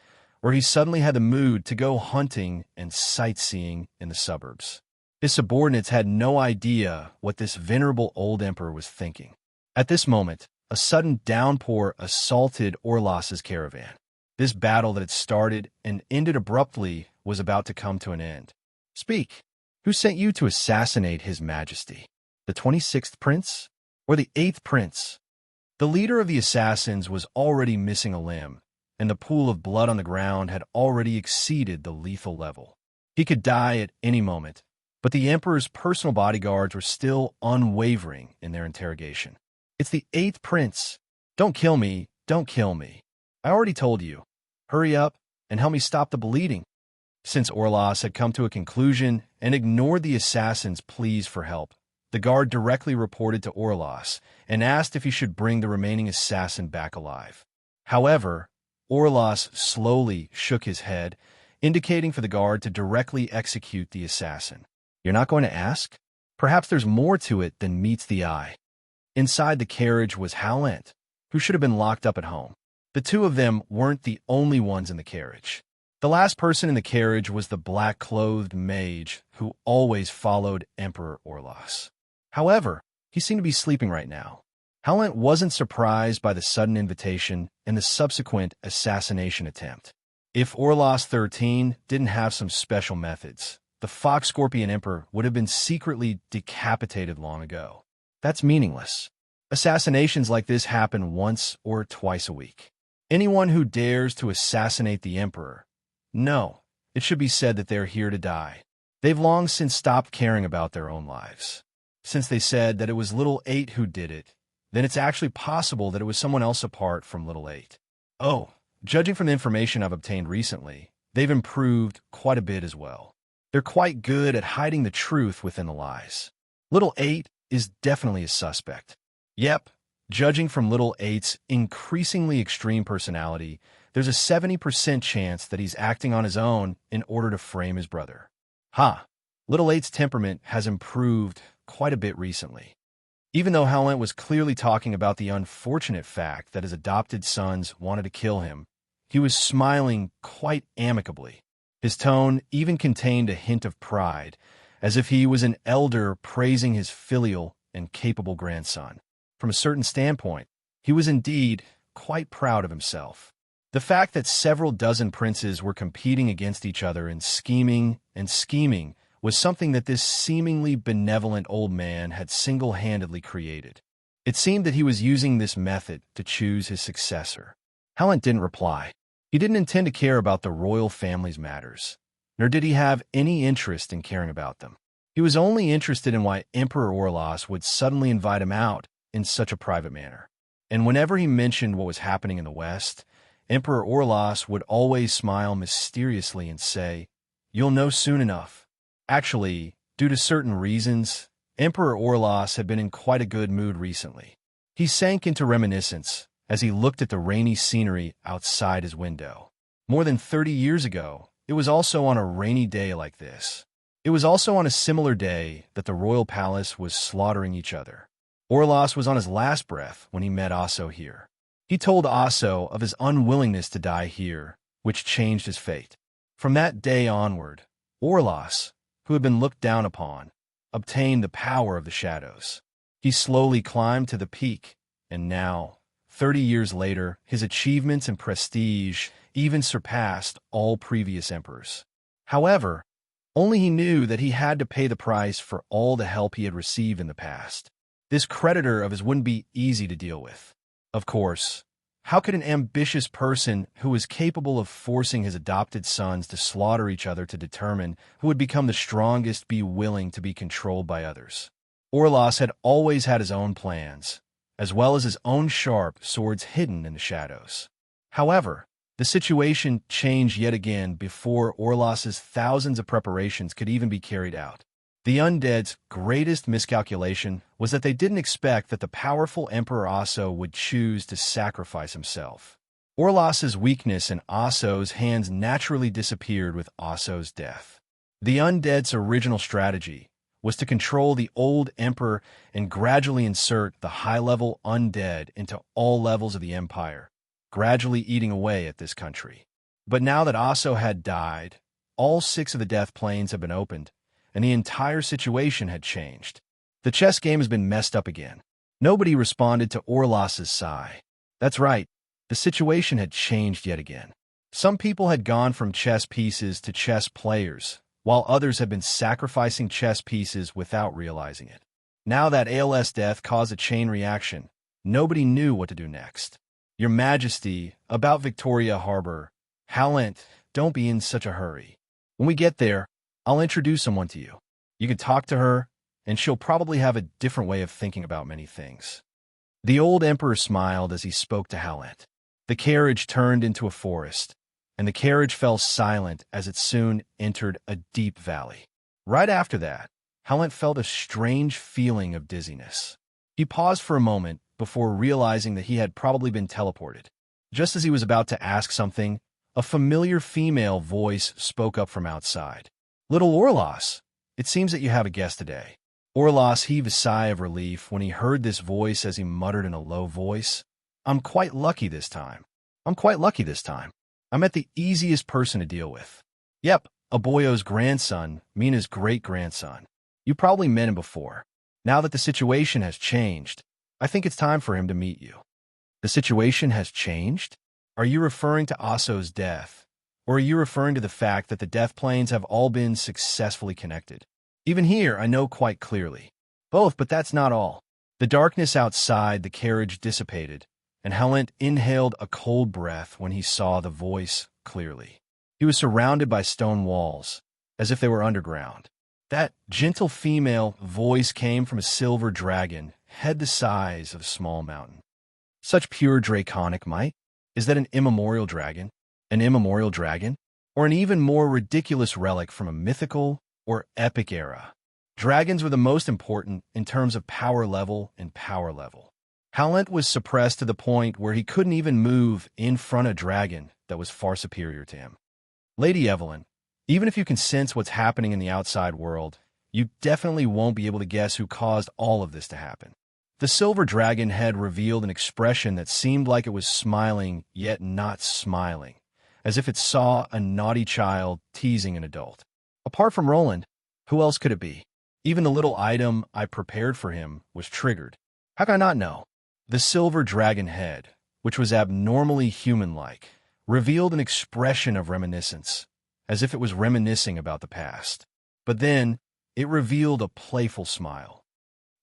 or he suddenly had the mood to go hunting and sightseeing in the suburbs. His subordinates had no idea what this venerable old emperor was thinking. At this moment, a sudden downpour assaulted Orlas's caravan. This battle that had started and ended abruptly was about to come to an end. Speak. Who sent you to assassinate His Majesty? The 26th prince? Or the 8th prince? The leader of the assassins was already missing a limb, and the pool of blood on the ground had already exceeded the lethal level. He could die at any moment, but the emperor's personal bodyguards were still unwavering in their interrogation. It's the 8th prince. Don't kill me, don't kill me. I already told you. Hurry up and help me stop the bleeding. Since Orlas had come to a conclusion and ignored the assassin's pleas for help, the guard directly reported to Orlas and asked if he should bring the remaining assassin back alive. However, Orlas slowly shook his head, indicating for the guard to directly execute the assassin. You're not going to ask? Perhaps there's more to it than meets the eye. Inside the carriage was Halent, who should have been locked up at home. The two of them weren't the only ones in the carriage. The last person in the carriage was the black-clothed mage who always followed Emperor Orlas. However, he seemed to be sleeping right now. Halent wasn't surprised by the sudden invitation and the subsequent assassination attempt. If Orlas XIII didn't have some special methods, the Fox Scorpion Emperor would have been secretly decapitated long ago. That's meaningless. Assassinations like this happen once or twice a week. Anyone who dares to assassinate the Emperor, no, it should be said that they're here to die. They've long since stopped caring about their own lives. Since they said that it was Little 8 who did it, then it's actually possible that it was someone else apart from Little 8. Oh, judging from the information I've obtained recently, they've improved quite a bit as well. They're quite good at hiding the truth within the lies. Little 8 is definitely a suspect. Yep, judging from Little 8's increasingly extreme personality, there's a 70% chance that he's acting on his own in order to frame his brother. Little 8's temperament has improved quite a bit recently. Even though Halent was clearly talking about the unfortunate fact that his adopted sons wanted to kill him, he was smiling quite amicably. His tone even contained a hint of pride, as if he was an elder praising his filial and capable grandson. From a certain standpoint, he was indeed quite proud of himself. The fact that several dozen princes were competing against each other in scheming was something that this seemingly benevolent old man had single-handedly created. It seemed that he was using this method to choose his successor. Halent didn't reply. He didn't intend to care about the royal family's matters, nor did he have any interest in caring about them. He was only interested in why Emperor Orlas would suddenly invite him out in such a private manner. And whenever he mentioned what was happening in the West, Emperor Orlas would always smile mysteriously and say, "You'll know soon enough." Actually, due to certain reasons, Emperor Orlas had been in quite a good mood recently. He sank into reminiscence as he looked at the rainy scenery outside his window. More than 30 years ago, it was also on a rainy day like this. It was also on a similar day that the royal palace was slaughtering each other. Orlas was on his last breath when he met Asso here. He told Asso of his unwillingness to die here, which changed his fate. From that day onward, Orlas, who had been looked down upon, obtained the power of the shadows. He slowly climbed to the peak, and now, 30 years later, his achievements and prestige even surpassed all previous emperors. However, only he knew that he had to pay the price for all the help he had received in the past. This creditor of his wouldn't be easy to deal with. Of course, How could an ambitious person who was capable of forcing his adopted sons to slaughter each other to determine who would become the strongest be willing to be controlled by others? Orlas had always had his own plans, as well as his own sharp swords hidden in the shadows. However, the situation changed yet again before Orlas's thousands of preparations could even be carried out. The undead's greatest miscalculation was that they didn't expect that the powerful Emperor Aso would choose to sacrifice himself. Orlas's weakness in Aso's hands naturally disappeared with Aso's death. The undead's original strategy was to control the old emperor and gradually insert the high-level undead into all levels of the empire, gradually eating away at this country. But now that Aso had died, all 6 of the death planes had been opened, and the entire situation had changed. The chess game has been messed up again. Nobody responded to Orlas's sigh. That's right, the situation had changed yet again. Some people had gone from chess pieces to chess players, while others had been sacrificing chess pieces without realizing it. Now that ALS death caused a chain reaction, nobody knew what to do next. Your Majesty, about Victoria Harbor, Halent, don't be in such a hurry. When we get there, I'll introduce someone to you. You can talk to her, and she'll probably have a different way of thinking about many things. The old emperor smiled as he spoke to Halent. The carriage turned into a forest, and the carriage fell silent as it soon entered a deep valley. Right after that, Halent felt a strange feeling of dizziness. He paused for a moment before realizing that he had probably been teleported. Just as he was about to ask something, a familiar female voice spoke up from outside. "Little Orlas, it seems that you have a guest today." Orlas heaved a sigh of relief when he heard this voice as he muttered in a low voice, I'm quite lucky this time. I met the easiest person to deal with. Yep, Aboyo's grandson, Mina's great-grandson. You probably met him before. Now that the situation has changed, I think it's time for him to meet you." The situation has changed? Are you referring to Aso's death? Or are you referring to the fact that the death planes have all been successfully connected? Even here, I know quite clearly. Both, but that's not all. The darkness outside the carriage dissipated, and Halent inhaled a cold breath when he saw the voice clearly. He was surrounded by stone walls, as if they were underground. That gentle female voice came from a silver dragon, head the size of a small mountain. Such pure draconic might? Is that an immemorial dragon? An immemorial dragon? Or an even more ridiculous relic from a mythical or epic era? Dragons were the most important in terms of power level and power level. Halent was suppressed to the point where he couldn't even move in front of a dragon that was far superior to him. Lady Evelyn, even if you can sense what's happening in the outside world, you definitely won't be able to guess who caused all of this to happen. The silver dragon head revealed an expression that seemed like it was smiling yet not smiling, as if it saw a naughty child teasing an adult. Apart from Roland, who else could it be? Even the little item I prepared for him was triggered. How could I not know? The silver dragon head, which was abnormally human-like, revealed an expression of reminiscence, as if it was reminiscing about the past. But then, it revealed a playful smile.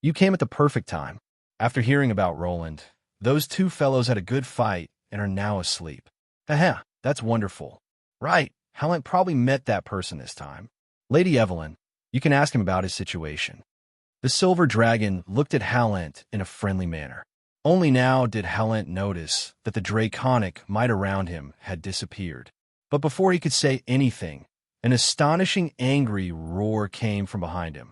You came at the perfect time. After hearing about Roland, those 2 fellows had a good fight and are now asleep. Haha, that's wonderful. Right, Halent probably met that person this time. Lady Evelyn, you can ask him about his situation. The silver dragon looked at Halent in a friendly manner. Only now did Halent notice that the draconic might around him had disappeared. But before he could say anything, an astonishing angry roar came from behind him.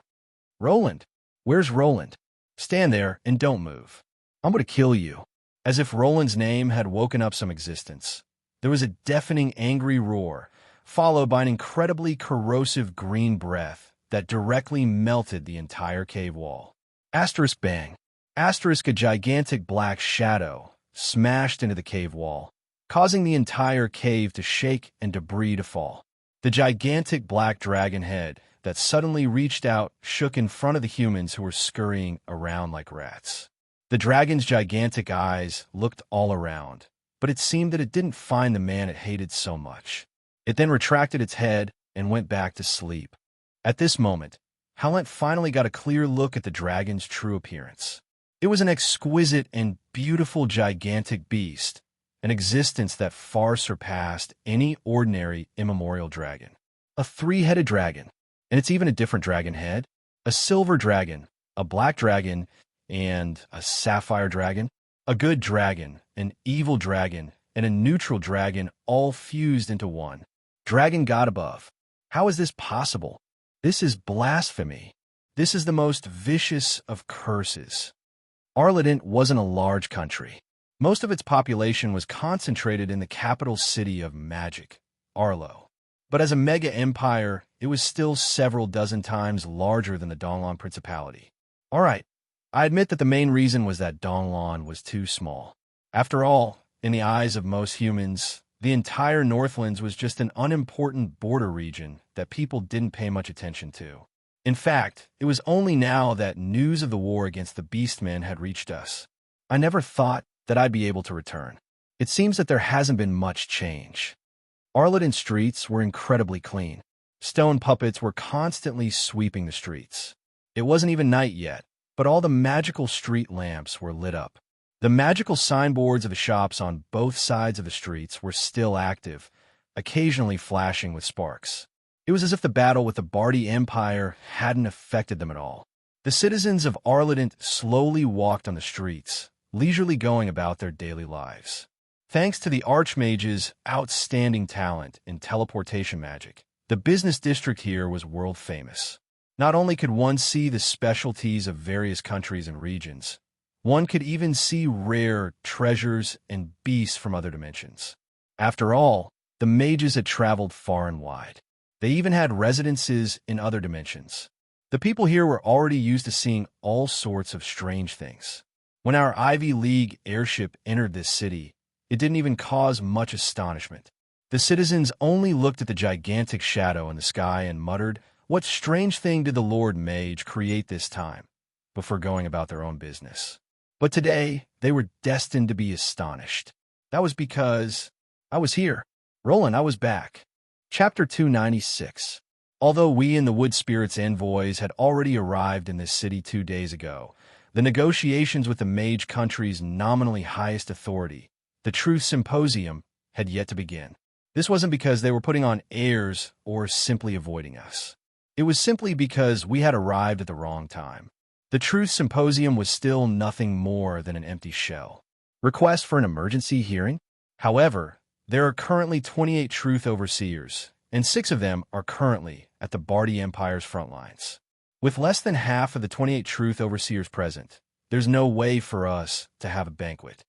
Roland! Where's Roland? Stand there and don't move. I'm going to kill you. As if Roland's name had woken up some existence. There was a deafening angry roar, followed by an incredibly corrosive green breath that directly melted the entire cave wall. Asterisk bang. Asterisk a gigantic black shadow smashed into the cave wall, causing the entire cave to shake and debris to fall. The gigantic black dragon head that suddenly reached out shook in front of the humans who were scurrying around like rats. The dragon's gigantic eyes looked all around, but it seemed that it didn't find the man it hated so much. It then retracted its head and went back to sleep. At this moment, Halent finally got a clear look at the dragon's true appearance. It was an exquisite and beautiful gigantic beast an existence that far surpassed any ordinary immemorial dragon. A three-headed dragon, and it's even a different dragon head, a silver dragon, a black dragon, and a sapphire dragon, a good dragon, an evil dragon, and a neutral dragon all fused into one. Dragon God above. How is this possible? This is blasphemy. This is the most vicious of curses. Arlident wasn't a large country. Most of its population was concentrated in the capital city of magic, Arlo. But as a mega empire, it was still several dozen times larger than the Donglon Principality. All right, I admit that the main reason was that Donglon was too small. After all, in the eyes of most humans, the entire Northlands was just an unimportant border region that people didn't pay much attention to. In fact, it was only now that news of the war against the Beastmen had reached us. I never thought that I'd be able to return. It seems that there hasn't been much change. Arlident streets were incredibly clean. Stone puppets were constantly sweeping the streets. It wasn't even night yet, but all the magical street lamps were lit up. The magical signboards of the shops on both sides of the streets were still active, occasionally flashing with sparks. It was as if the battle with the Bardi Empire hadn't affected them at all. The citizens of Arlident slowly walked on the streets, leisurely going about their daily lives. Thanks to the Archmage's outstanding talent in teleportation magic, the business district here was world famous. Not only could one see the specialties of various countries and regions, one could even see rare treasures and beasts from other dimensions. After all, the mages had traveled far and wide. They even had residences in other dimensions. The people here were already used to seeing all sorts of strange things. When our Ivy League airship entered this city, it didn't even cause much astonishment. The citizens only looked at the gigantic shadow in the sky and muttered, "What strange thing did the Lord Mage create this time?" before going about their own business. But today, they were destined to be astonished. That was because I was here. Roland, I was back. Chapter 296. Although we and the Wood Spirit's envoys had already arrived in this city 2 days ago, the negotiations with the Mage country's nominally highest authority, the Truth Symposium, had yet to begin. This wasn't because they were putting on airs or simply avoiding us. It was simply because we had arrived at the wrong time. The Truth Symposium was still nothing more than an empty shell. Request for an emergency hearing? However, there are currently 28 Truth Overseers, and 6 of them are currently at the Bardi Empire's front lines. With less than half of the 28 Truth Overseers present, there's no way for us to have a banquet.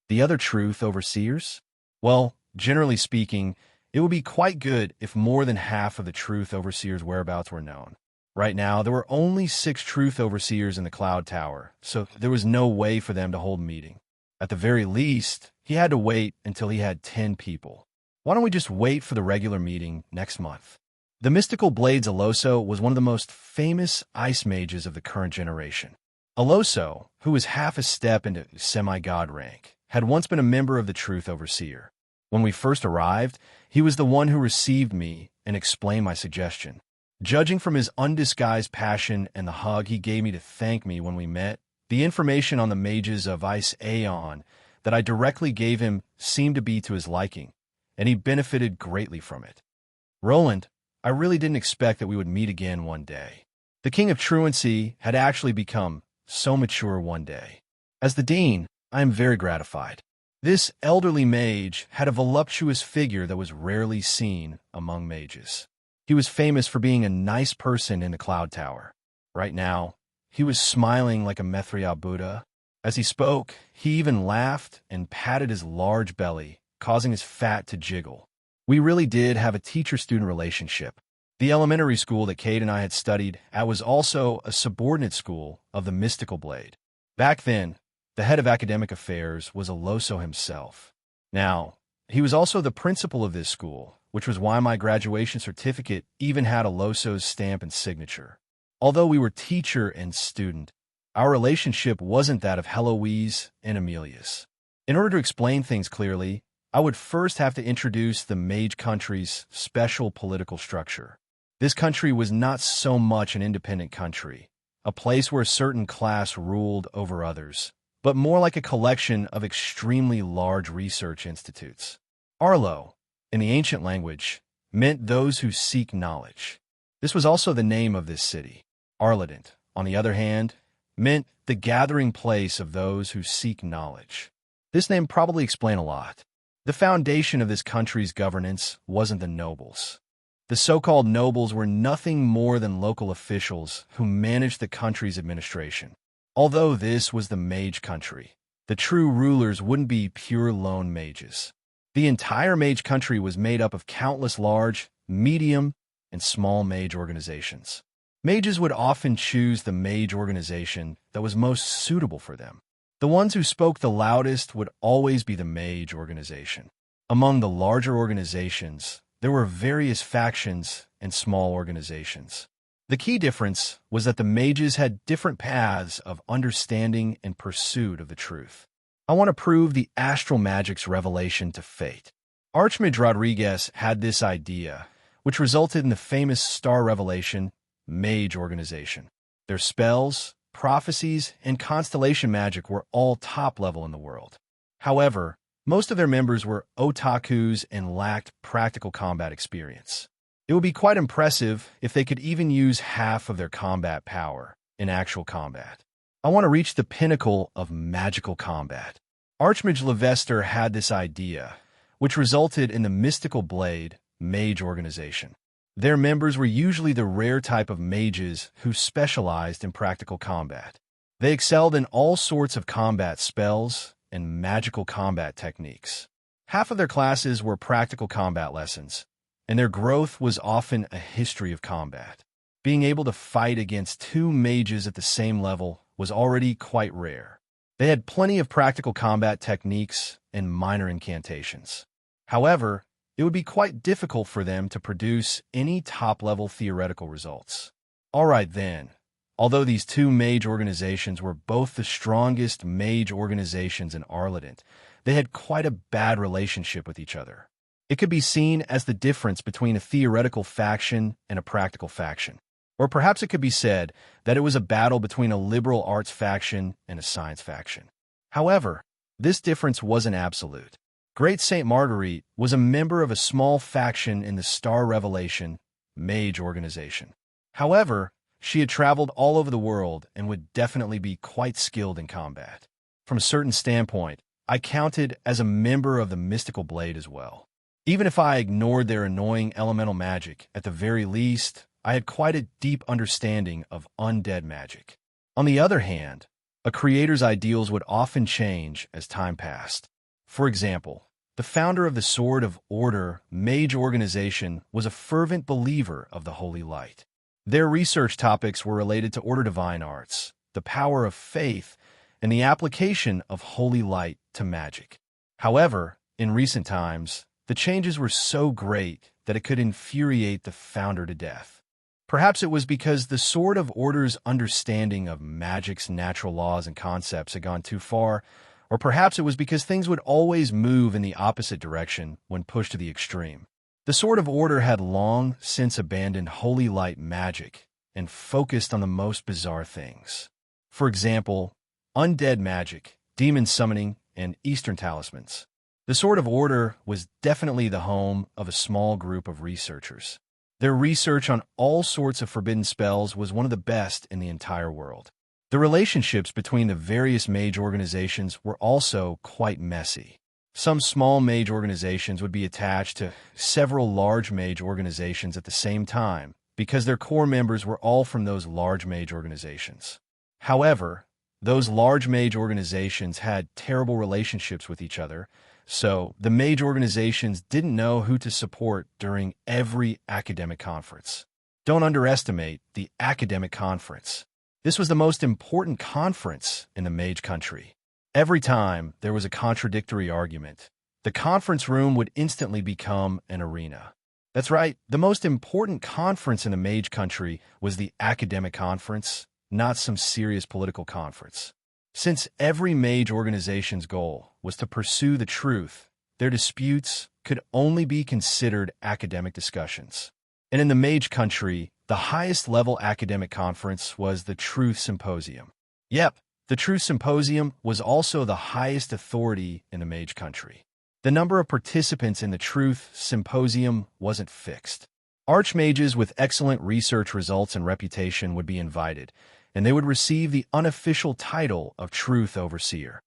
The other Truth Overseers? Well, generally speaking, it would be quite good if more than half of the Truth Overseers' whereabouts were known. Right now, there were only 6 Truth Overseers in the Cloud Tower, so there was no way for them to hold a meeting. At the very least, he had to wait until he had 10 people. Why don't we just wait for the regular meeting next month? The mystical Blades Aloso was one of the most famous ice mages of the current generation. Aloso, who was half a step into semi-god rank, had once been a member of the Truth Overseer. When we first arrived, he was the one who received me and explained my suggestion. Judging from his undisguised passion and the hug he gave me to thank me when we met, the information on the mages of Ice Aeon that I directly gave him seemed to be to his liking, and he benefited greatly from it. Roland, I really didn't expect that we would meet again one day. The King of Truancy had actually become so mature one day. As the Dean, I am very gratified. This elderly mage had a voluptuous figure that was rarely seen among mages. He was famous for being a nice person in the Cloud Tower. Right now, he was smiling like a Methriel Buddha. As he spoke, he even laughed and patted his large belly, causing his fat to jiggle. We really did have a teacher-student relationship. The elementary school that Cade and I had studied at was also a subordinate school of the Mystical Blade. Back then, the head of academic affairs was Aloso himself. Now, he was also the principal of this school, which was why my graduation certificate even had Aloso's stamp and signature. Although we were teacher and student, our relationship wasn't that of Heloise and Amelius. In order to explain things clearly, I would first have to introduce the Mage country's special political structure. This country was not so much an independent country, a place where a certain class ruled over others, but more like a collection of extremely large research institutes. Arlo, in the ancient language, meant those who seek knowledge. This was also the name of this city. Arledent, on the other hand, meant the gathering place of those who seek knowledge. This name probably explains a lot. The foundation of this country's governance wasn't the nobles. The so-called nobles were nothing more than local officials who managed the country's administration. Although this was the mage country, the true rulers wouldn't be pure lone mages. The entire mage country was made up of countless large, medium, and small mage organizations. Mages would often choose the mage organization that was most suitable for them. The ones who spoke the loudest would always be the mage organization. Among the larger organizations, there were various factions and small organizations. The key difference was that the mages had different paths of understanding and pursuit of the truth. I want to prove the astral magic's revelation to fate. Archmage Rodriguez had this idea, which resulted in the famous star revelation mage organization. Their spells, prophecies, and constellation magic were all top level in the world. However, most of their members were otakus and lacked practical combat experience. It would be quite impressive if they could even use half of their combat power in actual combat. I want to reach the pinnacle of magical combat. Archmage Levester had this idea, which resulted in the Mystical Blade Mage organization. Their members were usually the rare type of mages who specialized in practical combat. They excelled in all sorts of combat spells and magical combat techniques. Half of their classes were practical combat lessons, and their growth was often a history of combat. Being able to fight against two mages at the same level was already quite rare. They had plenty of practical combat techniques and minor incantations. However, it would be quite difficult for them to produce any top-level theoretical results. All right then, although these two mage organizations were both the strongest mage organizations in Arledent, they had quite a bad relationship with each other. It could be seen as the difference between a theoretical faction and a practical faction. Or perhaps it could be said that it was a battle between a liberal arts faction and a science faction. However, this difference wasn't absolute. Great Saint Marguerite was a member of a small faction in the Star Revelation Mage organization. However, she had traveled all over the world and would definitely be quite skilled in combat. From a certain standpoint, I counted as a member of the Mystical Blade as well. Even if I ignored their annoying elemental magic, at the very least, I had quite a deep understanding of undead magic. On the other hand, a creator's ideals would often change as time passed. For example, the founder of the Sword of Order Mage organization was a fervent believer of the Holy Light. Their research topics were related to Order Divine Arts, the power of faith, and the application of Holy Light to magic. However, in recent times, the changes were so great that it could infuriate the founder to death. Perhaps it was because the Sword of Order's understanding of magic's natural laws and concepts had gone too far, or perhaps it was because things would always move in the opposite direction when pushed to the extreme. The Sword of Order had long since abandoned holy light magic and focused on the most bizarre things. For example, undead magic, demon summoning, and Eastern talismans. The Sword of Order was definitely the home of a small group of researchers. Their research on all sorts of forbidden spells was one of the best in the entire world. The relationships between the various mage organizations were also quite messy. Some small mage organizations would be attached to several large mage organizations at the same time because their core members were all from those large mage organizations. However, those large mage organizations had terrible relationships with each other, so the mage organizations didn't know who to support during every academic conference. Don't underestimate the academic conference. This was the most important conference in the mage country. Every time there was a contradictory argument, the conference room would instantly become an arena. That's right, the most important conference in the mage country was the academic conference, not some serious political conference. Since every mage organization's goal was to pursue the truth, their disputes could only be considered academic discussions. And in the mage country, the highest level academic conference was the Truth Symposium. Yep, The Truth Symposium was also the highest authority in the mage country. The number of participants in the Truth Symposium wasn't fixed. Archmages with excellent research results and reputation would be invited, and they would receive the unofficial title of Truth Overseer.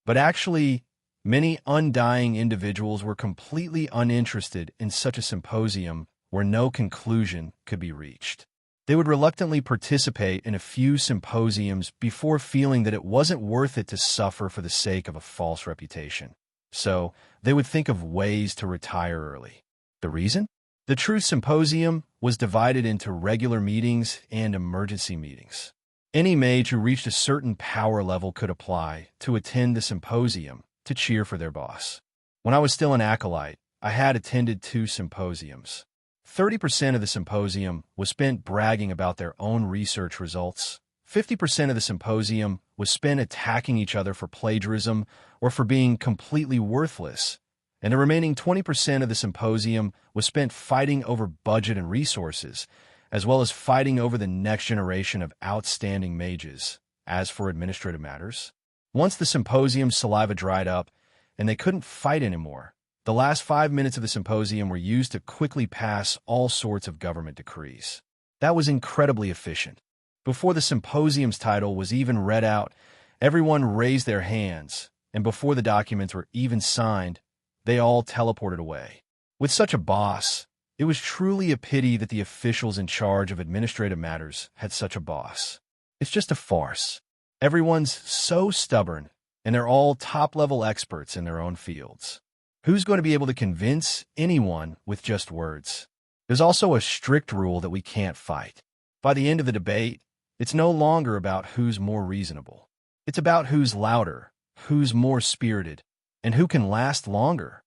But actually, many undying individuals were completely uninterested in such a symposium where no conclusion could be reached. They would reluctantly participate in a few symposiums before feeling that it wasn't worth it to suffer for the sake of a false reputation. So, they would think of ways to retire early. The reason? The Truth Symposium was divided into regular meetings and emergency meetings. Any mage who reached a certain power level could apply to attend the symposium to cheer for their boss. When I was still an acolyte, I had attended 2 symposiums. 30% of the symposium was spent bragging about their own research results. 50% of the symposium was spent attacking each other for plagiarism or for being completely worthless. And the remaining 20% of the symposium was spent fighting over budget and resources, as well as fighting over the next generation of outstanding mages. As for administrative matters, once the symposium's saliva dried up and they couldn't fight anymore, the last 5 minutes of the symposium were used to quickly pass all sorts of government decrees. That was incredibly efficient. Before the symposium's title was even read out, everyone raised their hands, and before the documents were even signed, they all teleported away. With such a boss, it was truly a pity that the officials in charge of administrative matters had such a boss. It's just a farce. Everyone's so stubborn, and they're all top-level experts in their own fields. Who's going to be able to convince anyone with just words? There's also a strict rule that we can't fight. By the end of the debate, it's no longer about who's more reasonable. It's about who's louder, who's more spirited, and who can last longer.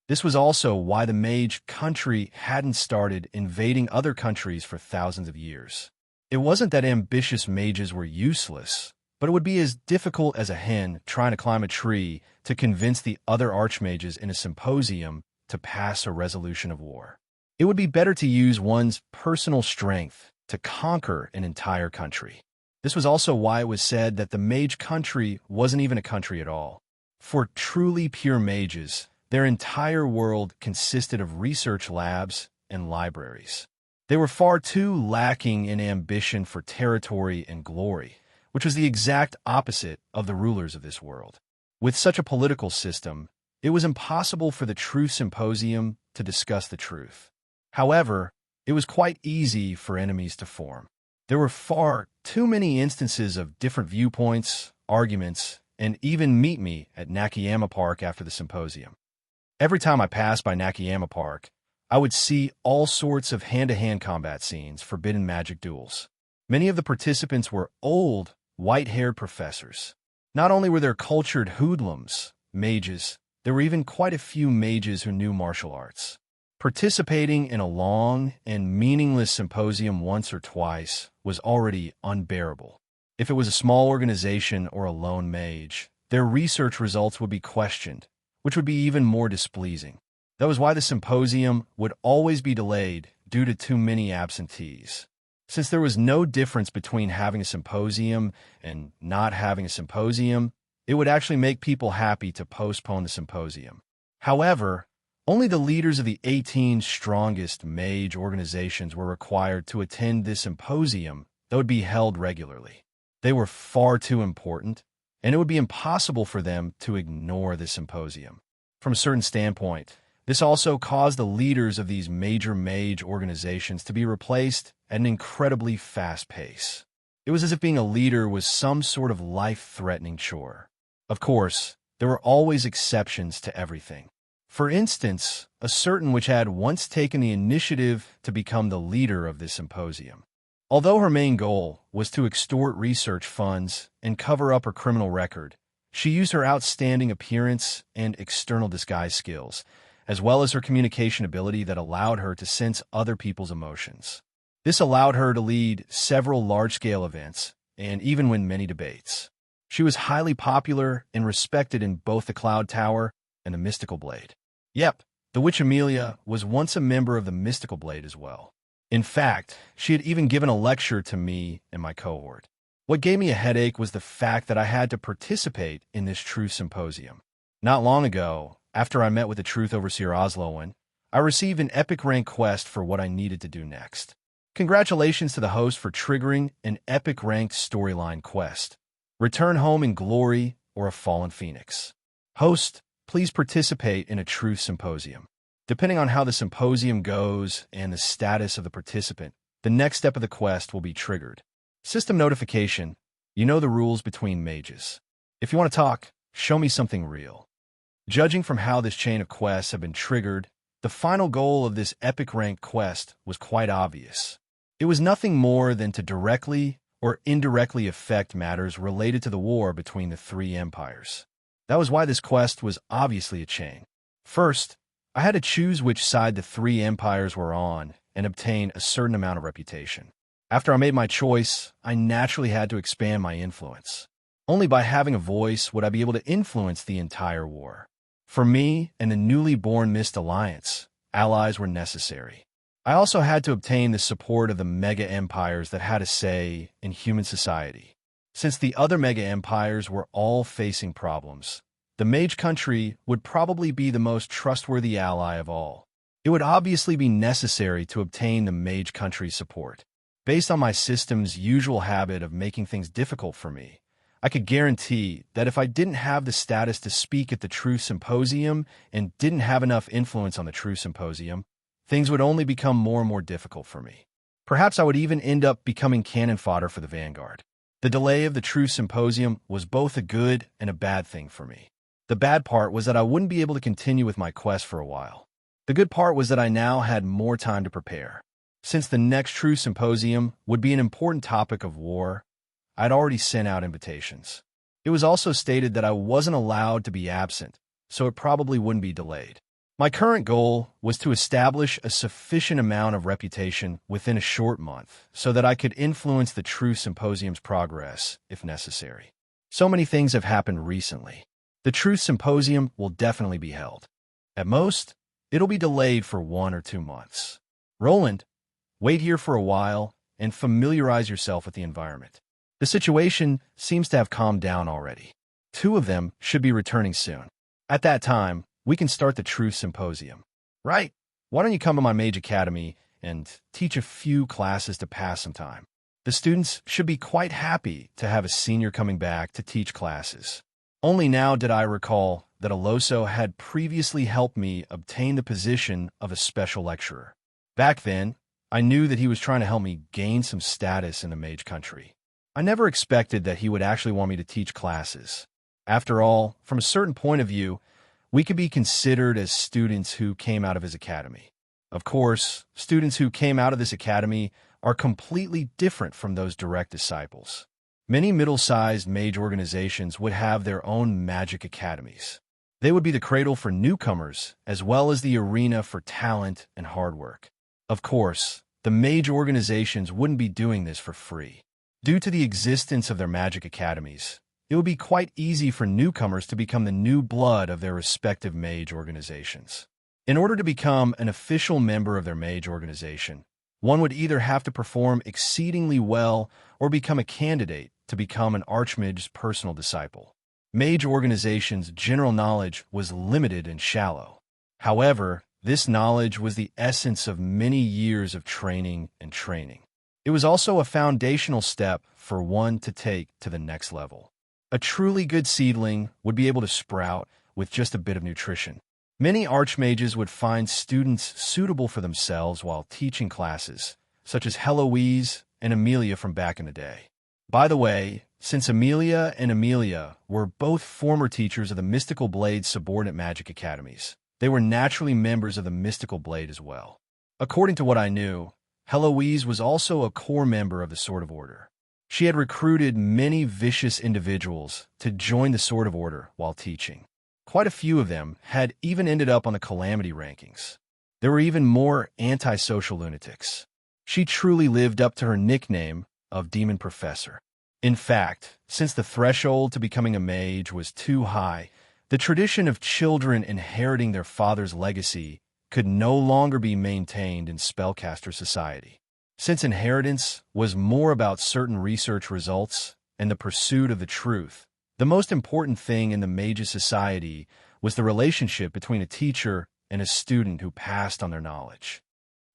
This was also why the mage country hadn't started invading other countries for thousands of years. It wasn't that ambitious mages were useless, but it would be as difficult as a hen trying to climb a tree to convince the other archmages in a symposium to pass a resolution of war. It would be better to use one's personal strength to conquer an entire country. This was also why it was said that the mage country wasn't even a country at all. For truly pure mages, their entire world consisted of research labs and libraries. They were far too lacking in ambition for territory and glory, which was the exact opposite of the rulers of this world. With such a political system, it was impossible for the Truth Symposium to discuss the truth. However, it was quite easy for enemies to form. There were far too many instances of different viewpoints, arguments, and even meet me at Nakayama Park after the symposium. Every time I passed by Nakayama Park, I would see all sorts of hand-to-hand combat scenes, forbidden magic duels. Many of the participants were old, white-haired professors. Not only were there cultured hoodlums, mages, there were even quite a few mages who knew martial arts. Participating in a long and meaningless symposium once or twice was already unbearable. If it was a small organization or a lone mage, their research results would be questioned, which would be even more displeasing. That was why the symposium would always be delayed due to too many absentees. Since there was no difference between having a symposium and not having a symposium, it would actually make people happy to postpone the symposium. However, only the leaders of the 18 strongest mage organizations were required to attend this symposium that would be held regularly. They were far too important, and it would be impossible for them to ignore the symposium. From a certain standpoint, this also caused the leaders of these major mage organizations to be replaced at an incredibly fast pace. It was as if being a leader was some sort of life-threatening chore. Of course, there were always exceptions to everything. For instance, a certain which had once taken the initiative to become the leader of this symposium. Although her main goal was to extort research funds and cover up her criminal record, she used her outstanding appearance and external disguise skills, as well as her communication ability that allowed her to sense other people's emotions. This allowed her to lead several large-scale events and even win many debates. She was highly popular and respected in both the Cloud Tower and the Mystical Blade. Yep, the Witch Amelia was once a member of the Mystical Blade as well. In fact, she had even given a lecture to me and my cohort. What gave me a headache was the fact that I had to participate in this truth symposium. Not long ago, after I met with the Truth Overseer Osloan, I received an epic rank quest for what I needed to do next. Congratulations to the host for triggering an epic ranked storyline quest. Return home in glory or a fallen phoenix. Host, please participate in a truth symposium. Depending on how the symposium goes and the status of the participant, the next step of the quest will be triggered. System notification. You know the rules between mages. If you want to talk, show me something real. Judging from how this chain of quests have been triggered, the final goal of this epic ranked quest was quite obvious. It was nothing more than to directly or indirectly affect matters related to the war between the three empires. That was why this quest was obviously a chain. First, I had to choose which side the three empires were on and obtain a certain amount of reputation. After I made my choice, I naturally had to expand my influence. Only by having a voice would I be able to influence the entire war. For me and the newly born Mist Alliance, allies were necessary. I also had to obtain the support of the mega empires that had a say in human society. Since the other mega empires were all facing problems, the mage country would probably be the most trustworthy ally of all. It would obviously be necessary to obtain the mage country's support. Based on my system's usual habit of making things difficult for me, I could guarantee that if I didn't have the status to speak at the Truth Symposium and didn't have enough influence on the Truth Symposium, things would only become more and more difficult for me. Perhaps I would even end up becoming cannon fodder for the Vanguard. The delay of the Truth Symposium was both a good and a bad thing for me. The bad part was that I wouldn't be able to continue with my quest for a while. The good part was that I now had more time to prepare. Since the next Truth Symposium would be an important topic of war, I'd already sent out invitations. It was also stated that I wasn't allowed to be absent, so it probably wouldn't be delayed. My current goal was to establish a sufficient amount of reputation within a short month so that I could influence the Truth Symposium's progress if necessary. So many things have happened recently. The Truth Symposium will definitely be held. At most, it'll be delayed for 1 or 2 months. Roland, wait here for a while and familiarize yourself with the environment. The situation seems to have calmed down already. 2 of them should be returning soon. At that time, we can start the Truth Symposium. Right? Why don't you come to my Mage Academy and teach a few classes to pass some time? The students should be quite happy to have a senior coming back to teach classes. Only now did I recall that Aloso had previously helped me obtain the position of a special lecturer. Back then, I knew that he was trying to help me gain some status in the mage country. I never expected that he would actually want me to teach classes. After all, from a certain point of view, we could be considered as students who came out of his academy. Of course, students who came out of this academy are completely different from those direct disciples. Many middle-sized mage organizations would have their own magic academies. They would be the cradle for newcomers, as well as the arena for talent and hard work. Of course, the mage organizations wouldn't be doing this for free. Due to the existence of their magic academies, it would be quite easy for newcomers to become the new blood of their respective mage organizations. In order to become an official member of their mage organization, one would either have to perform exceedingly well or become a candidate to become an archmage's personal disciple. Mage organizations' general knowledge was limited and shallow. However, this knowledge was the essence of many years of training and training. It was also a foundational step for one to take to the next level. A truly good seedling would be able to sprout with just a bit of nutrition. Many archmages would find students suitable for themselves while teaching classes, such as Heloise and Amelia from back in the day. By the way, since Amelia and Amelia were both former teachers of the Mystical Blade subordinate magic academies, they were naturally members of the Mystical Blade as well. According to what I knew, Heloise was also a core member of the Sword of Order. She had recruited many vicious individuals to join the Sword of Order while teaching. Quite a few of them had even ended up on the Calamity rankings. There were even more antisocial lunatics. She truly lived up to her nickname of Demon Professor. In fact, since the threshold to becoming a mage was too high, the tradition of children inheriting their father's legacy could no longer be maintained in spellcaster society. Since inheritance was more about certain research results and the pursuit of the truth, the most important thing in the mage's society was the relationship between a teacher and a student who passed on their knowledge.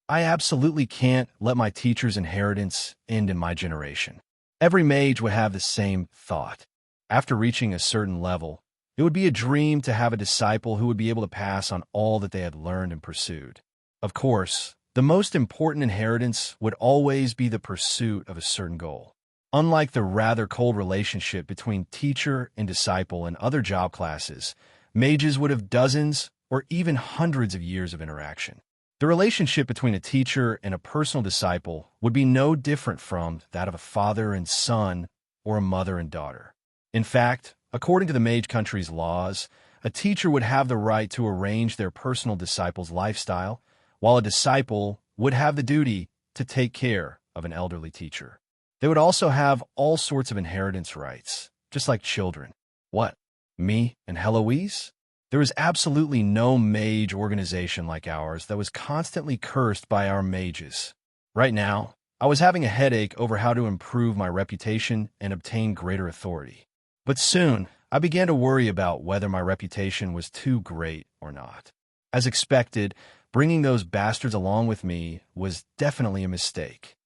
I absolutely can't let my teacher's inheritance end in my generation. Every mage would have the same thought. After reaching a certain level, it would be a dream to have a disciple who would be able to pass on all that they had learned and pursued. Of course, the most important inheritance would always be the pursuit of a certain goal. Unlike the rather cold relationship between teacher and disciple in other job classes, mages would have dozens or even hundreds of years of interaction. The relationship between a teacher and a personal disciple would be no different from that of a father and son or a mother and daughter. In fact, according to the mage country's laws, a teacher would have the right to arrange their personal disciple's lifestyle, while a disciple would have the duty to take care of an elderly teacher. They would also have all sorts of inheritance rights, just like children. What? Me and Heloise? There was absolutely no mage organization like ours that was constantly cursed by our mages. Right now, I was having a headache over how to improve my reputation and obtain greater authority. But soon, I began to worry about whether my reputation was too great or not. As expected, bringing those bastards along with me was definitely a mistake.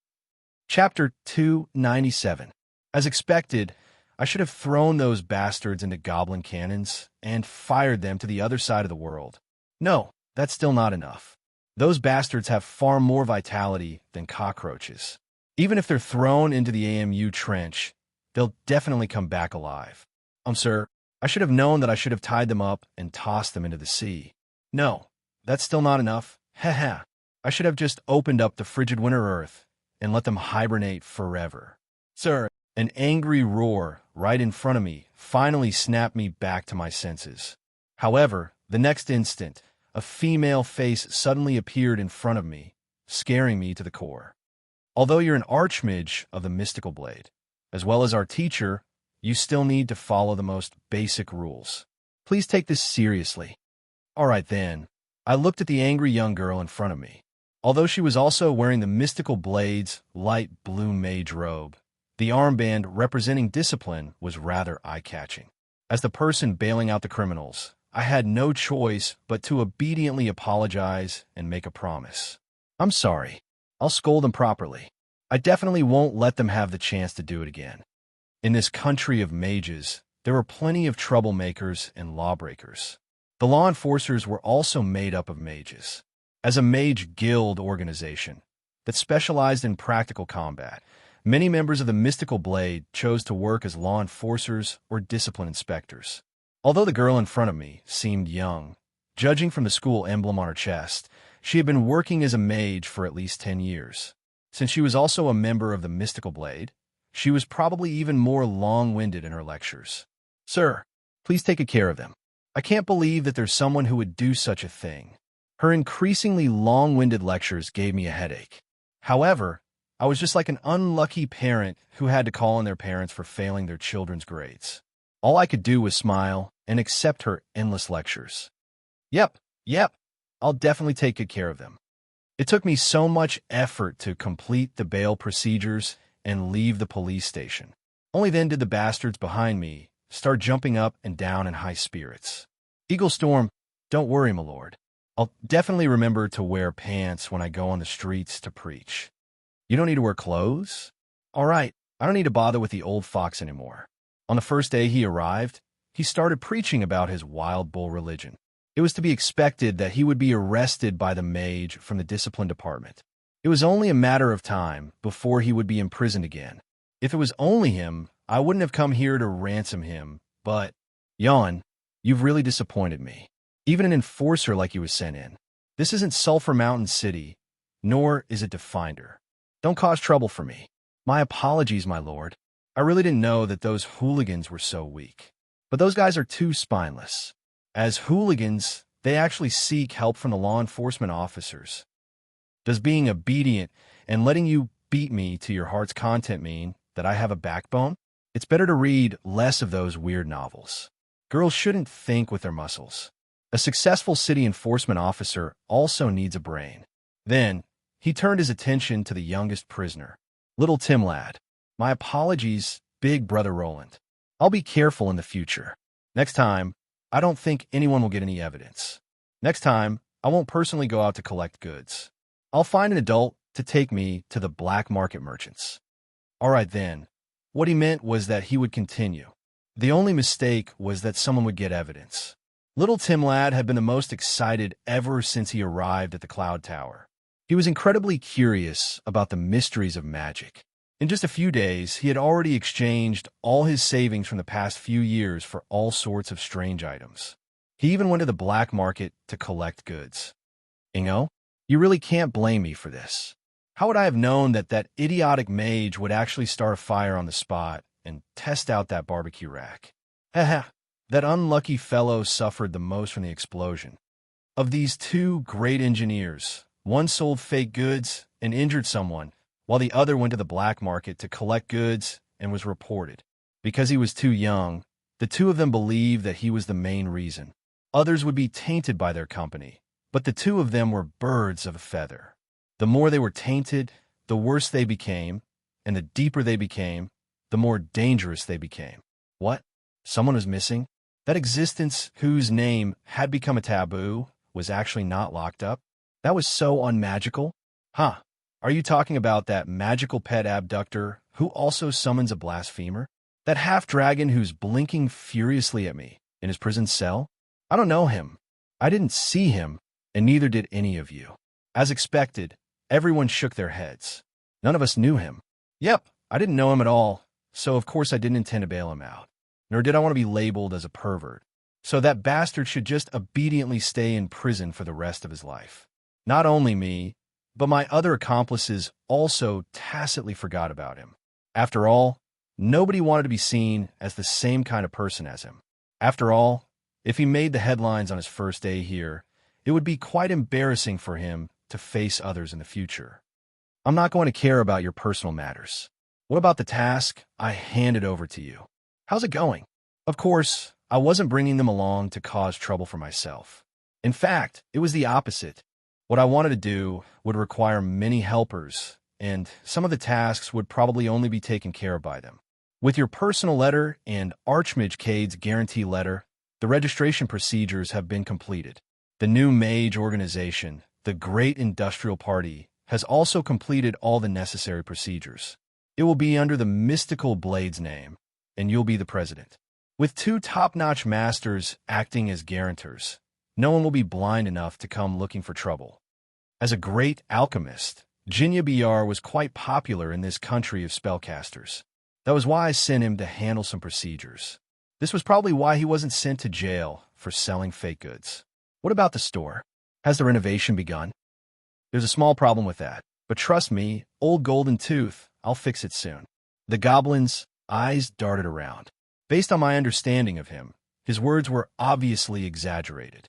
Chapter 297. As expected, I should have thrown those bastards into goblin cannons and fired them to the other side of the world. No, that's still not enough. Those bastards have far more vitality than cockroaches. Even if they're thrown into the AMU trench, they'll definitely come back alive. Sir, I should have known that I should have tied them up and tossed them into the sea. No, that's still not enough. Haha. I should have just opened up the frigid winter earth and let them hibernate forever. Sir, an angry roar right in front of me finally snapped me back to my senses. However, the next instant, a female face suddenly appeared in front of me, scaring me to the core. Although you're an archmage of the mystical blade, as well as our teacher, you still need to follow the most basic rules. Please take this seriously. All right then. I looked at the angry young girl in front of me. Although she was also wearing the mystical blade's light blue mage robe, the armband representing discipline was rather eye-catching. As the person bailing out the criminals, I had no choice but to obediently apologize and make a promise. I'm sorry. I'll scold them properly. I definitely won't let them have the chance to do it again. In this country of mages, there were plenty of troublemakers and lawbreakers. The law enforcers were also made up of mages. As a mage guild organization that specialized in practical combat, many members of the Mystical Blade chose to work as law enforcers or discipline inspectors. Although the girl in front of me seemed young, judging from the school emblem on her chest, she had been working as a mage for at least 10 years. Since she was also a member of the Mystical Blade, she was probably even more long-winded in her lectures. Sir, please take care of them. I can't believe that there's someone who would do such a thing. Her increasingly long-winded lectures gave me a headache. However, I was just like an unlucky parent who had to call on their parents for failing their children's grades. All I could do was smile and accept her endless lectures. Yep, I'll definitely take good care of them. It took me so much effort to complete the bail procedures and leave the police station. Only then did the bastards behind me start jumping up and down in high spirits. Eagle Storm, don't worry, my lord. I'll definitely remember to wear pants when I go on the streets to preach. You don't need to wear clothes? All right, I don't need to bother with the old fox anymore. On the first day he arrived, he started preaching about his wild bull religion. It was to be expected that he would be arrested by the mage from the discipline department. It was only a matter of time before he would be imprisoned again. If it was only him, I wouldn't have come here to ransom him, but, Jan, you've really disappointed me. Even an enforcer like you was sent in. This isn't Sulphur Mountain City, nor is it Definder. Don't cause trouble for me. My apologies, my lord. I really didn't know that those hooligans were so weak. But those guys are too spineless. As hooligans, they actually seek help from the law enforcement officers. Does being obedient and letting you beat me to your heart's content mean that I have a backbone? It's better to read less of those weird novels. Girls shouldn't think with their muscles. A successful city enforcement officer also needs a brain. Then, he turned his attention to the youngest prisoner. Little Tim lad, my apologies Big Brother Roland. I'll be careful in the future. Next time, I don't think anyone will get any evidence. Next time, I won't personally go out to collect goods. I'll find an adult to take me to the black market merchants. All right then. What he meant was that he would continue. The only mistake was that someone would get evidence. Little Tim Lad had been the most excited ever since he arrived at the Cloud Tower. He was incredibly curious about the mysteries of magic. In just a few days, he had already exchanged all his savings from the past few years for all sorts of strange items. He even went to the black market to collect goods. Ingo, you really can't blame me for this. How would I have known that that idiotic mage would actually start a fire on the spot and test out that barbecue rack? Haha, that unlucky fellow suffered the most from the explosion. Of these two great engineers, one sold fake goods and injured someone, while the other went to the black market to collect goods and was reported. Because he was too young, the two of them believed that he was the main reason. Others would be tainted by their company, but the two of them were birds of a feather. The more they were tainted, the worse they became, and the deeper they became, the more dangerous they became. What? Someone was missing? That existence whose name had become a taboo was actually not locked up? That was so unmagical? Huh. Are you talking about that magical pet abductor who also summons a blasphemer? That half-dragon who's blinking furiously at me in his prison cell? I don't know him. I didn't see him, and neither did any of you. As expected, everyone shook their heads. None of us knew him. Yep, I didn't know him at all, so of course I didn't intend to bail him out. Nor did I want to be labeled as a pervert. So that bastard should just obediently stay in prison for the rest of his life. Not only me, but my other accomplices also tacitly forgot about him. After all, nobody wanted to be seen as the same kind of person as him. After all, if he made the headlines on his first day here, it would be quite embarrassing for him to face others in the future. I'm not going to care about your personal matters. What about the task I handed over to you? How's it going? Of course, I wasn't bringing them along to cause trouble for myself. In fact, it was the opposite. What I wanted to do would require many helpers, and some of the tasks would probably only be taken care of by them. With your personal letter and Archmage Cade's guarantee letter, the registration procedures have been completed. The new mage organization, the Great Industrial Party, has also completed all the necessary procedures. It will be under the mystical Blade's name, and you'll be the president. With two top-notch masters acting as guarantors, no one will be blind enough to come looking for trouble. As a great alchemist, Jinya BR was quite popular in this country of spellcasters. That was why I sent him to handle some procedures. This was probably why he wasn't sent to jail for selling fake goods. What about the store? Has the renovation begun? There's a small problem with that, but trust me, old Golden Tooth, I'll fix it soon. The goblin's eyes darted around. Based on my understanding of him, his words were obviously exaggerated.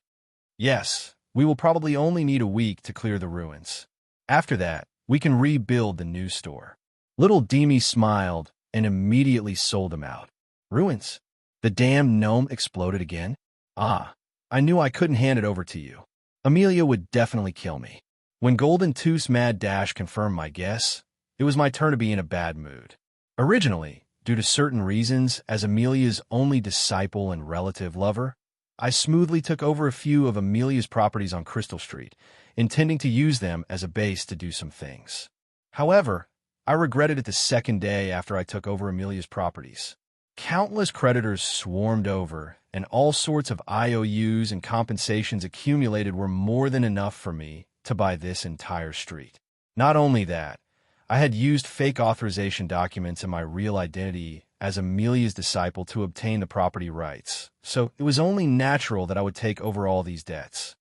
Yes, we will probably only need a week to clear the ruins. After that, we can rebuild the new store. Little Demi smiled and immediately sold him out. Ruins? The damn gnome exploded again? Ah, I knew I couldn't hand it over to you. Amelia would definitely kill me. When Golden Tooth's mad dash confirmed my guess, it was my turn to be in a bad mood. Originally, due to certain reasons, as Amelia's only disciple and relative lover, I smoothly took over a few of Amelia's properties on Crystal Street, intending to use them as a base to do some things. However, I regretted it the second day after I took over Amelia's properties. Countless creditors swarmed over, and all sorts of IOUs and compensations accumulated were more than enough for me to buy this entire street. Not only that, I had used fake authorization documents in my real identity as Amelia's disciple to obtain the property rights, so it was only natural that I would take over all these debts.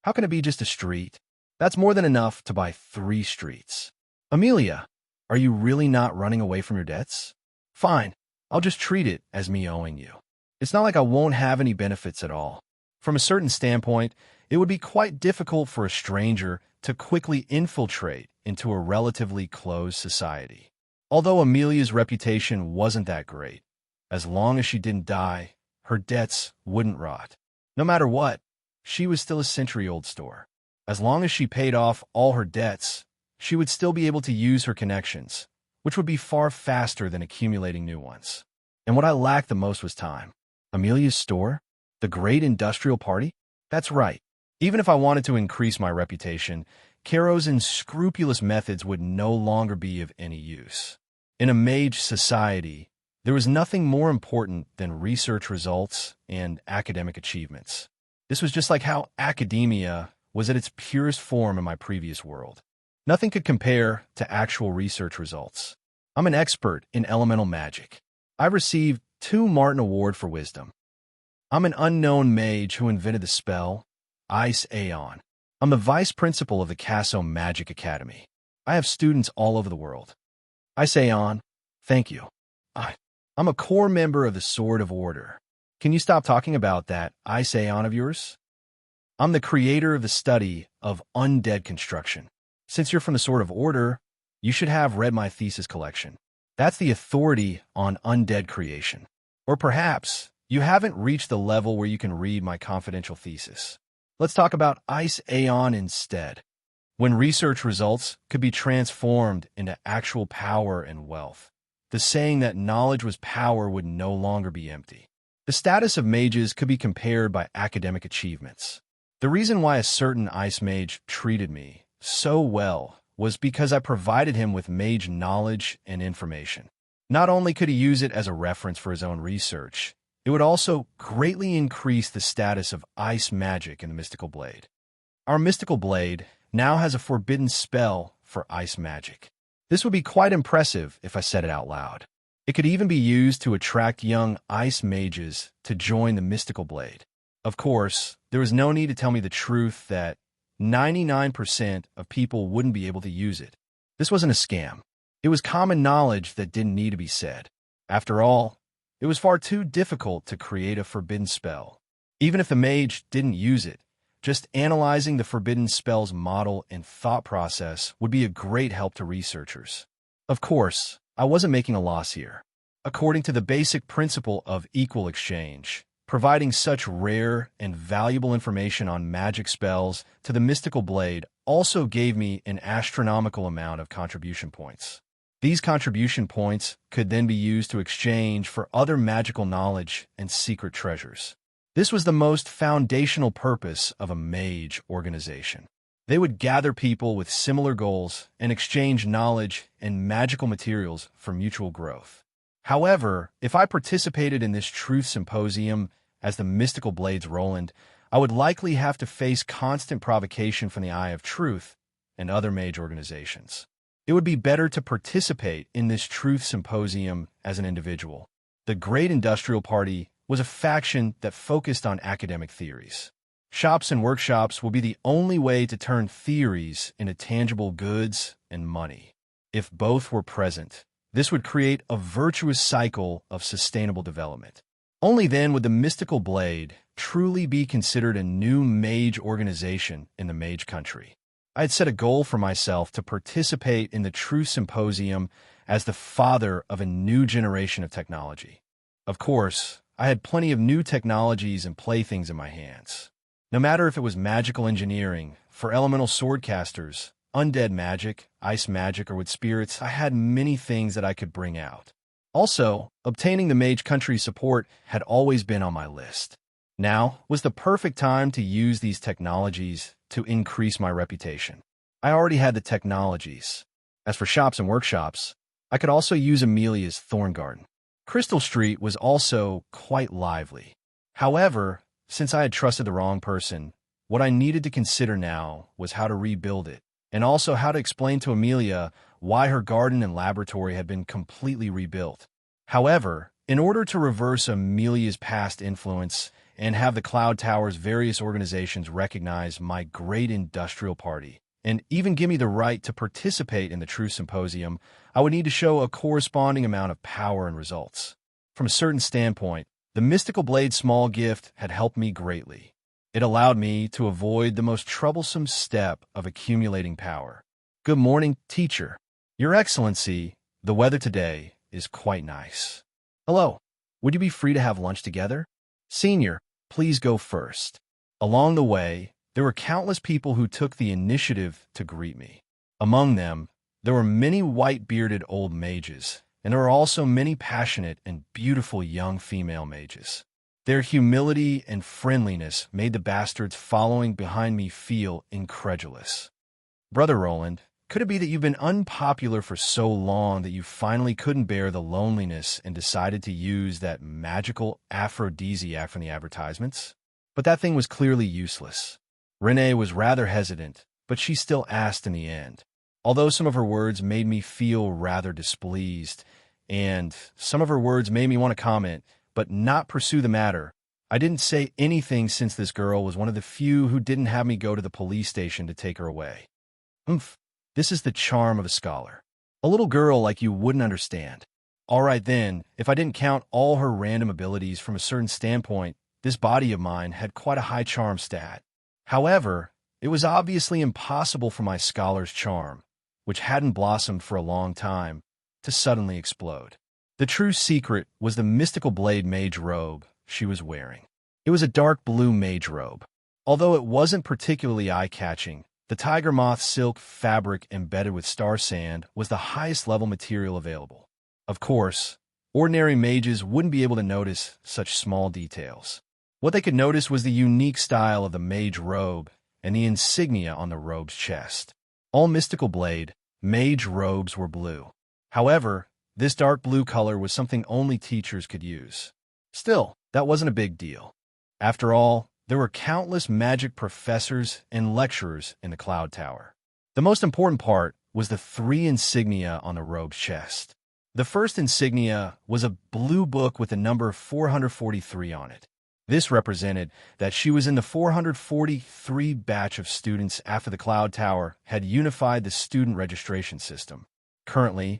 How can it be just a street? That's more than enough to buy 3 streets. Amelia, are you really not running away from your debts? Fine, I'll just treat it as me owing you. It's not like I won't have any benefits at all. From a certain standpoint, it would be quite difficult for a stranger to quickly infiltrate into a relatively closed society. Although Amelia's reputation wasn't that great, as long as she didn't die, her debts wouldn't rot. No matter what, she was still a century-old store. As long as she paid off all her debts, she would still be able to use her connections, which would be far faster than accumulating new ones. And what I lacked the most was time. Amelia's store? The great industrial party? That's right. Even if I wanted to increase my reputation, Caro's unscrupulous methods would no longer be of any use. In a mage society, there was nothing more important than research results and academic achievements. This was just like how academia was at its purest form in my previous world. Nothing could compare to actual research results. I'm an expert in elemental magic. I received 2 Martin Award for Wisdom. I'm an unknown mage who invented the spell Ice Aeon. I'm the vice principal of the Casso Magic Academy. I have students all over the world. Ice Aeon, thank you. I'm a core member of the Sword of Order. Can you stop talking about that Ice Aeon of yours? I'm the creator of the study of undead construction. Since you're from the Sword of Order, you should have read my thesis collection. That's the authority on undead creation. Or perhaps you haven't reached the level where you can read my confidential thesis. Let's talk about Ice Aeon instead. When research results could be transformed into actual power and wealth, the saying that knowledge was power would no longer be empty. The status of mages could be compared by academic achievements. The reason why a certain ice mage treated me so well was because I provided him with mage knowledge and information. Not only could he use it as a reference for his own research, it would also greatly increase the status of ice magic in the mystical blade. Our mystical blade now has a forbidden spell for ice magic. This would be quite impressive if I said it out loud. It could even be used to attract young ice mages to join the mystical blade. Of course, there was no need to tell me the truth that 99% of people wouldn't be able to use it. This wasn't a scam. It was common knowledge that didn't need to be said. After all, it was far too difficult to create a forbidden spell. Even if the mage didn't use it, just analyzing the forbidden spell's model and thought process would be a great help to researchers. Of course, I wasn't making a loss here. According to the basic principle of equal exchange, providing such rare and valuable information on magic spells to the mystical blade also gave me an astronomical amount of contribution points. These contribution points could then be used to exchange for other magical knowledge and secret treasures. This was the most foundational purpose of a mage organization. They would gather people with similar goals and exchange knowledge and magical materials for mutual growth. However, if I participated in this truth symposium as the mystical blade's Roland, I would likely have to face constant provocation from the Eye of Truth and other mage organizations. It would be better to participate in this truth symposium as an individual. The Great Industrial Party was a faction that focused on academic theories. Shops and workshops will be the only way to turn theories into tangible goods and money. If both were present, this would create a virtuous cycle of sustainable development. Only then would the mystical blade truly be considered a new mage organization in the mage country. I had set a goal for myself to participate in the Truth Symposium as the father of a new generation of technology. Of course, I had plenty of new technologies and playthings in my hands. No matter if it was magical engineering, for elemental swordcasters, undead magic, ice magic, or with spirits, I had many things that I could bring out. Also, obtaining the mage country's support had always been on my list. Now was the perfect time to use these technologies to increase my reputation. I already had the technologies. As for shops and workshops, I could also use Amelia's Thorn Garden. Crystal Street was also quite lively. However, since I had trusted the wrong person, what I needed to consider now was how to rebuild it, and also how to explain to Amelia why her garden and laboratory had been completely rebuilt. However, in order to reverse Amelia's past influence and have the Cloud Tower's various organizations recognize my great industrial party, and even give me the right to participate in the Truth Symposium, I would need to show a corresponding amount of power and results. From a certain standpoint, the Mystical Blade's small gift had helped me greatly. It allowed me to avoid the most troublesome step of accumulating power. Good morning, teacher. Your Excellency, the weather today is quite nice. Hello, would you be free to have lunch together? Senior, please go first. Along the way, there were countless people who took the initiative to greet me. Among them, There were many white-bearded old mages, and there were also many passionate and beautiful young female mages. Their humility and friendliness made the bastards following behind me feel incredulous. Brother Roland, could it be that you've been unpopular for so long that you finally couldn't bear the loneliness and decided to use that magical aphrodisiac from the advertisements? But that thing was clearly useless. Renee was rather hesitant, but she still asked in the end. Although some of her words made me feel rather displeased, and some of her words made me want to comment, but not pursue the matter, I didn't say anything since this girl was one of the few who didn't have me go to the police station to take her away. This is the charm of a scholar. A little girl like you wouldn't understand. All right then, if I didn't count all her random abilities from a certain standpoint, this body of mine had quite a high charm stat. However, it was obviously impossible for my scholar's charm, which hadn't blossomed for a long time, to suddenly explode. The true secret was the mystical blade mage robe she was wearing. It was a dark blue mage robe. Although it wasn't particularly eye-catching, the tiger moth silk fabric embedded with star sand was the highest level material available. Of course, ordinary mages wouldn't be able to notice such small details. What they could notice was the unique style of the mage robe and the insignia on the robe's chest. All mystical blade, mage robes were blue. However, this dark blue color was something only teachers could use. Still, that wasn't a big deal. After all, there were countless magic professors and lecturers in the Cloud Tower. The most important part was the 3 insignia on the robe's chest. The first insignia was a blue book with the number 443 on it. This represented that she was in the 443 batch of students after the Cloud Tower had unified the student registration system. Currently,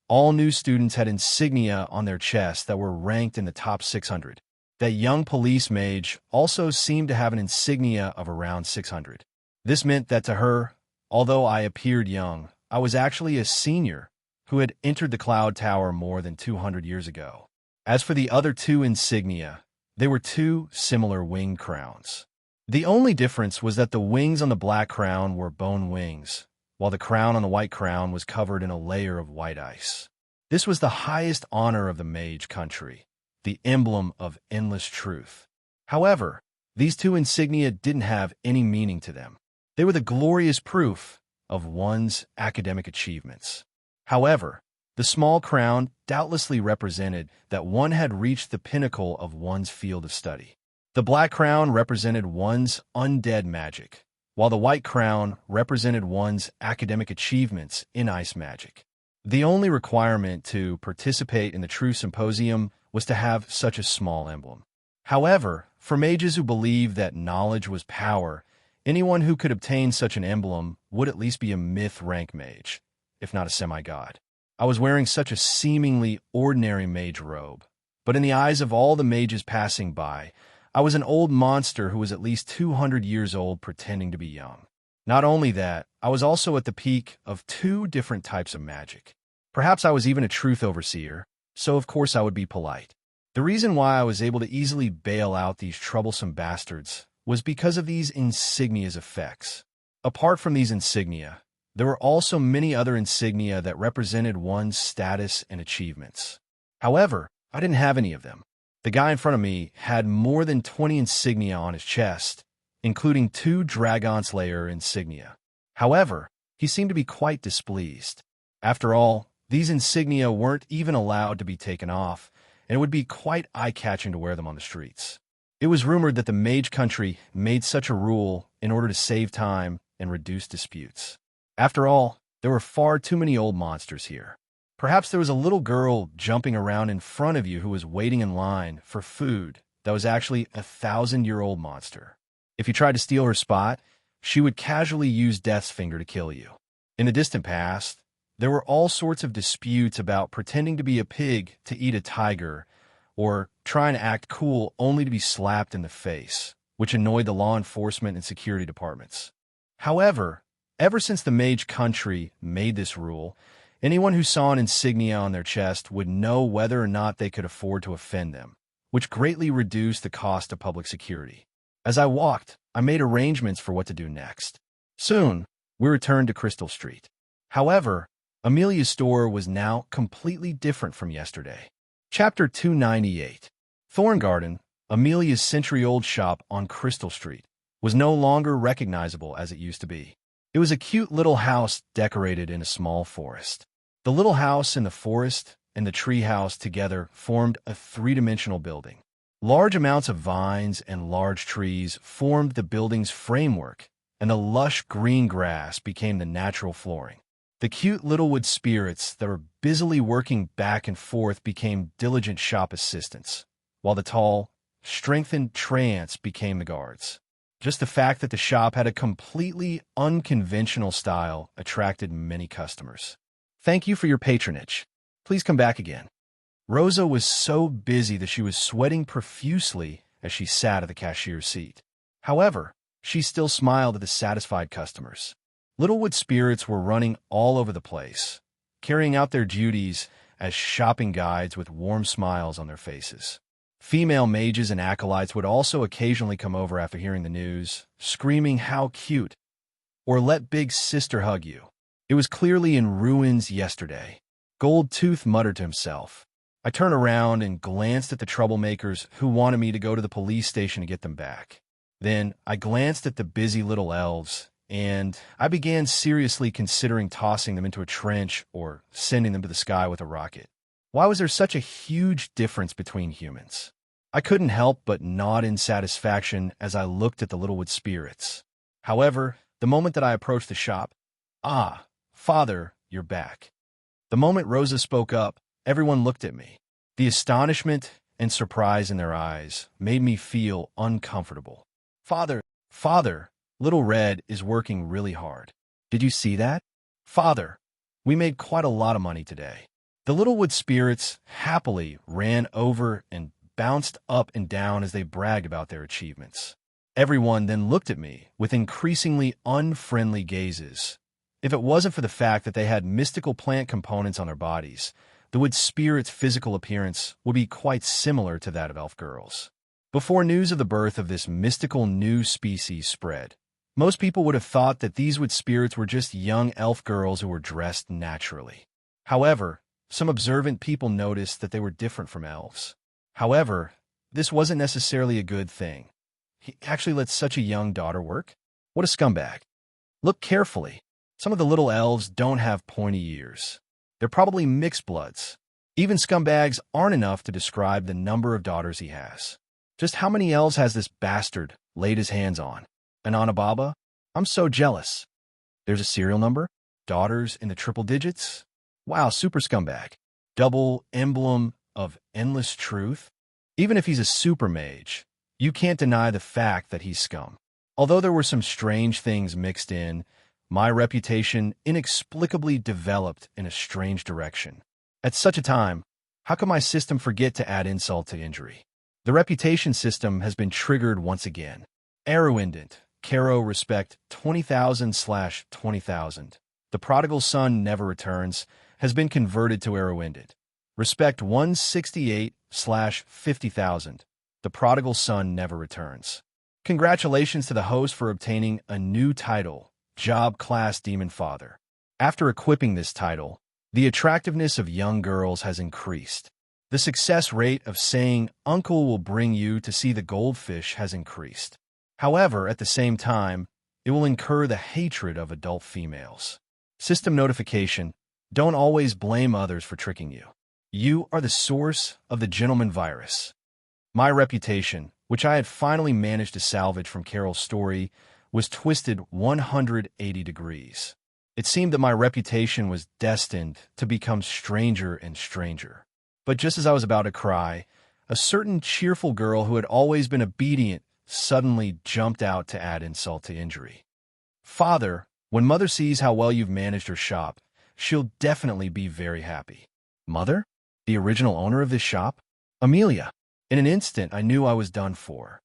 all new students had insignia on their chests that were ranked in the top 600. That young police mage also seemed to have an insignia of around 600. This meant that to her, although I appeared young, I was actually a senior who had entered the Cloud Tower more than 200 years ago. As for the other 2 insignia, they were 2 similar wing crowns. The only difference was that the wings on the black crown were bone wings, while the crown on the white crown was covered in a layer of white ice. This was the highest honor of the mage country, the emblem of endless truth. However, these 2 insignia didn't have any meaning to them. They were the glorious proof of one's academic achievements. However, the small crown doubtlessly represented that one had reached the pinnacle of one's field of study. The black crown represented one's undead magic, while the white crown represented one's academic achievements in ice magic. The only requirement to participate in the true symposium was to have such a small emblem. However, for mages who believed that knowledge was power, anyone who could obtain such an emblem would at least be a myth-rank mage, if not a semi-god. I was wearing such a seemingly ordinary mage robe, but in the eyes of all the mages passing by, I was an old monster who was at least 200 years old pretending to be young. Not only that, I was also at the peak of 2 different types of magic. Perhaps I was even a truth overseer, so of course I would be polite. The reason why I was able to easily bail out these troublesome bastards was because of these insignia's effects. Apart from these insignia, there were also many other insignia that represented one's status and achievements. However, I didn't have any of them. The guy in front of me had more than 20 insignia on his chest, including 2 Dragon Slayer insignia. However, he seemed to be quite displeased. After all, these insignia weren't even allowed to be taken off, and it would be quite eye-catching to wear them on the streets. It was rumored that the mage country made such a rule in order to save time and reduce disputes. After all, there were far too many old monsters here. Perhaps there was a little girl jumping around in front of you who was waiting in line for food that was actually a 1,000-year-old monster. If you tried to steal her spot, she would casually use Death's Finger to kill you. In the distant past, there were all sorts of disputes about pretending to be a pig to eat a tiger, or trying to act cool only to be slapped in the face, which annoyed the law enforcement and security departments. However, ever since the mage country made this rule, anyone who saw an insignia on their chest would know whether or not they could afford to offend them, which greatly reduced the cost of public security. As I walked, I made arrangements for what to do next. Soon, we returned to Crystal Street. However, Amelia's store was now completely different from yesterday. Chapter 298. Thorngarden, Amelia's century-old shop on Crystal Street, was no longer recognizable as it used to be. It was a cute little house decorated in a small forest. The little house in the forest and the tree house together formed a three-dimensional building. Large amounts of vines and large trees formed the building's framework, and the lush green grass became the natural flooring. The cute Littlewood spirits that were busily working back and forth became diligent shop assistants, while the tall, strengthened treants became the guards. Just the fact that the shop had a completely unconventional style attracted many customers. Thank you for your patronage. Please come back again. Rosa was so busy that she was sweating profusely as she sat at the cashier's seat. However, she still smiled at the satisfied customers. Littlewood spirits were running all over the place, carrying out their duties as shopping guides with warm smiles on their faces. Female mages and acolytes would also occasionally come over after hearing the news, screaming how cute, or let big sister hug you. It was clearly in ruins yesterday. Goldtooth muttered to himself. I turned around and glanced at the troublemakers who wanted me to go to the police station to get them back. Then I glanced at the busy little elves, and I began seriously considering tossing them into a trench or sending them to the sky with a rocket. Why was there such a huge difference between humans? I couldn't help but nod in satisfaction as I looked at the Littlewood spirits. However, the moment that I approached the shop, "Ah, Father, you're back." The moment Rosa spoke up, everyone looked at me. The astonishment and surprise in their eyes made me feel uncomfortable. Father, Little Red is working really hard. Did you see that? Father, we made quite a lot of money today." The Littlewood spirits happily ran over and bounced up and down as they bragged about their achievements. Everyone then looked at me with increasingly unfriendly gazes. If it wasn't for the fact that they had mystical plant components on their bodies, the wood spirits' physical appearance would be quite similar to that of elf girls. Before news of the birth of this mystical new species spread, most people would have thought that these wood spirits were just young elf girls who were dressed naturally. However, some observant people noticed that they were different from elves. However, this wasn't necessarily a good thing. He actually let such a young daughter work? What a scumbag. Look carefully. Some of the little elves don't have pointy ears. They're probably mixed bloods. Even scumbags aren't enough to describe the number of daughters he has. Just how many elves has this bastard laid his hands on? An Anababa? I'm so jealous. There's a serial number? Daughters in the triple digits? Wow, super scumbag. Double emblem of endless truth? Even if he's a super mage, you can't deny the fact that he's scum. Although there were some strange things mixed in, my reputation inexplicably developed in a strange direction. At such a time, how could my system forget to add insult to injury? The reputation system has been triggered once again. Arrowindent, Caro respect 20,000/20,000. The prodigal son never returns has been converted to Arrowindent. Respect 168/50,000. The prodigal son never returns. Congratulations to the host for obtaining a new title, Job Class Demon Father. After equipping this title, the attractiveness of young girls has increased. The success rate of saying uncle will bring you to see the goldfish has increased. However, at the same time, it will incur the hatred of adult females. System notification: don't always blame others for tricking you. You are the source of the gentleman virus. My reputation, which I had finally managed to salvage from Carol's story, was twisted 180 degrees. It seemed that my reputation was destined to become stranger and stranger. But just as I was about to cry, a certain cheerful girl who had always been obedient suddenly jumped out to add insult to injury. Father, when Mother sees how well you've managed her shop, she'll definitely be very happy. Mother? The original owner of this shop? Amelia. In an instant, I knew I was done for.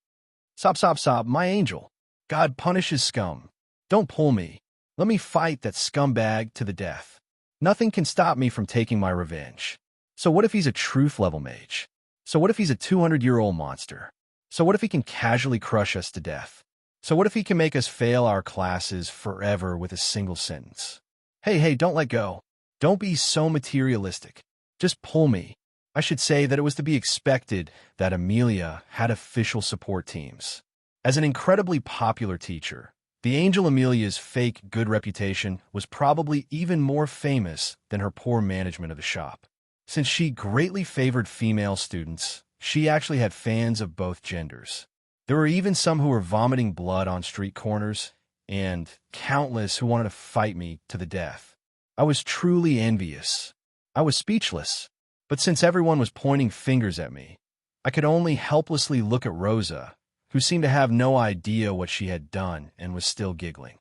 Sop, my angel. God punishes scum. Don't pull me. Let me fight that scumbag to the death. Nothing can stop me from taking my revenge. So what if he's a truth-level mage? So what if he's a 200-year-old monster? So what if he can casually crush us to death? So what if he can make us fail our classes forever with a single sentence? Hey, don't let go. Don't be so materialistic. Just pull me. I should say that it was to be expected that Amelia had official support teams. As an incredibly popular teacher, the Angel Amelia's fake good reputation was probably even more famous than her poor management of the shop. Since she greatly favored female students, she actually had fans of both genders. There were even some who were vomiting blood on street corners, and countless who wanted to fight me to the death. I was truly envious. I was speechless. But since everyone was pointing fingers at me, I could only helplessly look at Rosa, who seemed to have no idea what she had done and was still giggling.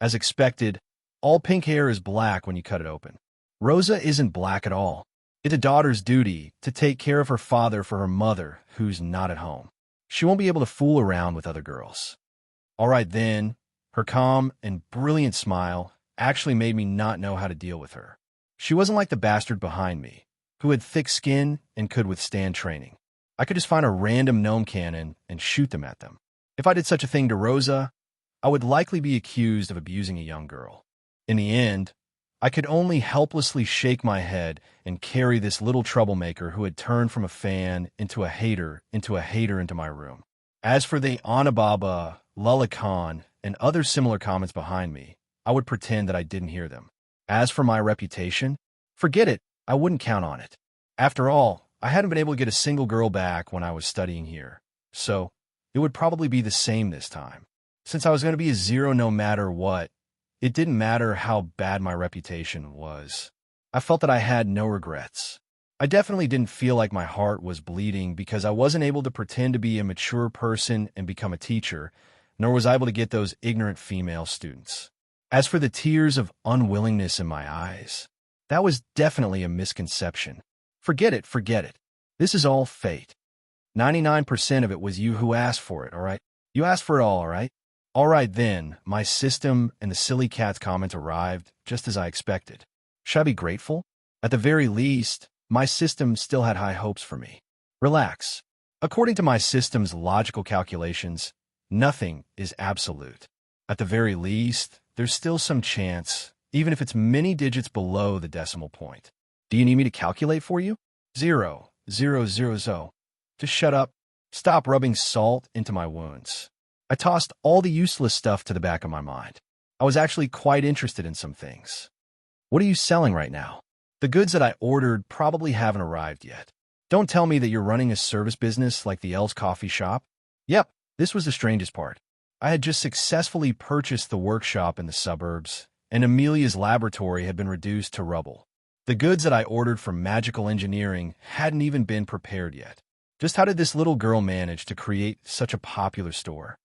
As expected, all pink hair is black when you cut it open. Rosa isn't black at all. It's a daughter's duty to take care of her father for her mother, who's not at home. She won't be able to fool around with other girls. All right then, her calm and brilliant smile actually made me not know how to deal with her. She wasn't like the bastard behind me, who had thick skin and could withstand training. I could just find a random gnome cannon and shoot them at them. If I did such a thing to Rosa, I would likely be accused of abusing a young girl. In the end, I could only helplessly shake my head and carry this little troublemaker who had turned from a fan into a hater into my room. As for the Anababa, Lulakan, and other similar comments behind me, I would pretend that I didn't hear them. As for my reputation, forget it, I wouldn't count on it. After all, I hadn't been able to get a single girl back when I was studying here, so it would probably be the same this time. Since I was going to be a zero no matter what, it didn't matter how bad my reputation was. I felt that I had no regrets. I definitely didn't feel like my heart was bleeding because I wasn't able to pretend to be a mature person and become a teacher, nor was I able to get those ignorant female students. As for the tears of unwillingness in my eyes, that was definitely a misconception. Forget it. This is all fate. 99% of it was you who asked for it, all right? You asked for it all right? All right then, my system and the silly cat's comment arrived just as I expected. Should I be grateful? At the very least, my system still had high hopes for me. Relax. According to my system's logical calculations, nothing is absolute. At the very least, there's still some chance, even if it's many digits below the decimal point. Do you need me to calculate for you? 0, 0, 0, 0. Just shut up. Stop rubbing salt into my wounds. I tossed all the useless stuff to the back of my mind. I was actually quite interested in some things. What are you selling right now? The goods that I ordered probably haven't arrived yet. Don't tell me that you're running a service business like the L's coffee shop. Yep, this was the strangest part. I had just successfully purchased the workshop in the suburbs, and Amelia's laboratory had been reduced to rubble. The goods that I ordered from magical engineering hadn't even been prepared yet. Just how did this little girl manage to create such a popular store?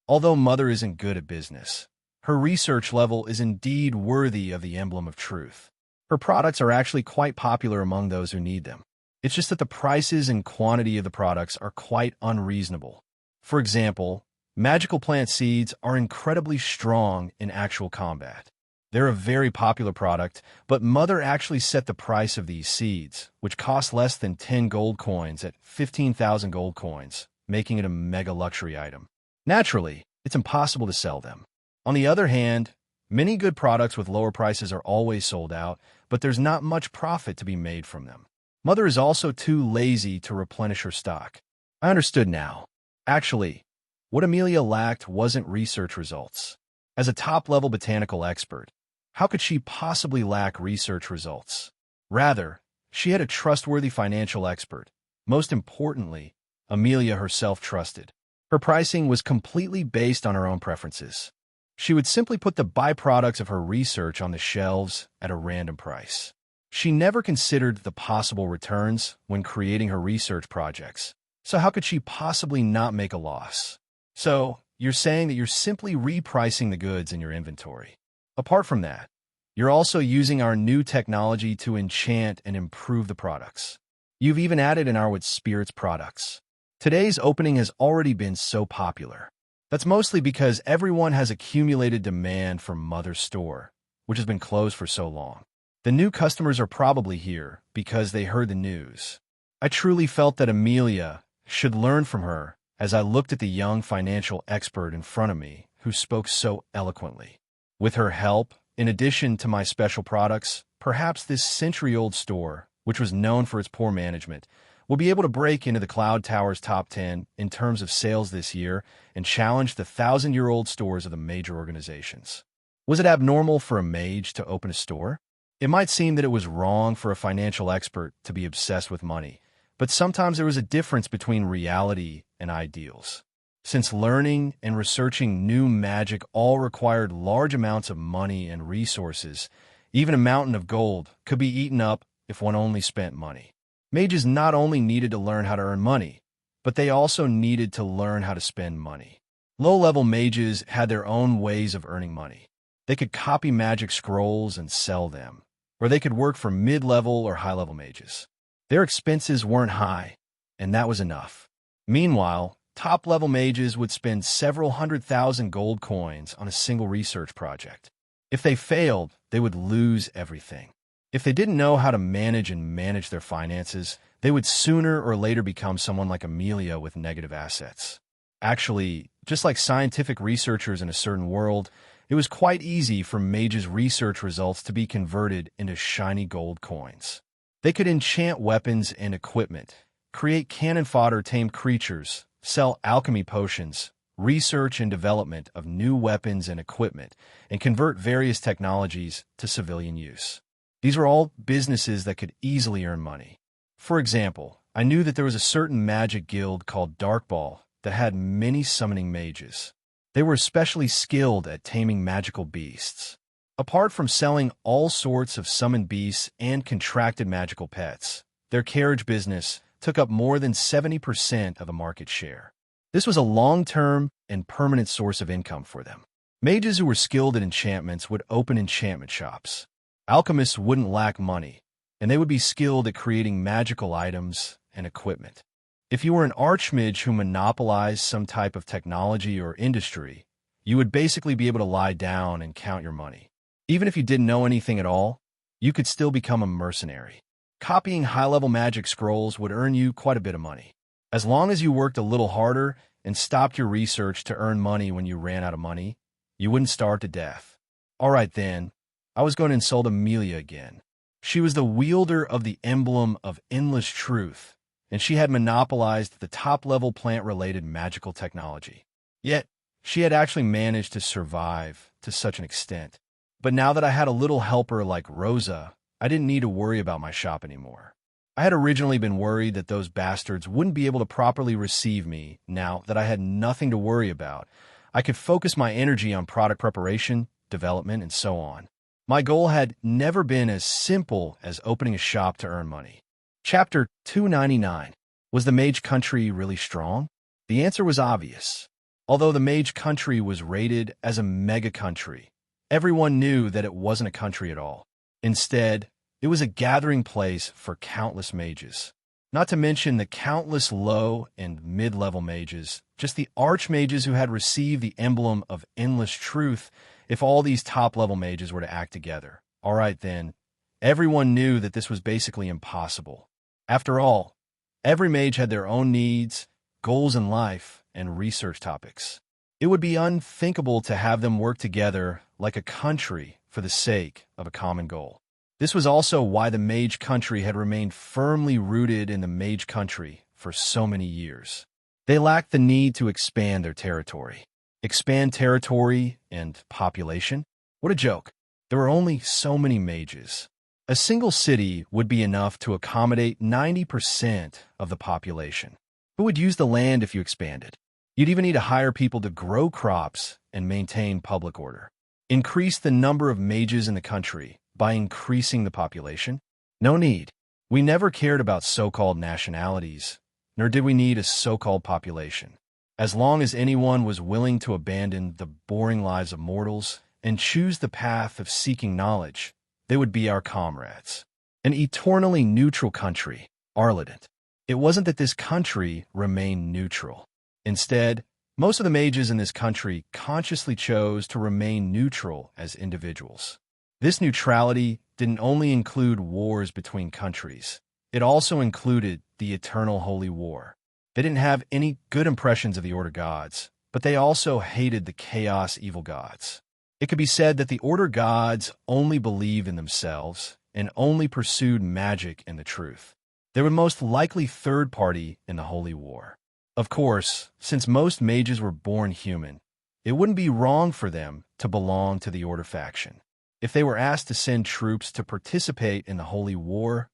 Although Mother isn't good at business, her research level is indeed worthy of the emblem of truth. Her products are actually quite popular among those who need them. It's just that the prices and quantity of the products are quite unreasonable. For example, magical plant seeds are incredibly strong in actual combat. They're a very popular product, but Mother actually set the price of these seeds, which cost less than 10 gold coins at 15,000 gold coins, making it a mega luxury item. Naturally, it's impossible to sell them. On the other hand, many good products with lower prices are always sold out, but there's not much profit to be made from them. Mother is also too lazy to replenish her stock. I understood now. Actually, what Amelia lacked wasn't research results. As a top-level botanical expert, how could she possibly lack research results? Rather, she had a trustworthy financial expert. Most importantly, Amelia herself trusted. Her pricing was completely based on her own preferences. She would simply put the byproducts of her research on the shelves at a random price. She never considered the possible returns when creating her research projects. So how could she possibly not make a loss? So, you're saying that you're simply repricing the goods in your inventory. Apart from that, you're also using our new technology to enchant and improve the products. You've even added an Arwood Spirits products. Today's opening has already been so popular. That's mostly because everyone has accumulated demand from Mother's store, which has been closed for so long. The new customers are probably here because they heard the news. I truly felt that Amelia should learn from her as I looked at the young financial expert in front of me who spoke so eloquently. With her help, in addition to my special products, perhaps this century-old store, which was known for its poor management, will be able to break into the Cloud Tower's top 10 in terms of sales this year and challenge the thousand-year-old stores of the major organizations. Was it abnormal for a mage to open a store? It might seem that it was wrong for a financial expert to be obsessed with money, but sometimes there was a difference between reality and ideals. Since learning and researching new magic all required large amounts of money and resources, even a mountain of gold could be eaten up if one only spent money. Mages not only needed to learn how to earn money, but they also needed to learn how to spend money. Low-level mages had their own ways of earning money. They could copy magic scrolls and sell them, or they could work for mid-level or high-level mages. Their expenses weren't high, and that was enough. Meanwhile, top-level mages would spend several 100,000 gold coins on a single research project. If they failed, they would lose everything. If they didn't know how to manage their finances, they would sooner or later become someone like Amelia with negative assets. Actually, just like scientific researchers in a certain world, it was quite easy for mages' research results to be converted into shiny gold coins. They could enchant weapons and equipment, create cannon fodder tame creatures, sell alchemy potions, research and development of new weapons and equipment, and convert various technologies to civilian use. These were all businesses that could easily earn money. For example, I knew that there was a certain magic guild called Darkball that had many summoning mages. They were especially skilled at taming magical beasts. Apart from selling all sorts of summoned beasts and contracted magical pets, their carriage business took up more than 70% of the market share. This was a long-term and permanent source of income for them. Mages who were skilled at enchantments would open enchantment shops. Alchemists wouldn't lack money, and they would be skilled at creating magical items and equipment. If you were an archmage who monopolized some type of technology or industry, you would basically be able to lie down and count your money. Even if you didn't know anything at all, you could still become a mercenary. Copying high-level magic scrolls would earn you quite a bit of money. As long as you worked a little harder and stopped your research to earn money when you ran out of money, you wouldn't starve to death. All right then, I was going to insult Amelia again. She was the wielder of the emblem of endless truth, and she had monopolized the top-level plant-related magical technology. Yet, she had actually managed to survive to such an extent. But now that I had a little helper like Rosa, I didn't need to worry about my shop anymore. I had originally been worried that those bastards wouldn't be able to properly receive me. Now that I had nothing to worry about, I could focus my energy on product preparation, development, and so on. My goal had never been as simple as opening a shop to earn money. Chapter 299. Was the Mage Country really strong? The answer was obvious. Although the Mage Country was rated as a mega country, everyone knew that it wasn't a country at all. Instead, it was a gathering place for countless mages. Not to mention the countless low and mid-level mages, just the archmages who had received the emblem of endless truth. If all these top-level mages were to act together, all right then, everyone knew that this was basically impossible. After all, every mage had their own needs, goals in life, and research topics. It would be unthinkable to have them work together like a country for the sake of a common goal. This was also why the Mage Country had remained firmly rooted in the Mage Country for so many years. They lacked the need to expand their territory. Expand territory and population? What a joke. There were only so many mages. A single city would be enough to accommodate 90% of the population. Who would use the land if you expanded? You'd even need to hire people to grow crops and maintain public order. Increase the number of mages in the country by increasing the population? No need. We never cared about so-called nationalities, nor did we need a so-called population. As long as anyone was willing to abandon the boring lives of mortals and choose the path of seeking knowledge, they would be our comrades. An eternally neutral country, Arledent. It wasn't that this country remained neutral. Instead, most of the mages in this country consciously chose to remain neutral as individuals. This neutrality didn't only include wars between countries. It also included the eternal holy war. They didn't have any good impressions of the Order gods, but they also hated the chaos evil gods. It could be said that the Order gods only believed in themselves and only pursued magic and the truth. They were most likely third party in the Holy War. Of course, since most mages were born human, it wouldn't be wrong for them to belong to the Order faction. If they were asked to send troops to participate in the Holy War,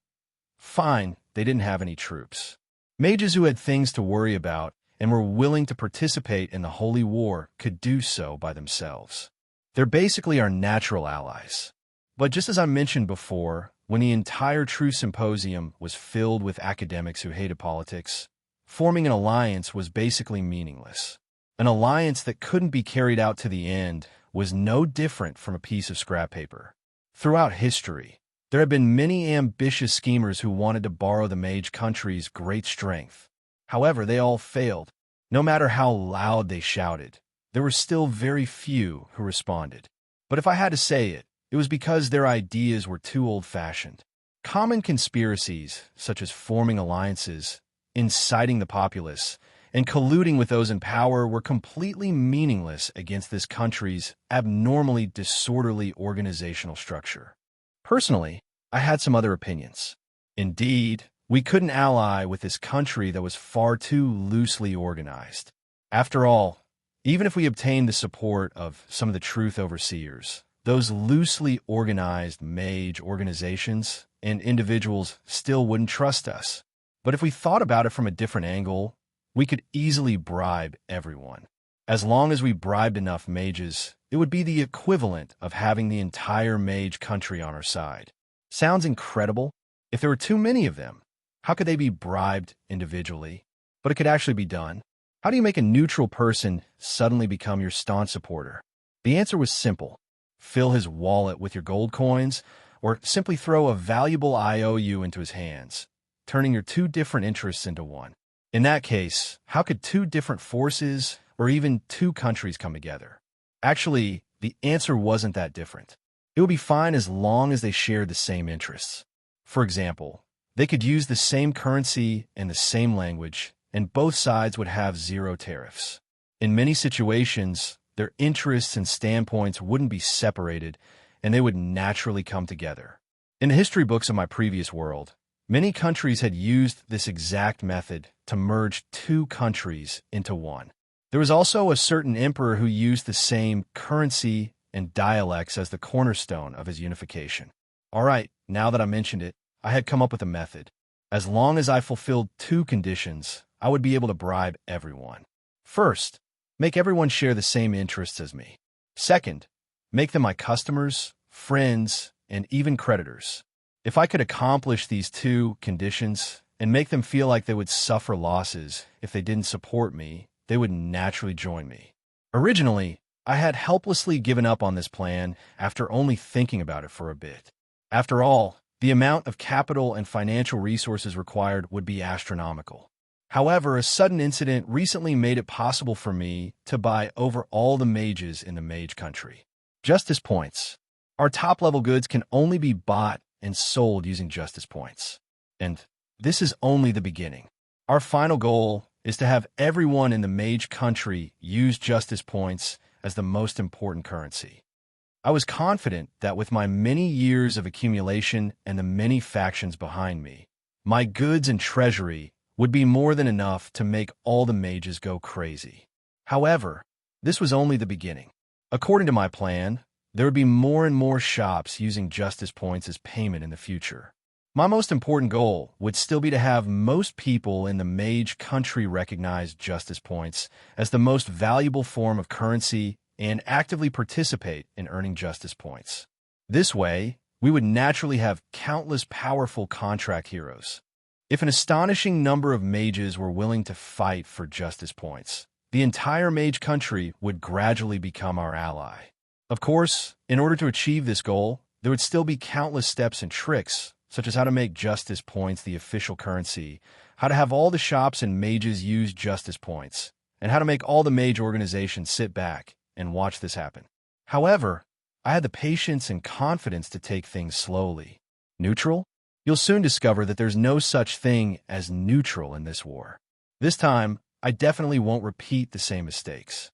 fine, they didn't have any troops. Mages who had things to worry about and were willing to participate in the Holy War could do so by themselves. They're basically our natural allies. But just as I mentioned before, when the entire True Symposium was filled with academics who hated politics, forming an alliance was basically meaningless. An alliance that couldn't be carried out to the end was no different from a piece of scrap paper. Throughout history, there have been many ambitious schemers who wanted to borrow the mage country's great strength. However, they all failed. No matter how loud they shouted, there were still very few who responded. But if I had to say it, it was because their ideas were too old-fashioned. Common conspiracies, such as forming alliances, inciting the populace, and colluding with those in power were completely meaningless against this country's abnormally disorderly organizational structure. Personally, I had some other opinions. Indeed, we couldn't ally with this country that was far too loosely organized. After all, even if we obtained the support of some of the truth overseers, those loosely organized mage organizations and individuals still wouldn't trust us. But if we thought about it from a different angle, we could easily bribe everyone. As long as we bribed enough mages, it would be the equivalent of having the entire mage country on our side. Sounds incredible? If there were too many of them, how could they be bribed individually? But it could actually be done. How do you make a neutral person suddenly become your staunch supporter? The answer was simple. Fill his wallet with your gold coins, or simply throw a valuable IOU into his hands, turning your two different interests into one. In that case, how could two different forces or even two countries come together? Actually, the answer wasn't that different. It would be fine as long as they shared the same interests. For example, they could use the same currency and the same language, and both sides would have zero tariffs. In many situations, their interests and standpoints wouldn't be separated, and they would naturally come together. In the history books of my previous world, many countries had used this exact method to merge two countries into one. There was also a certain emperor who used the same currency and dialects as the cornerstone of his unification. All right, now that I mentioned it, I had come up with a method. As long as I fulfilled two conditions, I would be able to bribe everyone. First, make everyone share the same interests as me. Second, make them my customers, friends, and even creditors. If I could accomplish these two conditions and make them feel like they would suffer losses if they didn't support me, they would naturally join me. Originally, I had helplessly given up on this plan after only thinking about it for a bit. After all, the amount of capital and financial resources required would be astronomical. However, a sudden incident recently made it possible for me to buy over all the mages in the mage country. Justice points. Our top-level goods can only be bought and sold using justice points. And this is only the beginning. Our final goal is to have everyone in the mage country use justice points as the most important currency. I was confident that with my many years of accumulation and the many factions behind me, my goods and treasury would be more than enough to make all the mages go crazy. However, this was only the beginning. According to my plan, there would be more and more shops using justice points as payment in the future. My most important goal would still be to have most people in the mage country recognize justice points as the most valuable form of currency and actively participate in earning justice points. This way, we would naturally have countless powerful contract heroes. If an astonishing number of mages were willing to fight for justice points, the entire mage country would gradually become our ally. Of course, in order to achieve this goal, there would still be countless steps and tricks, such as how to make justice points the official currency, how to have all the shops and mages use justice points, and how to make all the mage organizations sit back and watch this happen. However, I had the patience and confidence to take things slowly. Neutral? You'll soon discover that there's no such thing as neutral in this war. This time, I definitely won't repeat the same mistakes.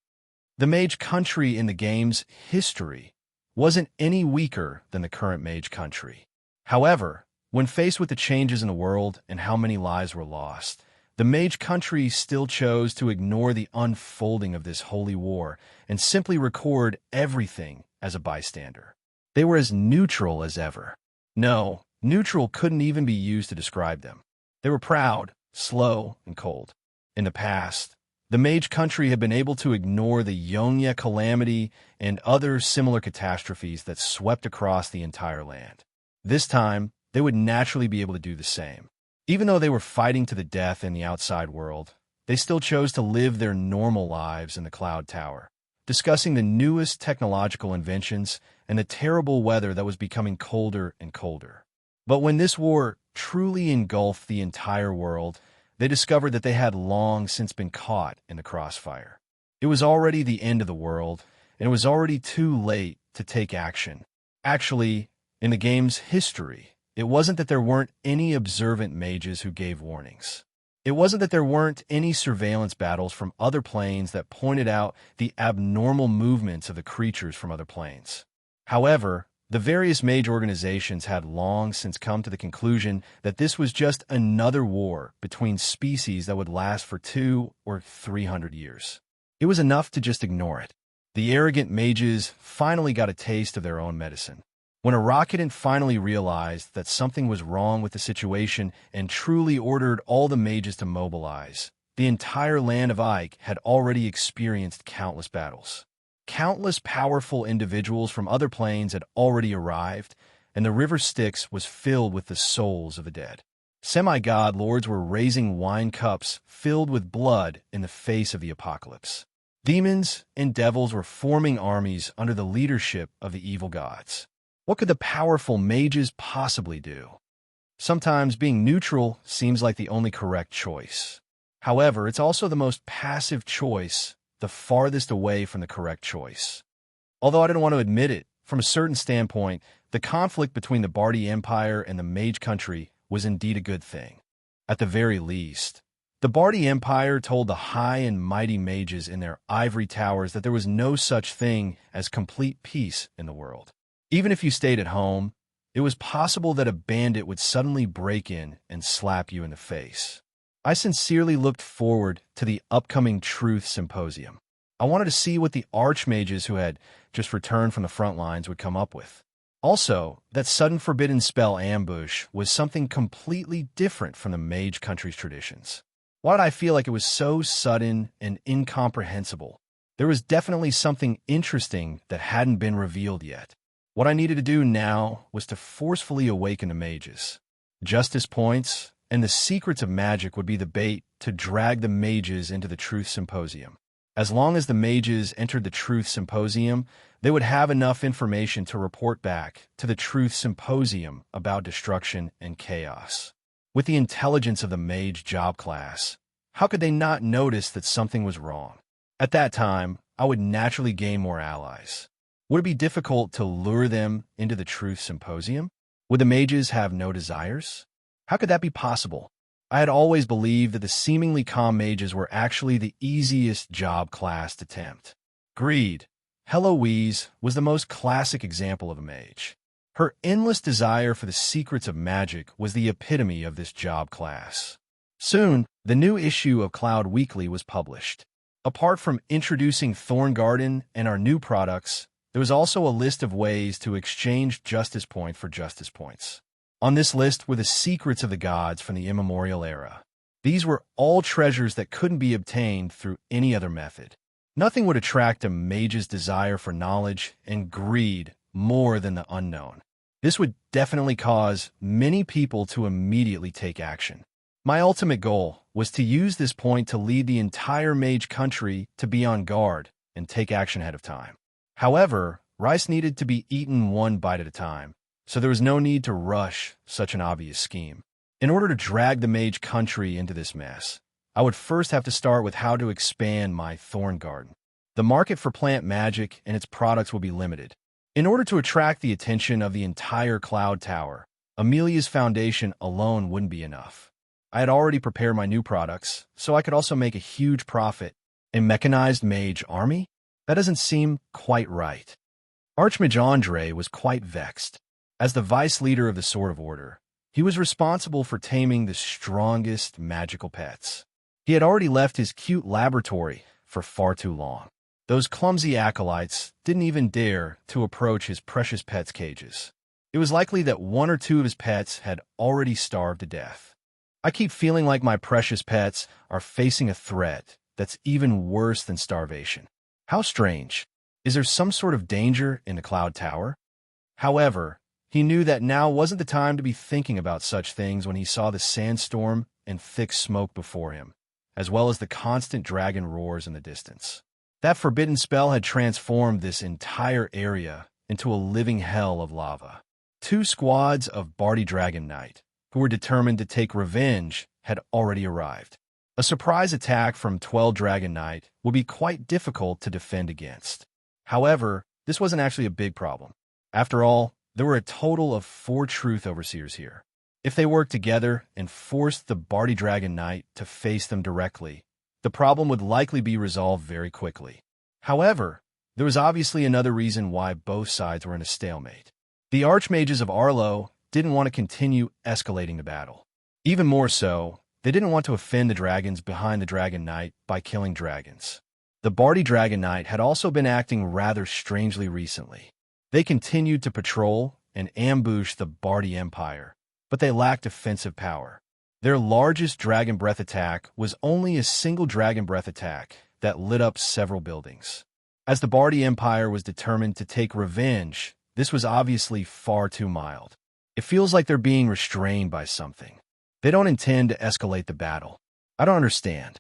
The mage country in the game's history wasn't any weaker than the current mage country. However, when faced with the changes in the world and how many lives were lost, the mage country still chose to ignore the unfolding of this holy war and simply record everything as a bystander. They were as neutral as ever. No, neutral couldn't even be used to describe them. They were proud, slow, and cold. In the past, the mage country had been able to ignore the Yonnya calamity and other similar catastrophes that swept across the entire land. This time, they would naturally be able to do the same. Even though they were fighting to the death in the outside world, they still chose to live their normal lives in the Cloud Tower, discussing the newest technological inventions and the terrible weather that was becoming colder and colder. But when this war truly engulfed the entire world, they discovered that they had long since been caught in the crossfire. It was already the end of the world, and it was already too late to take action. Actually, in the game's history, it wasn't that there weren't any observant mages who gave warnings. It wasn't that there weren't any surveillance battles from other planes that pointed out the abnormal movements of the creatures from other planes. However, the various mage organizations had long since come to the conclusion that this was just another war between species that would last for 200 or 300 years. It was enough to just ignore it. The arrogant mages finally got a taste of their own medicine. When Arakkadan finally realized that something was wrong with the situation and truly ordered all the mages to mobilize, the entire land of Ike had already experienced countless battles. Countless powerful individuals from other planes had already arrived, and the River Styx was filled with the souls of the dead. Semi-god lords were raising wine cups filled with blood in the face of the apocalypse. Demons and devils were forming armies under the leadership of the evil gods. What could the powerful mages possibly do? Sometimes being neutral seems like the only correct choice. However, it's also the most passive choice, the farthest away from the correct choice. Although I didn't want to admit it, from a certain standpoint, the conflict between the Bardi Empire and the Mage Country was indeed a good thing. At the very least, the Bardi Empire told the high and mighty mages in their ivory towers that there was no such thing as complete peace in the world. Even if you stayed at home, it was possible that a bandit would suddenly break in and slap you in the face. I sincerely looked forward to the upcoming Truth Symposium. I wanted to see what the archmages who had just returned from the front lines would come up with. Also, that sudden forbidden spell ambush was something completely different from the mage country's traditions. Why did I feel like it was so sudden and incomprehensible? There was definitely something interesting that hadn't been revealed yet. What I needed to do now was to forcefully awaken the mages. Justice points and the secrets of magic would be the bait to drag the mages into the Truth Symposium. As long as the mages entered the Truth Symposium, they would have enough information to report back to the Truth Symposium about destruction and chaos. With the intelligence of the mage job class, how could they not notice that something was wrong? At that time, I would naturally gain more allies. Would it be difficult to lure them into the Truth Symposium? Would the mages have no desires? How could that be possible? I had always believed that the seemingly calm mages were actually the easiest job class to tempt. Greed. Heloise was the most classic example of a mage. Her endless desire for the secrets of magic was the epitome of this job class. Soon, the new issue of Cloud Weekly was published. Apart from introducing Thorn Garden and our new products, there was also a list of ways to exchange Justice Point for Justice Points. On this list were the secrets of the gods from the immemorial era. These were all treasures that couldn't be obtained through any other method. Nothing would attract a mage's desire for knowledge and greed more than the unknown. This would definitely cause many people to immediately take action. My ultimate goal was to use this point to lead the entire mage country to be on guard and take action ahead of time. However, rice needed to be eaten one bite at a time, so there was no need to rush such an obvious scheme. In order to drag the mage country into this mess, I would first have to start with how to expand my Thorn Garden. The market for plant magic and its products will be limited. In order to attract the attention of the entire Cloud Tower, Amelia's foundation alone wouldn't be enough. I had already prepared my new products, so I could also make a huge profit. A mechanized mage army? That doesn't seem quite right. Archmage Andre was quite vexed. As the vice leader of the Sword of Order, he was responsible for taming the strongest magical pets. He had already left his cute laboratory for far too long. Those clumsy acolytes didn't even dare to approach his precious pets' cages. It was likely that one or two of his pets had already starved to death. I keep feeling like my precious pets are facing a threat that's even worse than starvation. How strange. Is there some sort of danger in the Cloud Tower? However, he knew that now wasn't the time to be thinking about such things when he saw the sandstorm and thick smoke before him, as well as the constant dragon roars in the distance. That forbidden spell had transformed this entire area into a living hell of lava. Two squads of Barty Dragon Knight, who were determined to take revenge, had already arrived. A surprise attack from 12 Dragon Knight would be quite difficult to defend against. However, this wasn't actually a big problem. After all, there were a total of 4 Truth Overseers here. If they worked together and forced the Barty Dragon Knight to face them directly, the problem would likely be resolved very quickly. However, there was obviously another reason why both sides were in a stalemate. The Archmages of Arlo didn't want to continue escalating the battle. Even more so, they didn't want to offend the dragons behind the Dragon Knight by killing dragons. The Barty Dragon Knight had also been acting rather strangely recently. They continued to patrol and ambush the Barty Empire, but they lacked offensive power. Their largest Dragon Breath attack was only a single Dragon Breath attack that lit up several buildings. As the Barty Empire was determined to take revenge, this was obviously far too mild. It feels like they're being restrained by something. They don't intend to escalate the battle. I don't understand.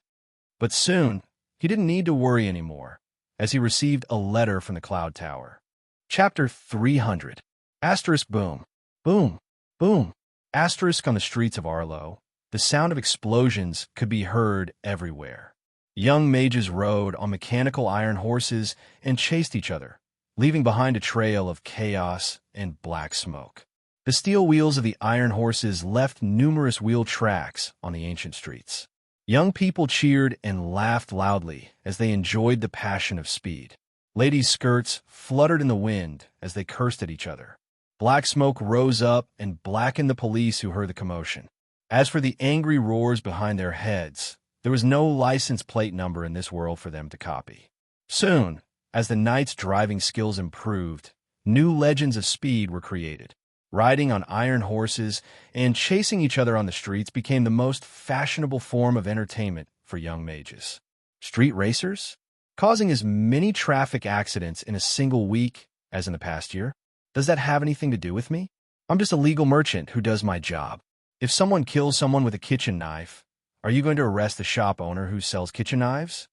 But soon, he didn't need to worry anymore, as he received a letter from the Cloud Tower. Chapter 300. Asterisk boom. Boom. Boom. Asterisk on the streets of Arlo. The sound of explosions could be heard everywhere. Young mages rode on mechanical iron horses and chased each other, leaving behind a trail of chaos and black smoke. The steel wheels of the iron horses left numerous wheel tracks on the ancient streets. Young people cheered and laughed loudly as they enjoyed the passion of speed. Ladies' skirts fluttered in the wind as they cursed at each other. Black smoke rose up and blackened the police who heard the commotion. As for the angry roars behind their heads, there was no license plate number in this world for them to copy. Soon, as the knights' driving skills improved, new legends of speed were created. Riding on iron horses and chasing each other on the streets became the most fashionable form of entertainment for young mages. Street racers? Causing as many traffic accidents in a single week as in the past year? Does that have anything to do with me? I'm just a legal merchant who does my job. If someone kills someone with a kitchen knife, are you going to arrest the shop owner who sells kitchen knives?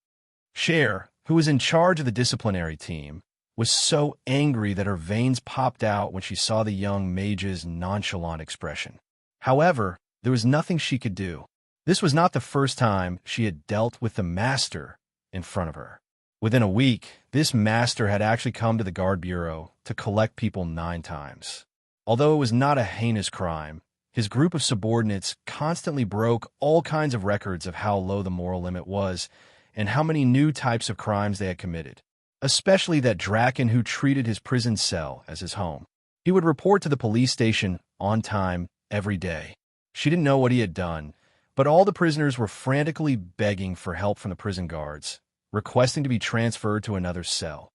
Cher, who was in charge of the disciplinary team, was so angry that her veins popped out when she saw the young mage's nonchalant expression. However, there was nothing she could do. This was not the first time she had dealt with the master in front of her. Within a week, this master had actually come to the guard bureau to collect people 9 times. Although it was not a heinous crime, his group of subordinates constantly broke all kinds of records of how low the moral limit was and how many new types of crimes they had committed, especially that Draken who treated his prison cell as his home. He would report to the police station on time every day. She didn't know what he had done, but all the prisoners were frantically begging for help from the prison guards, requesting to be transferred to another cell.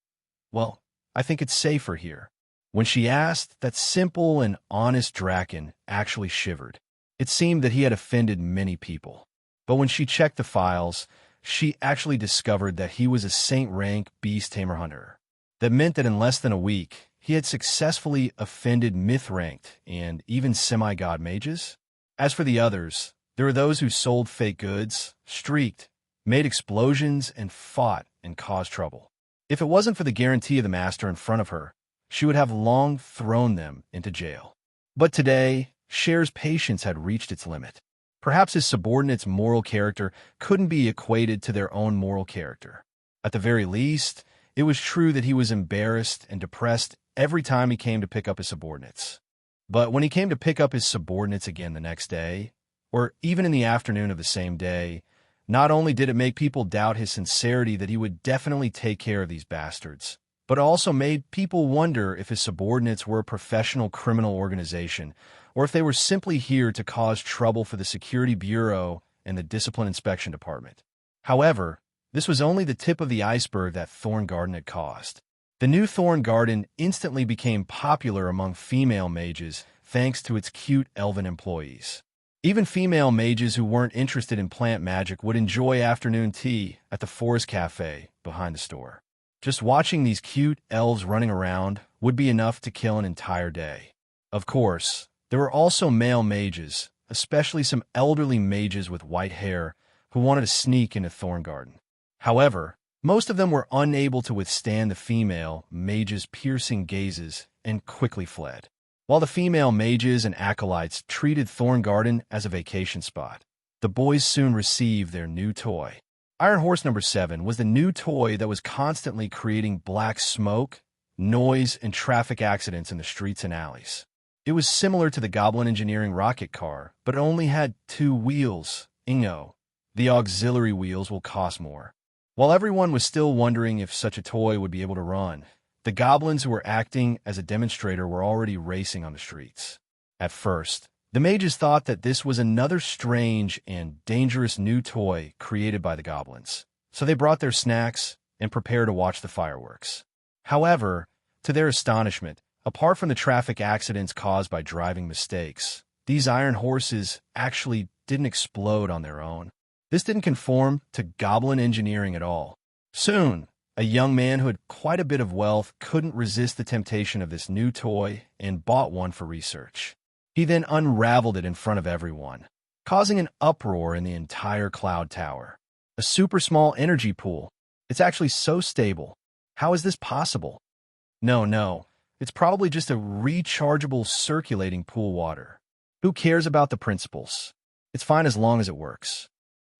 Well, I think it's safer here. When she asked, that simple and honest Draken actually shivered. It seemed that he had offended many people. But when she checked the files, she actually discovered that he was a saint-rank beast tamer hunter. That meant that in less than a week, he had successfully offended myth-ranked and even semi-god mages. As for the others, there were those who sold fake goods, streaked, made explosions, and fought and caused trouble. If it wasn't for the guarantee of the master in front of her, she would have long thrown them into jail. But today, Cher's patience had reached its limit. Perhaps his subordinates' moral character couldn't be equated to their own moral character. At the very least, it was true that he was embarrassed and depressed every time he came to pick up his subordinates. But when he came to pick up his subordinates again the next day, or even in the afternoon of the same day, not only did it make people doubt his sincerity that he would definitely take care of these bastards, but also made people wonder if his subordinates were a professional criminal organization or if they were simply here to cause trouble for the Security Bureau and the Discipline Inspection Department. However, this was only the tip of the iceberg that Thorn Garden had caused. The new Thorn Garden instantly became popular among female mages thanks to its cute elven employees. Even female mages who weren't interested in plant magic would enjoy afternoon tea at the Forest Cafe behind the store. Just watching these cute elves running around would be enough to kill an entire day. Of course, there were also male mages, especially some elderly mages with white hair who wanted to sneak into Thorn Garden. However, most of them were unable to withstand the female mages' piercing gazes and quickly fled. While the female mages and acolytes treated Thorn Garden as a vacation spot, the boys soon received their new toy. Iron Horse number 7 was the new toy that was constantly creating black smoke, noise, and traffic accidents in the streets and alleys. It was similar to the Goblin Engineering rocket car, but it only had 2 wheels. The auxiliary wheels will cost more. While everyone was still wondering if such a toy would be able to run, the goblins who were acting as a demonstrator were already racing on the streets. At first, the mages thought that this was another strange and dangerous new toy created by the goblins, so they brought their snacks and prepared to watch the fireworks. However, to their astonishment, apart from the traffic accidents caused by driving mistakes, these iron horses actually didn't explode on their own. This didn't conform to goblin engineering at all. Soon, a young man who had quite a bit of wealth couldn't resist the temptation of this new toy and bought one for research. He then unraveled it in front of everyone, causing an uproar in the entire cloud tower. A super small energy pool. It's actually so stable. How is this possible? No, it's probably just a rechargeable circulating pool water. Who cares about the principles? It's fine as long as it works.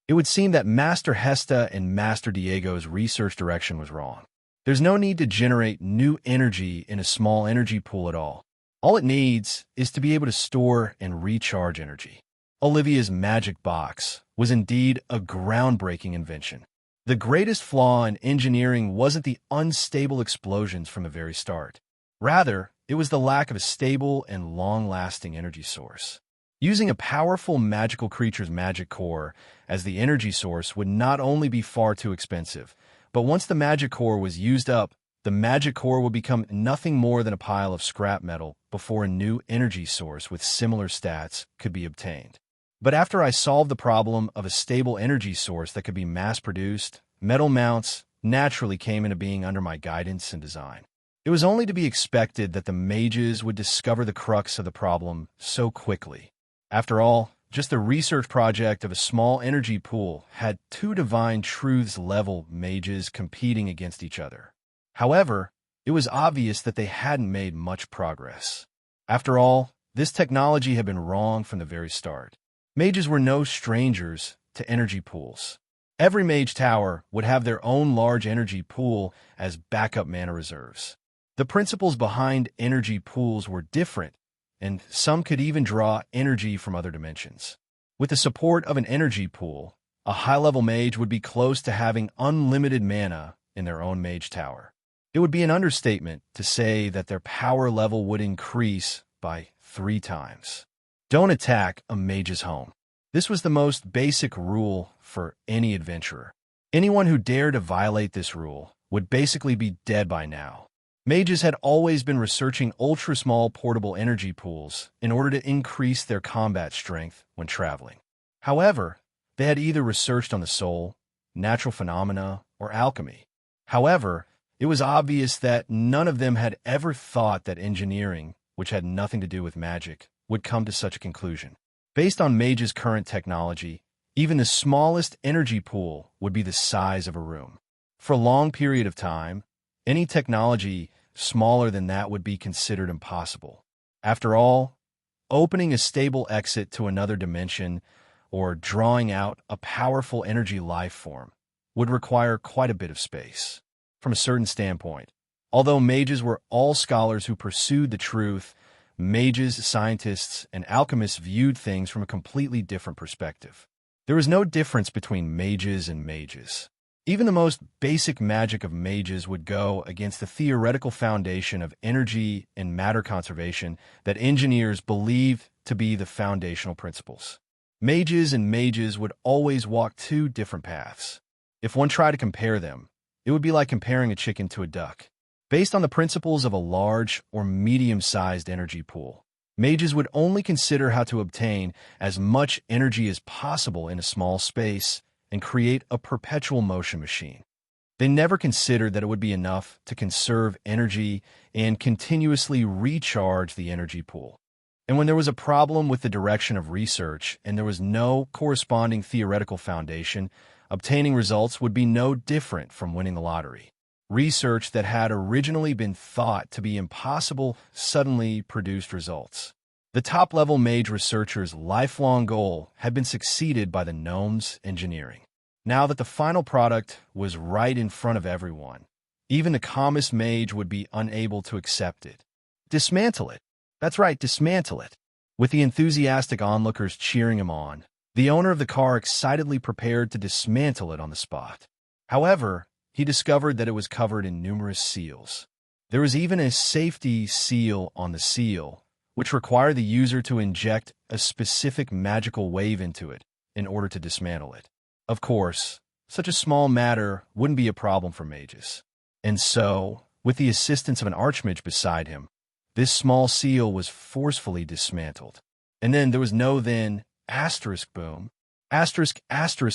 It would seem that Master Hesta and Master Diego's research direction was wrong. There's no need to generate new energy in a small energy pool at all. All it needs is to be able to store and recharge energy. Olivia's magic box was indeed a groundbreaking invention. The greatest flaw in engineering wasn't the unstable explosions from the very start. Rather, it was the lack of a stable and long-lasting energy source. Using a powerful magical creature's magic core as the energy source would not only be far too expensive, but once the magic core was used up, the magic core would become nothing more than a pile of scrap metal before a new energy source with similar stats could be obtained. But after I solved the problem of a stable energy source that could be mass-produced, metal mounts naturally came into being under my guidance and design. It was only to be expected that the mages would discover the crux of the problem so quickly. After all, just the research project of a small energy pool had 2 divine truths level mages competing against each other. However, it was obvious that they hadn't made much progress. After all, this technology had been wrong from the very start. Mages were no strangers to energy pools. Every mage tower would have their own large energy pool as backup mana reserves. The principles behind energy pools were different, and some could even draw energy from other dimensions. With the support of an energy pool, a high-level mage would be close to having unlimited mana in their own mage tower. It would be an understatement to say that their power level would increase by 3 times. Don't attack a mage's home. This was the most basic rule for any adventurer. Anyone who dared to violate this rule would basically be dead by now. Mages had always been researching ultra-small portable energy pools in order to increase their combat strength when traveling. However, they had either researched on the soul, natural phenomena, or alchemy. However, it was obvious that none of them had ever thought that engineering, which had nothing to do with magic, would come to such a conclusion. Based on mages' current technology, even the smallest energy pool would be the size of a room. For a long period of time, any technology smaller than that would be considered impossible. After all, opening a stable exit to another dimension or drawing out a powerful energy life form would require quite a bit of space. From a certain standpoint, although mages were all scholars who pursued the truth, mages, scientists, and alchemists viewed things from a completely different perspective. There was no difference between mages and mages. Even the most basic magic of mages would go against the theoretical foundation of energy and matter conservation that engineers believe to be the foundational principles. Mages and mages would always walk two different paths. If one tried to compare them, it would be like comparing a chicken to a duck. Based on the principles of a large or medium-sized energy pool, mages would only consider how to obtain as much energy as possible in a small space and create a perpetual motion machine. They never considered that it would be enough to conserve energy and continuously recharge the energy pool. And when there was a problem with the direction of research and there was no corresponding theoretical foundation, obtaining results would be no different from winning the lottery. Research that had originally been thought to be impossible suddenly produced results. The top-level mage researchers' lifelong goal had been succeeded by the gnomes' engineering. Now that the final product was right in front of everyone, even the calmest mage would be unable to accept it. Dismantle it. That's right, dismantle it. With the enthusiastic onlookers cheering him on, the owner of the car excitedly prepared to dismantle it on the spot. However, he discovered that it was covered in numerous seals. There was even a safety seal on the seal, which required the user to inject a specific magical wave into it in order to dismantle it. Of course, such a small matter wouldn't be a problem for mages. And so, with the assistance of an archmage beside him, this small seal was forcefully dismantled. And then there was no then, asterisk boom, asterisk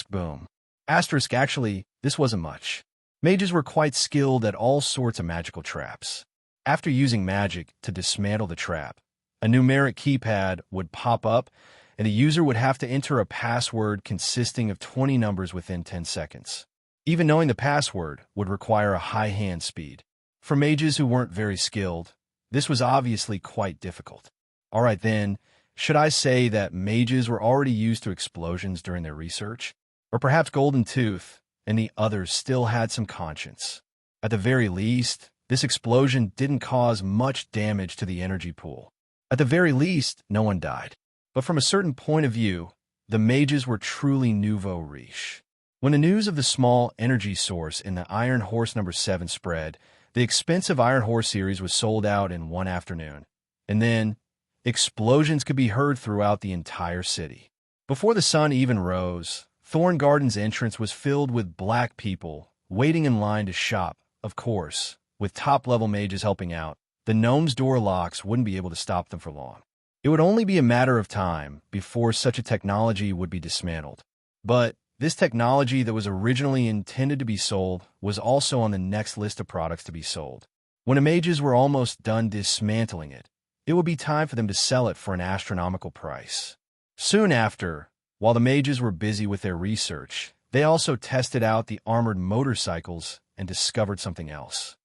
boom, asterisk actually, this wasn't much. Mages were quite skilled at all sorts of magical traps. After using magic to dismantle the trap, a numeric keypad would pop up, and the user would have to enter a password consisting of 20 numbers within 10 seconds. Even knowing the password would require a high hand speed. For mages who weren't very skilled, this was obviously quite difficult. All right then, should I say that mages were already used to explosions during their research? Or perhaps Golden Tooth and the others still had some conscience? At the very least, this explosion didn't cause much damage to the energy pool. At the very least, no one died. But from a certain point of view, the mages were truly nouveau riche. When the news of the small energy source in the Iron Horse number 7 spread, the expensive Iron Horse series was sold out in one afternoon. And then, explosions could be heard throughout the entire city. Before the sun even rose, Thorn Garden's entrance was filled with black people waiting in line to shop. Of course, with top-level mages helping out, the gnomes' door locks wouldn't be able to stop them for long. It would only be a matter of time before such a technology would be dismantled. But this technology that was originally intended to be sold was also on the next list of products to be sold. When the mages were almost done dismantling it, it would be time for them to sell it for an astronomical price. Soon after, while the mages were busy with their research, they also tested out the armored motorcycles and discovered something else.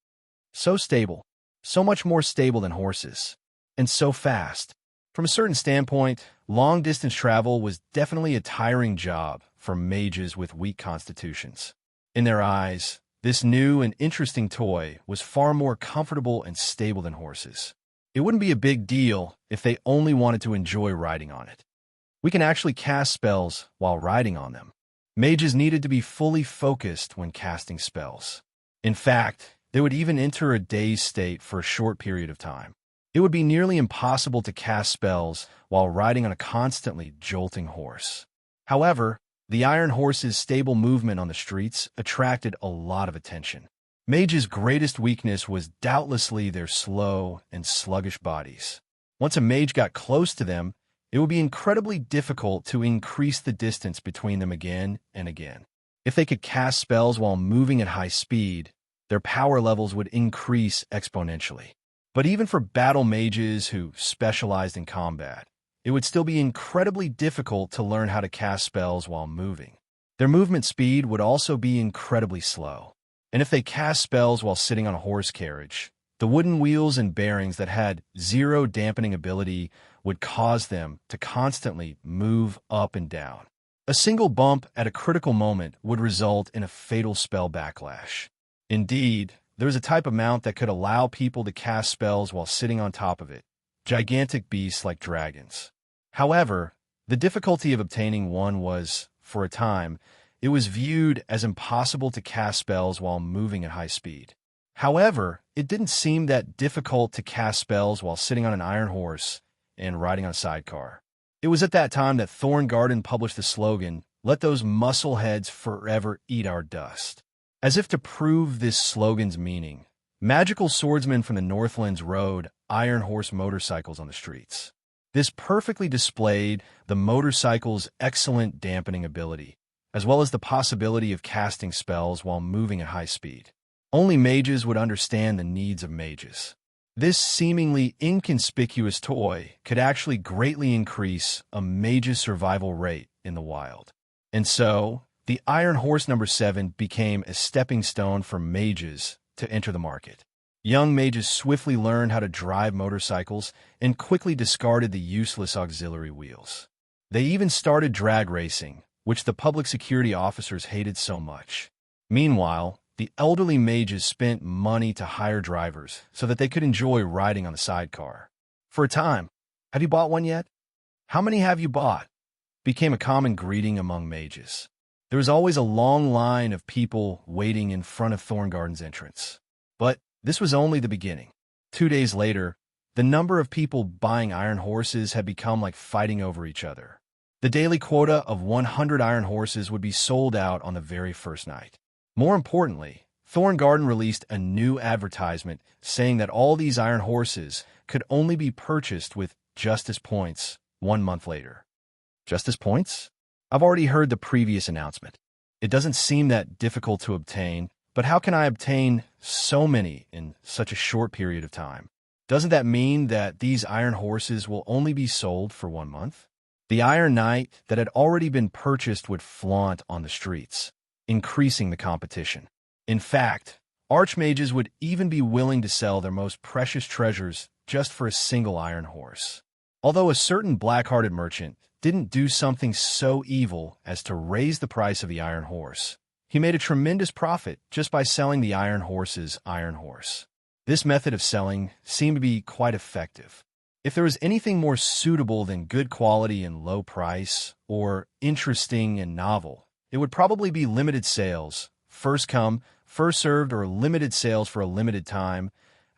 So stable, so much more stable than horses, and so fast. From a certain standpoint, long-distance travel was definitely a tiring job for mages with weak constitutions. In their eyes, this new and interesting toy was far more comfortable and stable than horses. It wouldn't be a big deal if they only wanted to enjoy riding on it. We can actually cast spells while riding on them. Mages needed to be fully focused when casting spells. In fact, they would even enter a dazed state for a short period of time. It would be nearly impossible to cast spells while riding on a constantly jolting horse. However, the Iron Horse's stable movement on the streets attracted a lot of attention. Mages' greatest weakness was doubtlessly their slow and sluggish bodies. Once a mage got close to them, it would be incredibly difficult to increase the distance between them again and again. If they could cast spells while moving at high speed, their power levels would increase exponentially. But even for battle mages who specialized in combat, it would still be incredibly difficult to learn how to cast spells while moving. Their movement speed would also be incredibly slow. And if they cast spells while sitting on a horse carriage, the wooden wheels and bearings that had zero dampening ability would cause them to constantly move up and down. A single bump at a critical moment would result in a fatal spell backlash. Indeed, there was a type of mount that could allow people to cast spells while sitting on top of it, gigantic beasts like dragons. However, the difficulty of obtaining one was, for a time, it was viewed as impossible to cast spells while moving at high speed. However, it didn't seem that difficult to cast spells while sitting on an iron horse and riding on a sidecar. It was at that time that Thorngarden published the slogan, "Let those muscleheads forever eat our dust." As if to prove this slogan's meaning, magical swordsmen from the Northlands rode iron horse motorcycles on the streets. This perfectly displayed the motorcycle's excellent dampening ability, as well as the possibility of casting spells while moving at high speed. Only mages would understand the needs of mages. This seemingly inconspicuous toy could actually greatly increase a mage's survival rate in the wild. And so, the Iron Horse number 7 became a stepping stone for mages to enter the market. Young mages swiftly learned how to drive motorcycles and quickly discarded the useless auxiliary wheels. They even started drag racing, which the public security officers hated so much. Meanwhile, the elderly mages spent money to hire drivers so that they could enjoy riding on the sidecar. For a time, "Have you bought one yet? How many have you bought?" became a common greeting among mages. There was always a long line of people waiting in front of Thorngarden's entrance. But this was only the beginning. 2 days later, the number of people buying iron horses had become like fighting over each other. The daily quota of 100 iron horses would be sold out on the very first night. More importantly, Thorngarden released a new advertisement saying that all these iron horses could only be purchased with justice points 1 month later. Justice points? I've already heard the previous announcement. It doesn't seem that difficult to obtain, but how can I obtain so many in such a short period of time? Doesn't that mean that these iron horses will only be sold for 1 month? The Iron Knight that had already been purchased would flaunt on the streets, increasing the competition. In fact, archmages would even be willing to sell their most precious treasures just for a single iron horse. Although a certain black-hearted merchant didn't do something so evil as to raise the price of the iron horse, he made a tremendous profit just by selling the iron horse's iron horse. This method of selling seemed to be quite effective. If there was anything more suitable than good quality and low price, or interesting and novel, it would probably be limited sales, first come, first served, or limited sales for a limited time,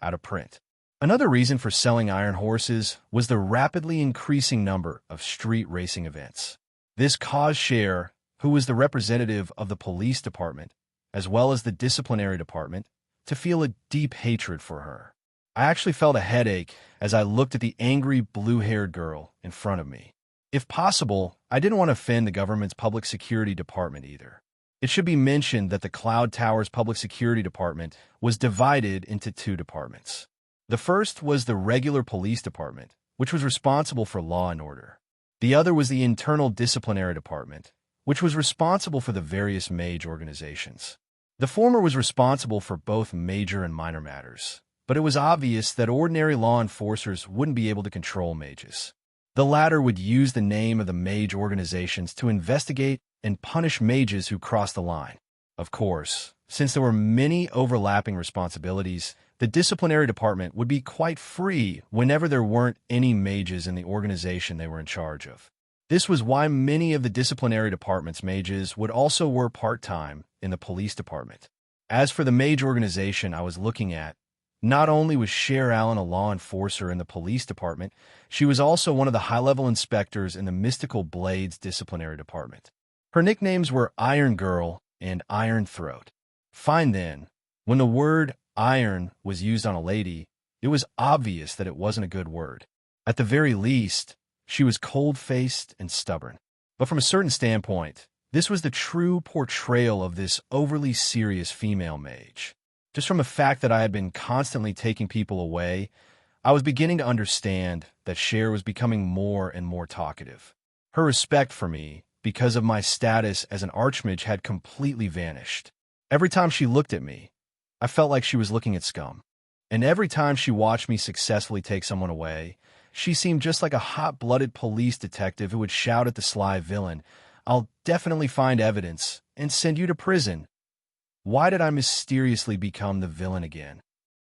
out of print. Another reason for selling iron horses was the rapidly increasing number of street racing events. This caused Cher, who was the representative of the police department, as well as the disciplinary department, to feel a deep hatred for her. I actually felt a headache as I looked at the angry blue-haired girl in front of me. If possible, I didn't want to offend the government's public security department either. It should be mentioned that the Cloud Tower's public security department was divided into 2 departments. The first was the regular police department, which was responsible for law and order. The other was the internal disciplinary department, which was responsible for the various mage organizations. The former was responsible for both major and minor matters, but it was obvious that ordinary law enforcers wouldn't be able to control mages. The latter would use the name of the mage organizations to investigate and punish mages who crossed the line. Of course, since there were many overlapping responsibilities, the disciplinary department would be quite free whenever there weren't any mages in the organization they were in charge of. This was why many of the disciplinary department's mages would also work part-time in the police department. As for the mage organization I was looking at, not only was Cher Allen a law enforcer in the police department, she was also one of the high-level inspectors in the Mystical Blades disciplinary department. Her nicknames were Iron Girl and Iron Throat. Fine then, when the word iron was used on a lady, it was obvious that it wasn't a good word. At the very least, she was cold-faced and stubborn. But from a certain standpoint, this was the true portrayal of this overly serious female mage. Just from the fact that I had been constantly taking people away, I was beginning to understand that Cher was becoming more and more talkative. Her respect for me, because of my status as an archmage, had completely vanished. Every time she looked at me, I felt like she was looking at scum. And every time she watched me successfully take someone away, she seemed just like a hot-blooded police detective who would shout at the sly villain, "I'll definitely find evidence and send you to prison." Why did I mysteriously become the villain again?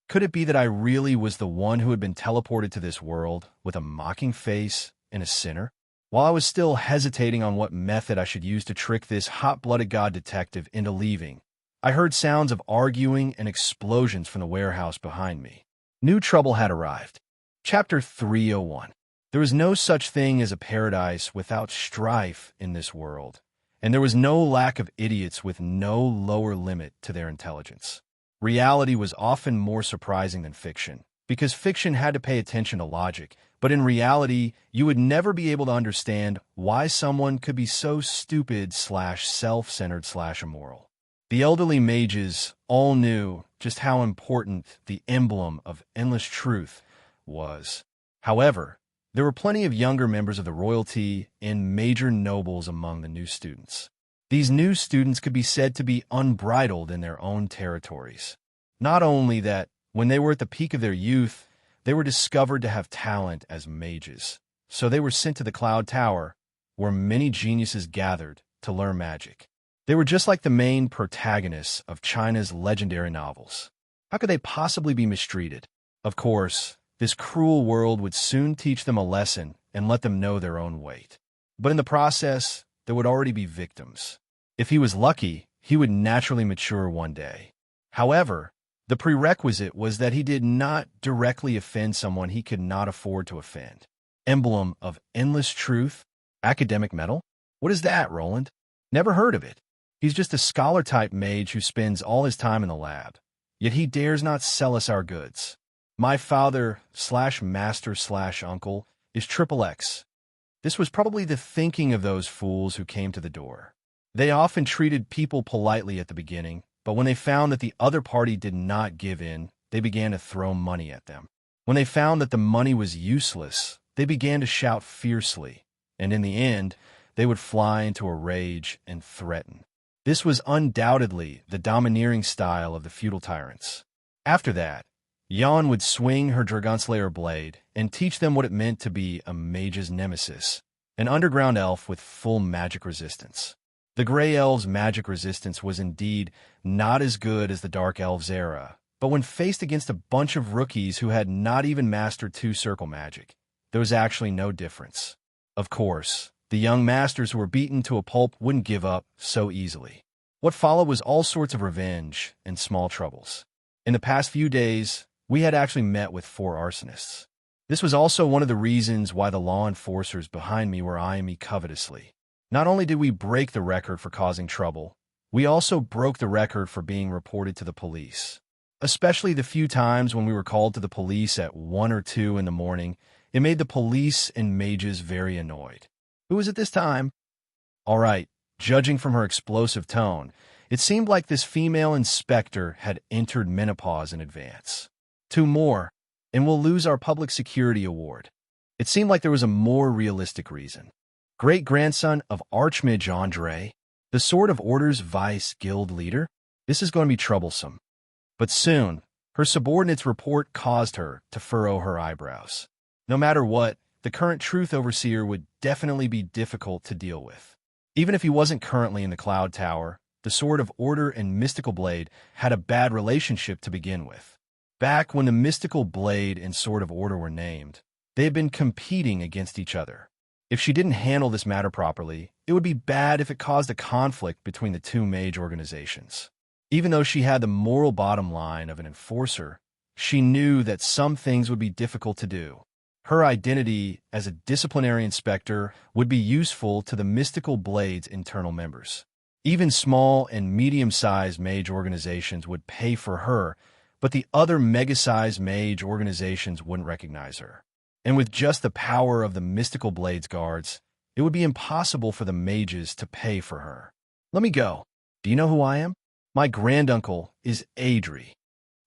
Could it be that I really was the one who had been teleported to this world with a mocking face and a sinner? While I was still hesitating on what method I should use to trick this hot-blooded god detective into leaving, I heard sounds of arguing and explosions from the warehouse behind me. New trouble had arrived. Chapter 301. There was no such thing as a paradise without strife in this world, and there was no lack of idiots with no lower limit to their intelligence. Reality was often more surprising than fiction, because fiction had to pay attention to logic, but in reality, you would never be able to understand why someone could be so stupid/self-centered/immoral. The elderly mages all knew just how important the emblem of endless truth was. However, there were plenty of younger members of the royalty and major nobles among the new students. These new students could be said to be unbridled in their own territories. Not only that, when they were at the peak of their youth, they were discovered to have talent as mages, so they were sent to the Cloud Tower, where many geniuses gathered to learn magic. They were just like the main protagonists of China's legendary novels. How could they possibly be mistreated? Of course, this cruel world would soon teach them a lesson and let them know their own weight. But in the process, there would already be victims. If he was lucky, he would naturally mature one day. However, the prerequisite was that he did not directly offend someone he could not afford to offend. Emblem of endless truth? Academic medal? What is that, Roland? Never heard of it. He's just a scholar-type mage who spends all his time in the lab. Yet he dares not sell us our goods. My father/master/uncle is Triple X. This was probably the thinking of those fools who came to the door. They often treated people politely at the beginning, but when they found that the other party did not give in, they began to throw money at them. When they found that the money was useless, they began to shout fiercely, and in the end, they would fly into a rage and threaten. This was undoubtedly the domineering style of the feudal tyrants. After that, Jan would swing her Dragonslayer blade and teach them what it meant to be a mage's nemesis, an underground elf with full magic resistance. The Grey Elves' magic resistance was indeed not as good as the Dark Elves' era, but when faced against a bunch of rookies who had not even mastered two-circle magic, there was actually no difference. Of course, the young masters who were beaten to a pulp wouldn't give up so easily. What followed was all sorts of revenge and small troubles. In the past few days, we had actually met with 4 arsonists. This was also one of the reasons why the law enforcers behind me were eyeing me covetously. Not only did we break the record for causing trouble, we also broke the record for being reported to the police. Especially the few times when we were called to the police at 1 or 2 in the morning, it made the police and mages very annoyed. Who was it this time? All right, judging from her explosive tone, it seemed like this female inspector had entered menopause in advance. 2 more, and we'll lose our public security award. It seemed like there was a more realistic reason. Great-grandson of Archmage Andre, the Sword of Order's vice guild leader? This is going to be troublesome. But soon, her subordinate's report caused her to furrow her eyebrows. No matter what, the current Truth Overseer would definitely be difficult to deal with. Even if he wasn't currently in the Cloud Tower, the Sword of Order and Mystical Blade had a bad relationship to begin with. Back when the Mystical Blade and Sword of Order were named, they had been competing against each other. If she didn't handle this matter properly, it would be bad if it caused a conflict between the 2 mage organizations. Even though she had the moral bottom line of an enforcer, she knew that some things would be difficult to do. Her identity as a disciplinary inspector would be useful to the Mystical Blade's internal members. Even small and medium-sized mage organizations would pay for her, but the other mega-sized mage organizations wouldn't recognize her. And with just the power of the Mystical Blade's guards, it would be impossible for the mages to pay for her. Let me go. Do you know who I am? My granduncle is Adri.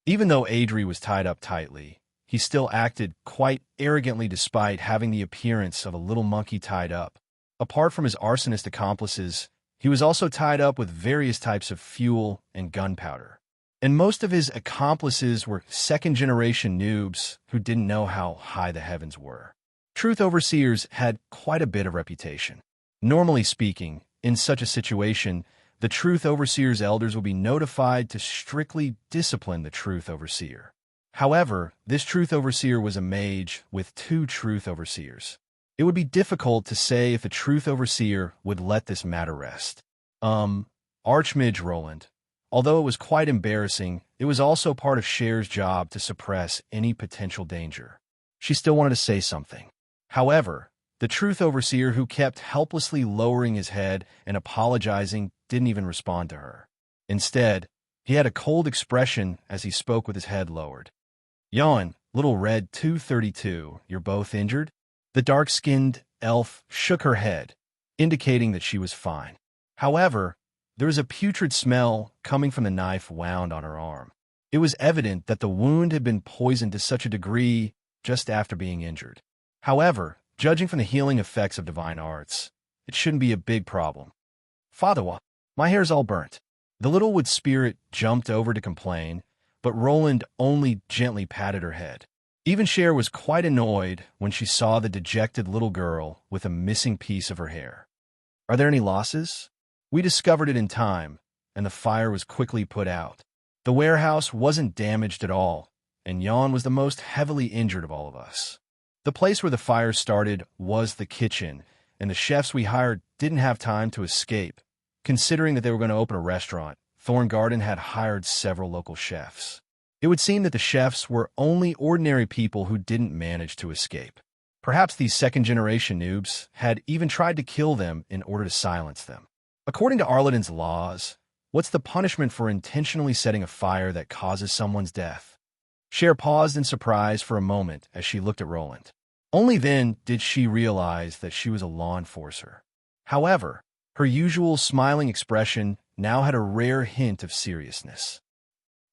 Even though Adri was tied up tightly, he still acted quite arrogantly despite having the appearance of a little monkey tied up. Apart from his arsonist accomplices, he was also tied up with various types of fuel and gunpowder. And most of his accomplices were second-generation noobs who didn't know how high the heavens were. Truth Overseers had quite a bit of reputation. Normally speaking, in such a situation, the Truth Overseer's elders will be notified to strictly discipline the Truth Overseer. However, this Truth Overseer was a mage with 2 Truth Overseers. It would be difficult to say if the truth overseer would let this matter rest. Archmage Roland. Although it was quite embarrassing, it was also part of Cher's job to suppress any potential danger. She still wanted to say something. However, the truth overseer, who kept helplessly lowering his head and apologizing, didn't even respond to her. Instead, he had a cold expression as he spoke with his head lowered. "Yon, Little Red 232, you're both injured?" The dark-skinned elf shook her head, indicating that she was fine. However, there was a putrid smell coming from the knife wound on her arm. It was evident that the wound had been poisoned to such a degree just after being injured. However, judging from the healing effects of divine arts, it shouldn't be a big problem. "Father, my hair's all burnt." The little wood spirit jumped over to complain, but Roland only gently patted her head. Even Cher was quite annoyed when she saw the dejected little girl with a missing piece of her hair. "Are there any losses?" "We discovered it in time, and the fire was quickly put out. The warehouse wasn't damaged at all, and Jan was the most heavily injured of all of us. The place where the fire started was the kitchen, and the chefs we hired didn't have time to escape. Considering that they were going to open a restaurant, Thorn Garden had hired several local chefs. It would seem that the chefs were only ordinary people who didn't manage to escape. Perhaps these second-generation noobs had even tried to kill them in order to silence them. According to Arladin's laws, what's the punishment for intentionally setting a fire that causes someone's death?" Cher paused in surprise for a moment as she looked at Roland. Only then did she realize that she was a law enforcer. However, her usual smiling expression now had a rare hint of seriousness.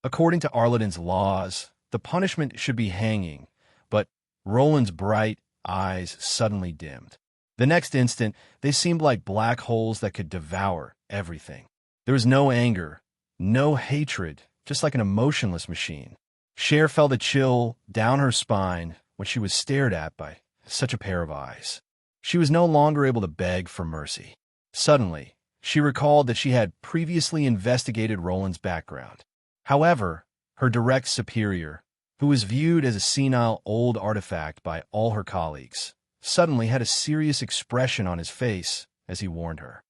According to Arladin's laws, the punishment should be hanging, but Roland's bright eyes suddenly dimmed. The next instant, they seemed like black holes that could devour everything. There was no anger, no hatred, just like an emotionless machine. Cher felt a chill down her spine when she was stared at by such a pair of eyes. She was no longer able to beg for mercy. Suddenly, she recalled that she had previously investigated Roland's background. However, her direct superior, who was viewed as a senile old artifact by all her colleagues, suddenly had a serious expression on his face as he warned her.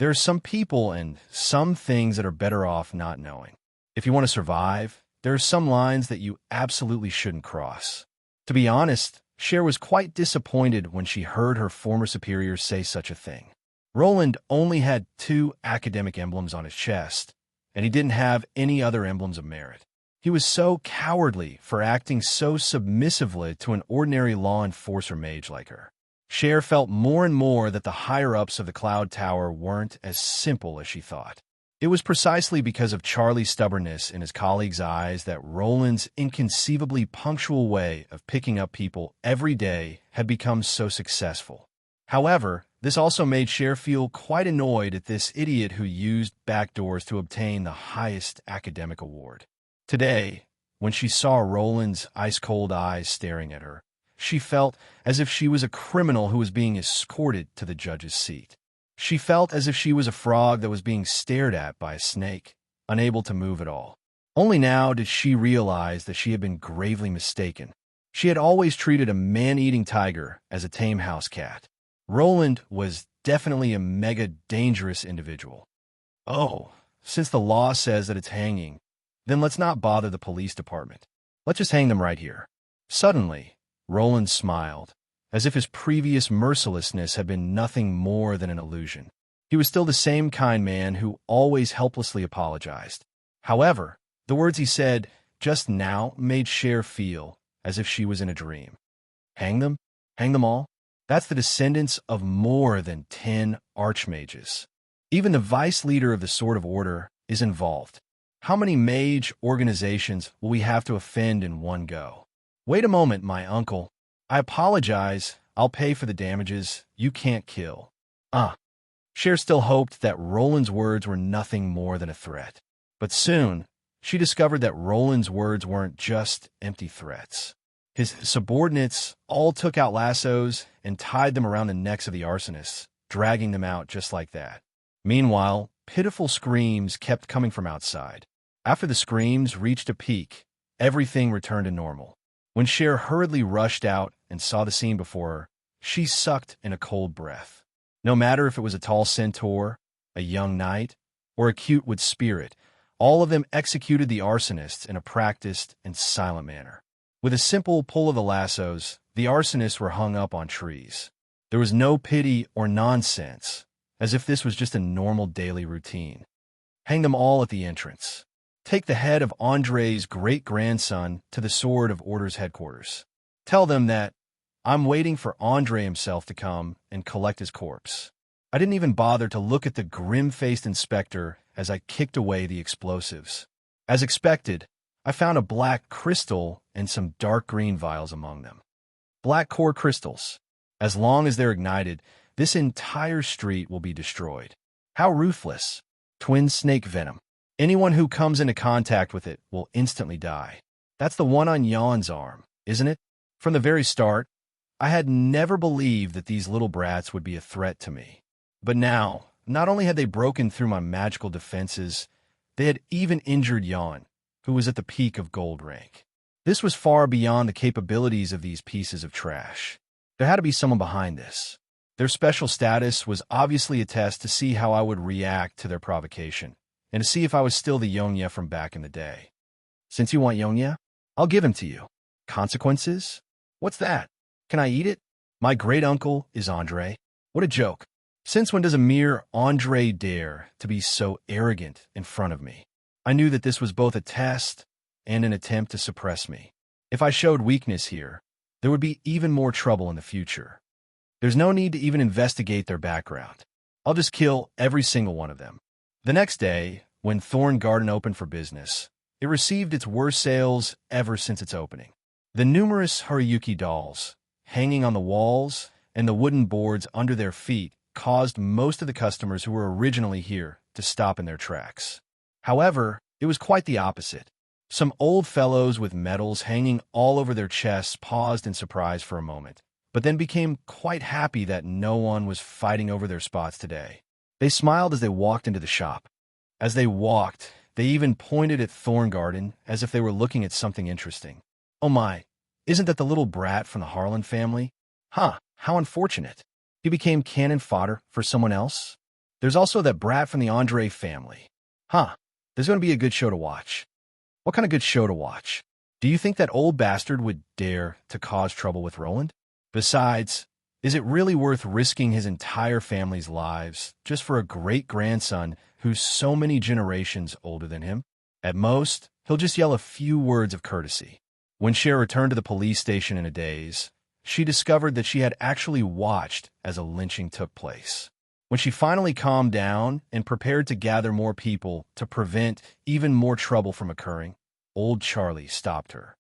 There are some people and some things that are better off not knowing. If you want to survive, there are some lines that you absolutely shouldn't cross. To be honest, Cher was quite disappointed when she heard her former superior say such a thing. Roland only had 2 academic emblems on his chest, and he didn't have any other emblems of merit. He was so cowardly for acting so submissively to an ordinary law enforcer mage like her. Cher felt more and more that the higher-ups of the Cloud Tower weren't as simple as she thought. It was precisely because of Charlie's stubbornness in his colleagues' eyes that Roland's inconceivably punctual way of picking up people every day had become so successful. However, this also made Cher feel quite annoyed at this idiot who used backdoors to obtain the highest academic award. Today, when she saw Roland's ice-cold eyes staring at her, she felt as if she was a criminal who was being escorted to the judge's seat. She felt as if she was a frog that was being stared at by a snake, unable to move at all. Only now did she realize that she had been gravely mistaken. She had always treated a man-eating tiger as a tame house cat. Roland was definitely a mega-dangerous individual. "Oh, since the law says that it's hanging, then let's not bother the police department. Let's just hang them right here." Suddenly, Roland smiled, as if his previous mercilessness had been nothing more than an illusion. He was still the same kind man who always helplessly apologized. However, the words he said just now made Cher feel as if she was in a dream. Hang them? Hang them all? That's the descendants of more than 10 archmages. Even the vice leader of the Sword of Order is involved. How many mage organizations will we have to offend in one go? Wait a moment, my uncle. I apologize. I'll pay for the damages. You can't kill. Cher still hoped that Roland's words were nothing more than a threat. But soon, she discovered that Roland's words weren't just empty threats. His subordinates all took out lassos and tied them around the necks of the arsonists, dragging them out just like that. Meanwhile, pitiful screams kept coming from outside. After the screams reached a peak, everything returned to normal. When Cher hurriedly rushed out and saw the scene before her, she sucked in a cold breath. No matter if it was a tall centaur, a young knight, or a cute wood spirit, all of them executed the arsonists in a practiced and silent manner. With a simple pull of the lassos, the arsonists were hung up on trees. There was no pity or nonsense, as if this was just a normal daily routine. Hang them all at the entrance. Take the head of Andre's great-grandson to the Sword of Order's headquarters. Tell them that I'm waiting for Andre himself to come and collect his corpse. I didn't even bother to look at the grim-faced inspector as I kicked away the explosives. As expected, I found a black crystal and some dark green vials among them. Black core crystals. As long as they're ignited, this entire street will be destroyed. How ruthless. Twin snake venom. Anyone who comes into contact with it will instantly die. That's the one on Jan's arm, isn't it? From the very start, I had never believed that these little brats would be a threat to me. But now, not only had they broken through my magical defenses, they had even injured Jan, who was at the peak of gold rank. This was far beyond the capabilities of these pieces of trash. There had to be someone behind this. Their special status was obviously a test to see how I would react to their provocation, and to see if I was still the Yongya from back in the day. Since you want Yongya, I'll give him to you. Consequences? What's that? Can I eat it? My great-uncle is Andre. What a joke. Since when does a mere Andre dare to be so arrogant in front of me? I knew that this was both a test and an attempt to suppress me. If I showed weakness here, there would be even more trouble in the future. There's no need to even investigate their background. I'll just kill every single one of them. The next day, when Thorn Garden opened for business, it received its worst sales ever since its opening. The numerous Haruyuki dolls, hanging on the walls, and the wooden boards under their feet caused most of the customers who were originally here to stop in their tracks. However, it was quite the opposite. Some old fellows with medals hanging all over their chests paused in surprise for a moment, but then became quite happy that no one was fighting over their spots today. They smiled as they walked into the shop. As they walked, they even pointed at Thorn Garden as if they were looking at something interesting. Oh my, isn't that the little brat from the Harlan family? Huh, how unfortunate. He became cannon fodder for someone else? There's also that brat from the Andre family. Huh, there's going to be a good show to watch. What kind of good show to watch? Do you think that old bastard would dare to cause trouble with Roland? Besides, is it really worth risking his entire family's lives just for a great-grandson who's so many generations older than him? At most, he'll just yell a few words of courtesy. When Cher returned to the police station in a daze, she discovered that she had actually watched as a lynching took place. When she finally calmed down and prepared to gather more people to prevent even more trouble from occurring, old Charlie stopped her.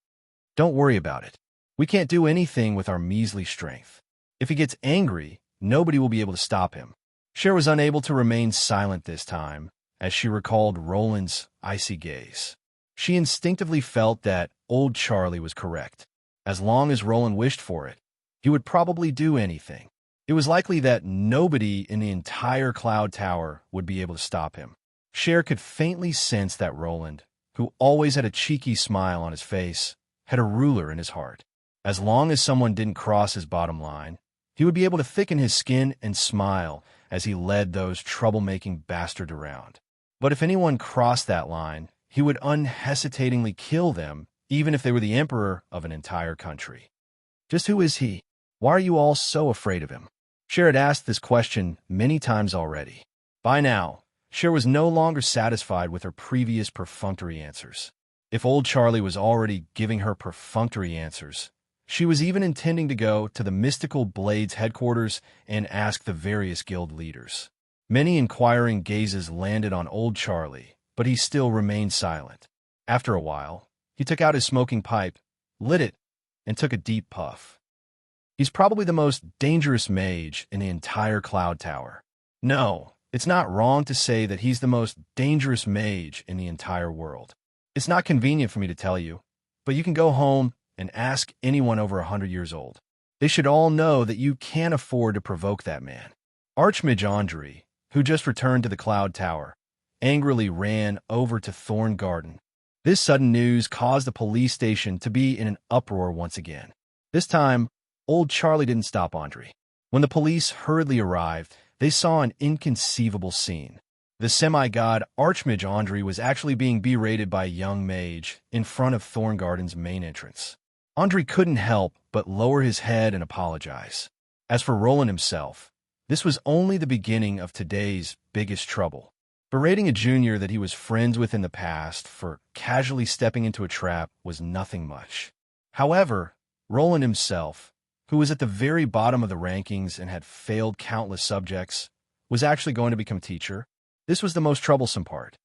Don't worry about it. We can't do anything with our measly strength. If he gets angry, nobody will be able to stop him. Cher was unable to remain silent this time, as she recalled Roland's icy gaze. She instinctively felt that old Charlie was correct. As long as Roland wished for it, he would probably do anything. It was likely that nobody in the entire Cloud Tower would be able to stop him. Cher could faintly sense that Roland, who always had a cheeky smile on his face, had a ruler in his heart. As long as someone didn't cross his bottom line, he would be able to thicken his skin and smile as he led those troublemaking bastards around. But if anyone crossed that line, he would unhesitatingly kill them, even if they were the emperor of an entire country. Just who is he? Why are you all so afraid of him? Cher had asked this question many times already. By now, Cher was no longer satisfied with her previous perfunctory answers. If old Charlie was already giving her perfunctory answers, she was even intending to go to the Mystical Blades headquarters and ask the various guild leaders. Many inquiring gazes landed on old Charlie, but he still remained silent. After a while, he took out his smoking pipe, lit it, and took a deep puff. He's probably the most dangerous mage in the entire Cloud Tower. No, it's not wrong to say that he's the most dangerous mage in the entire world. It's not convenient for me to tell you, but you can go home and ask anyone over 100 years old. They should all know that you can't afford to provoke that man. Archmage Andre, who just returned to the Cloud Tower, angrily ran over to Thorn Garden. This sudden news caused the police station to be in an uproar once again. This time, Old Charlie didn't stop Andre. When the police hurriedly arrived, they saw an inconceivable scene. The semi-god Archmage Andre was actually being berated by a young mage in front of Thorngarden's main entrance. Andre couldn't help but lower his head and apologize. As for Roland himself, this was only the beginning of today's biggest trouble. Berating a junior that he was friends with in the past for casually stepping into a trap was nothing much. However, Roland himself, who was at the very bottom of the rankings and had failed countless subjects, was actually going to become teacher. This was the most troublesome part.